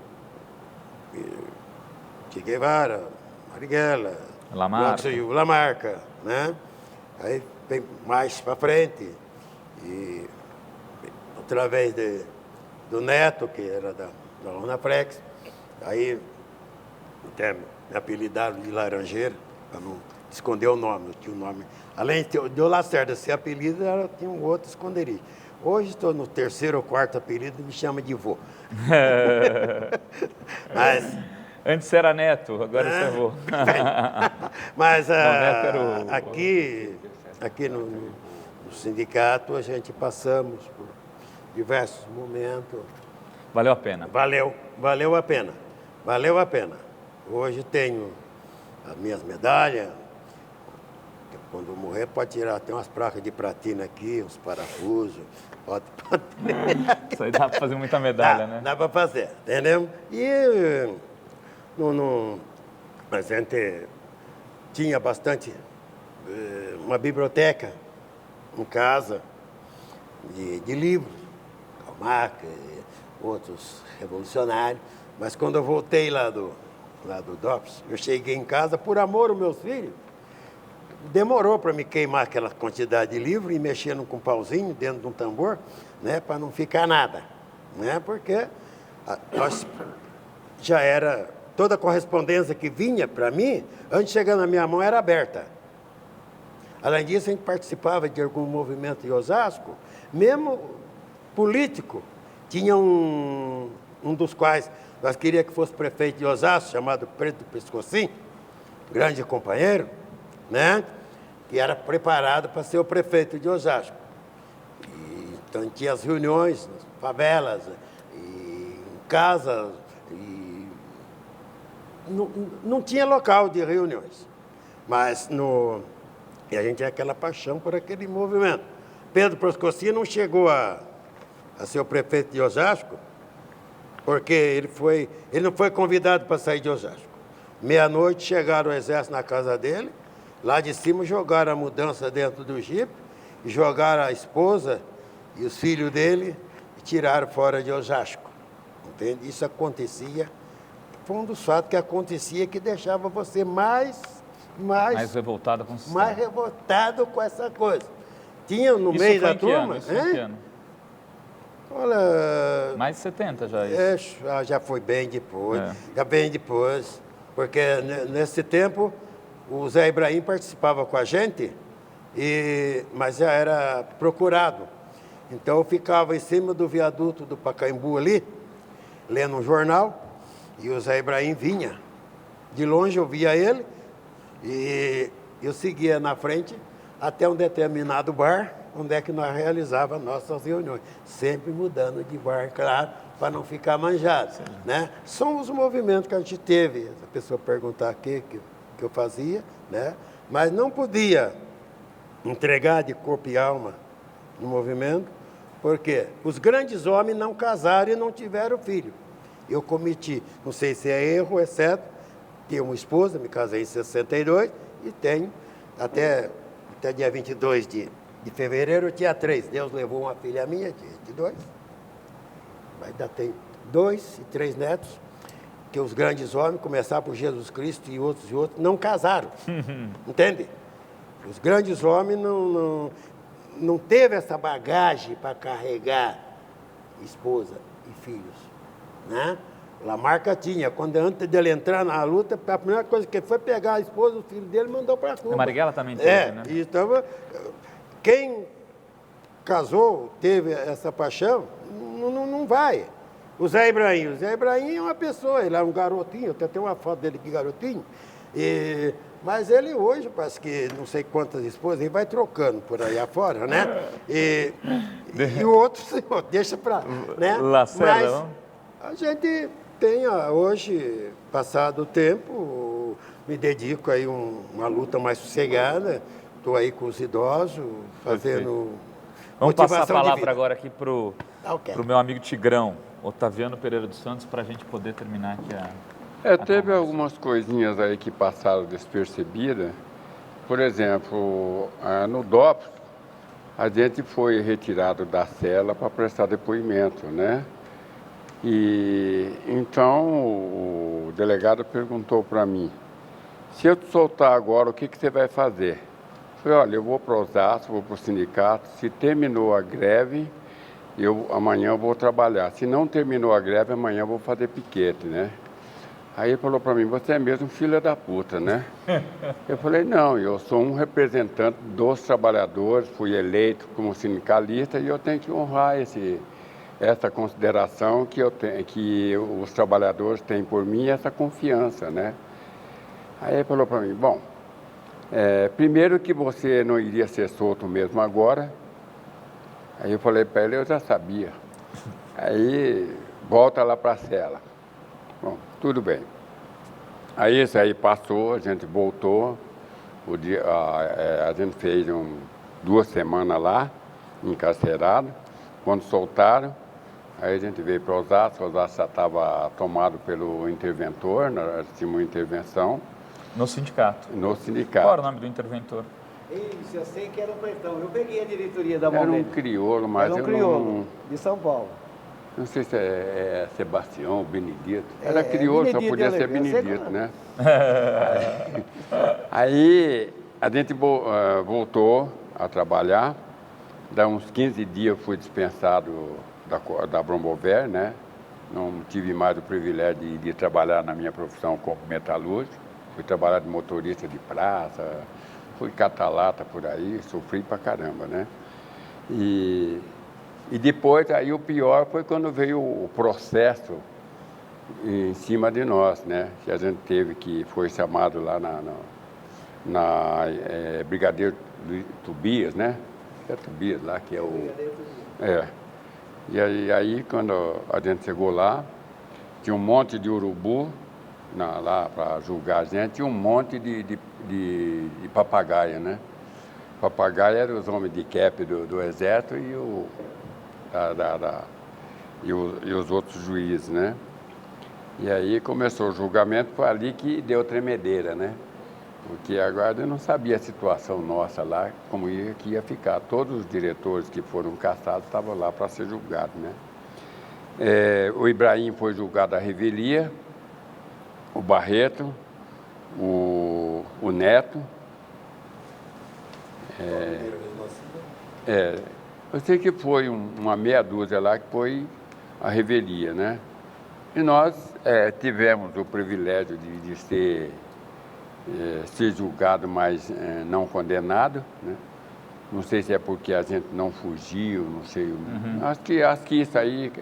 Che Guevara, Marighella, Lamarca, né? Aí vem mais para frente, e através do Neto, que era da Unaflex, aí até me apelidaram de Laranjeira, para não esconder o nome, eu tinha o nome. Além de o Lacerda ser apelido, ela tinha um outro esconderijo. Hoje estou no 3º ou 4º apelido e me chama de vô. Mas antes era Neto, agora você é vô. Mas Neto era aqui no sindicato a gente passamos por diversos momentos. Valeu a pena. Valeu a pena. Hoje tenho as minhas medalhas. Quando eu morrer, pode tirar, tem umas placas de platina aqui, uns parafusos. Pode. Isso aí dá para fazer muita medalha, né? Dá para fazer, entendeu? E a gente tinha bastante, uma biblioteca em casa de livros, Karl Marx, outros revolucionários. Mas quando eu voltei lá do DOPS, eu cheguei em casa, por amor aos meus filhos, demorou para me queimar aquela quantidade de livro e mexendo com um pauzinho dentro de um tambor, né, para não ficar nada, né, porque nós já era, toda a correspondência que vinha para mim, antes de chegar na minha mão, era aberta. Além disso, a gente participava de algum movimento em Osasco, mesmo político. Tinha um dos quais nós queríamos que fosse prefeito de Osasco, chamado Preto Pescocim, grande companheiro, né? Que era preparado para ser o prefeito de Osasco. Então tinha as reuniões nas favelas, em casas, e não tinha local de reuniões. Mas e a gente tinha aquela paixão por aquele movimento. Pedro Pescocim não chegou a ser o prefeito de Osasco, porque ele não foi convidado para sair de Osasco. Meia-noite chegaram o exército na casa dele, lá de cima jogaram a mudança dentro do jipe, e jogaram a esposa e os filhos dele e tiraram fora de Osasco. Entende? Isso acontecia, foi um dos fatos que acontecia que deixava você mais revoltado com o sistema. Mais revoltado com essa coisa. Tinha no Isso meio foi da em que ano? turma. Isso foi em que ano? Olha, Mais de 70 já isso. já foi bem depois, É. Porque nesse tempo o Zé Ibrahim participava com a gente, mas já era procurado. Então eu ficava em cima do viaduto do Pacaembu ali, lendo um jornal, e o Zé Ibrahim vinha. De longe eu via ele e eu seguia na frente até um determinado bar, onde é que nós realizávamos nossas reuniões. Sempre mudando de bar, claro, para não ficar manjado. Né? São os movimentos que a gente teve. A pessoa perguntar o que eu fazia, né? Mas não podia entregar de corpo e alma no movimento, porque os grandes homens não casaram e não tiveram filho. Eu cometi, não sei se é erro ou é certo, tenho uma esposa, me casei em 62 e tenho, até dia 22 de fevereiro eu tinha 3. Deus levou uma filha minha, de 2. Ainda tem 2 e 3 netos, que os grandes homens, começar por Jesus Cristo e outros, não casaram. Entende? Os grandes homens não teve essa bagagem para carregar esposa e filhos. Né? Lamarca tinha. Quando antes dele entrar na luta, a primeira coisa que foi pegar a esposa, o filho dele, mandou para Cuba. A Marighella também teve, né? Então, quem casou, teve essa paixão, não vai. O Zé Ibrahim é uma pessoa, ele é um garotinho, até tem uma foto dele aqui, garotinho, mas ele hoje, parece que não sei quantas esposas, ele vai trocando por aí afora, né? E o outro, deixa para... Né? Mas a gente tem hoje, passado o tempo, me dedico aí uma luta mais sossegada, estou aí com os idosos, fazendo... Vamos passar a palavra agora aqui para o Okay. meu amigo Tigrão, Otaviano Pereira dos Santos, para a gente poder terminar aqui Teve algumas coisinhas aí que passaram despercebidas. Por exemplo, no DOPS, a gente foi retirado da cela para prestar depoimento, né? E então o delegado perguntou para mim, se eu te soltar agora, o que você vai fazer? Eu falei, olha, eu vou para Osasco, vou para o sindicato, se terminou a greve, amanhã eu vou trabalhar. Se não terminou a greve, amanhã eu vou fazer piquete, né? Aí ele falou para mim, você é mesmo filha da puta, né? Eu falei, não, eu sou um representante dos trabalhadores, fui eleito como sindicalista e eu tenho que honrar essa consideração que os trabalhadores têm por mim e essa confiança, né? Aí ele falou para mim, bom, primeiro que você não iria ser solto mesmo agora. Aí eu falei para ele, eu já sabia. Aí, volta lá para a cela. Bom, tudo bem. Aí isso aí passou, a gente voltou. A gente fez 2 semanas lá, encarcerado. Quando soltaram, aí a gente veio para Osasco já estava tomado pelo interventor, nós tínhamos uma intervenção. No sindicato. No sindicato. Qual era o nome do interventor? Isso, eu sei que era um pretão. Eu peguei a diretoria da mão Era um dele. crioulo, mas Era um crioulo, de São Paulo. Não sei se é Sebastião, Benedito. Era crioulo, só podia ser Benedito, né? Aí a gente voltou a trabalhar. Daí uns 15 dias eu fui dispensado da Brombover, né? Não tive mais o privilégio de trabalhar na minha profissão como metalúrgico. Fui trabalhar de motorista de praça, fui catar lata por aí, sofri pra caramba, né? E depois, aí o pior foi quando veio o processo em cima de nós, né? Que a gente foi chamado lá na Brigadeiro Tobias, né? É Tobias lá, que é o... E aí, quando a gente chegou lá, tinha um monte de urubu lá para julgar a gente, e um monte de papagaio, né? Papagaio eram os homens de cap do exército e os outros juízes, né? E aí começou o julgamento, foi ali que deu tremedeira, né? Porque agora eu não sabia a situação nossa lá, como que ia ficar. Todos os diretores que foram caçados estavam lá para ser julgados, né? O Ibrahim foi julgado à revelia, o Barreto, o Neto. Eu sei que foi uma meia dúzia lá que foi a revelia, né? E nós tivemos o privilégio de ser julgado, mas não condenado, né? Não sei se é porque a gente não fugiu, não sei. Acho que isso aí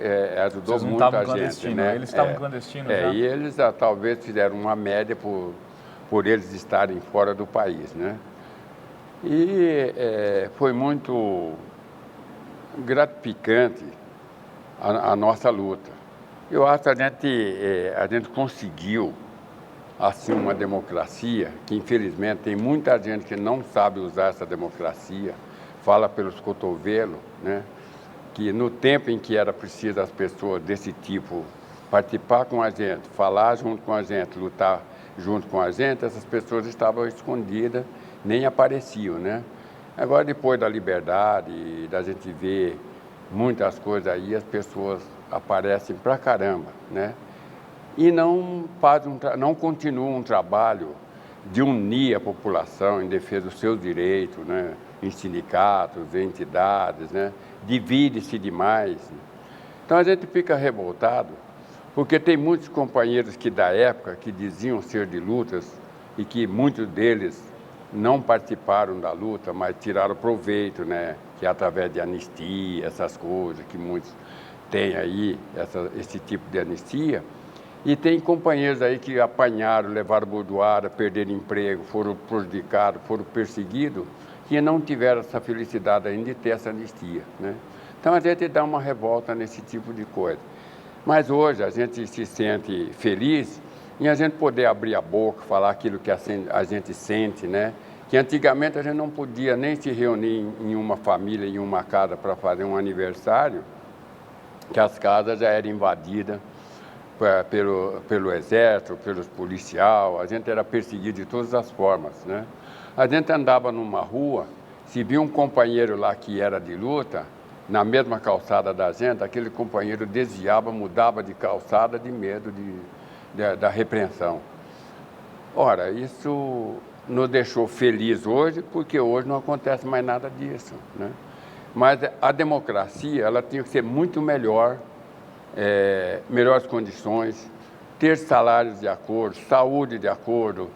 ajudou muito a gente, né? Eles estavam clandestinos já? E eles talvez fizeram uma média por eles estarem fora do país, né? E foi muito gratificante a nossa luta. Eu acho que a gente conseguiu assim uma democracia que infelizmente tem muita gente que não sabe usar essa democracia, fala pelos cotovelos, né? Que no tempo em que era preciso as pessoas desse tipo participar com a gente, falar junto com a gente, lutar junto com a gente, essas pessoas estavam escondidas, nem apareciam, né? Agora, depois da liberdade, da gente ver muitas coisas aí, as pessoas aparecem pra caramba, né? E não continuam um trabalho de unir a população em defesa dos seus direitos, né? Em sindicatos, em entidades, né? Divide-se demais. Então a gente fica revoltado, porque tem muitos companheiros que da época que diziam ser de lutas e que muitos deles não participaram da luta, mas tiraram proveito, né? Que é através de anistia, essas coisas que muitos têm aí, esse tipo de anistia. E tem companheiros aí que apanharam, levaram bordoada, perderam emprego, foram prejudicados, foram perseguidos, que não tiveram essa felicidade ainda de ter essa anistia, né? Então a gente dá uma revolta nesse tipo de coisa. Mas hoje a gente se sente feliz em a gente poder abrir a boca, falar aquilo que a gente sente, né? Que antigamente a gente não podia nem se reunir em uma família, em uma casa para fazer um aniversário, que as casas já eram invadidas pelo exército, pelos policiais, a gente era perseguido de todas as formas, né? A gente andava numa rua, se via um companheiro lá que era de luta, na mesma calçada da gente, aquele companheiro desviava, mudava de calçada de medo da repreensão. Ora, isso nos deixou felizes hoje, porque hoje não acontece mais nada disso, né? Mas a democracia, ela tinha que ser muito melhor, melhores condições, ter salários de acordo, saúde de acordo,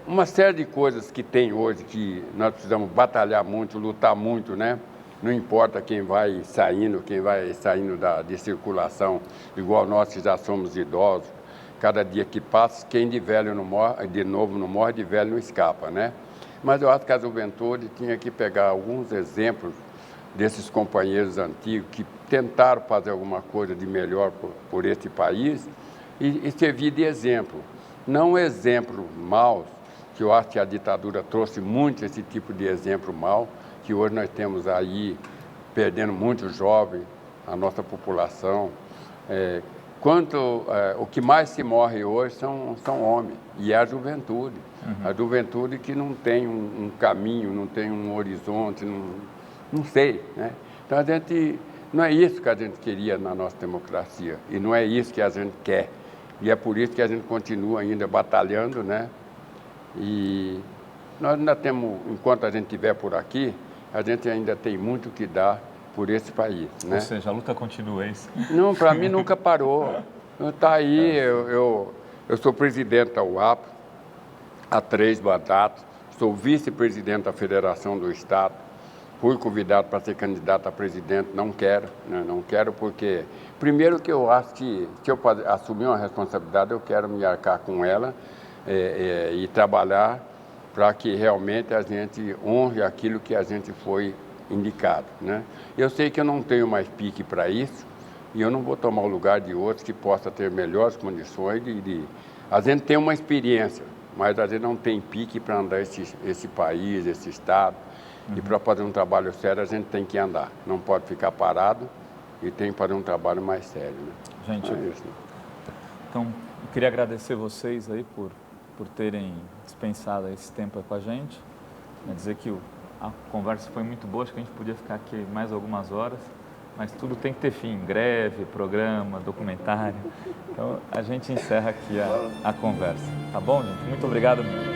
uma série de coisas que tem hoje que nós precisamos batalhar muito, lutar muito, né? Não importa quem vai saindo de circulação, igual nós que já somos idosos, cada dia que passa, quem de velho não morre, de novo não morre, de velho não escapa, né? Mas eu acho que a juventude tinha que pegar alguns exemplos desses companheiros antigos que tentaram fazer alguma coisa de melhor por esse país e servir de exemplo. Não exemplo maus, que eu acho que a ditadura trouxe muito esse tipo de exemplo mau, que hoje nós temos aí perdendo muitos jovens, a nossa população. O que mais se morre hoje são homens, e é a juventude. A juventude que não tem um caminho, não tem um horizonte, não sei, né? Então não é isso que a gente queria na nossa democracia, e não é isso que a gente quer. E é por isso que a gente continua ainda batalhando, né? E nós ainda temos, enquanto a gente estiver por aqui, a gente ainda tem muito que dar por esse país, né? Ou seja, a luta continua, é isso? Não, para mim nunca parou. Está aí, eu sou presidente da UAP há 3 mandatos, sou vice-presidente da Federação do Estado, fui convidado para ser candidato a presidente, não quero, né? Não quero porque, primeiro que eu acho que se eu assumir uma responsabilidade, eu quero me arcar com ela e trabalhar para que realmente a gente honre aquilo que a gente foi indicado, né? Eu sei que eu não tenho mais pique para isso e eu não vou tomar o lugar de outros que possam ter melhores condições A gente tem uma experiência, mas a gente não tem pique para andar esse país, esse estado. E para fazer um trabalho sério a gente tem que andar, não pode ficar parado e tem que fazer um trabalho mais sério, né? Gente, então eu queria agradecer vocês aí por terem dispensado esse tempo com a gente. Quer dizer que a conversa foi muito boa, acho que a gente podia ficar aqui mais algumas horas, mas tudo tem que ter fim, greve, programa, documentário. Então a gente encerra aqui a conversa, tá bom, gente? Muito obrigado mesmo.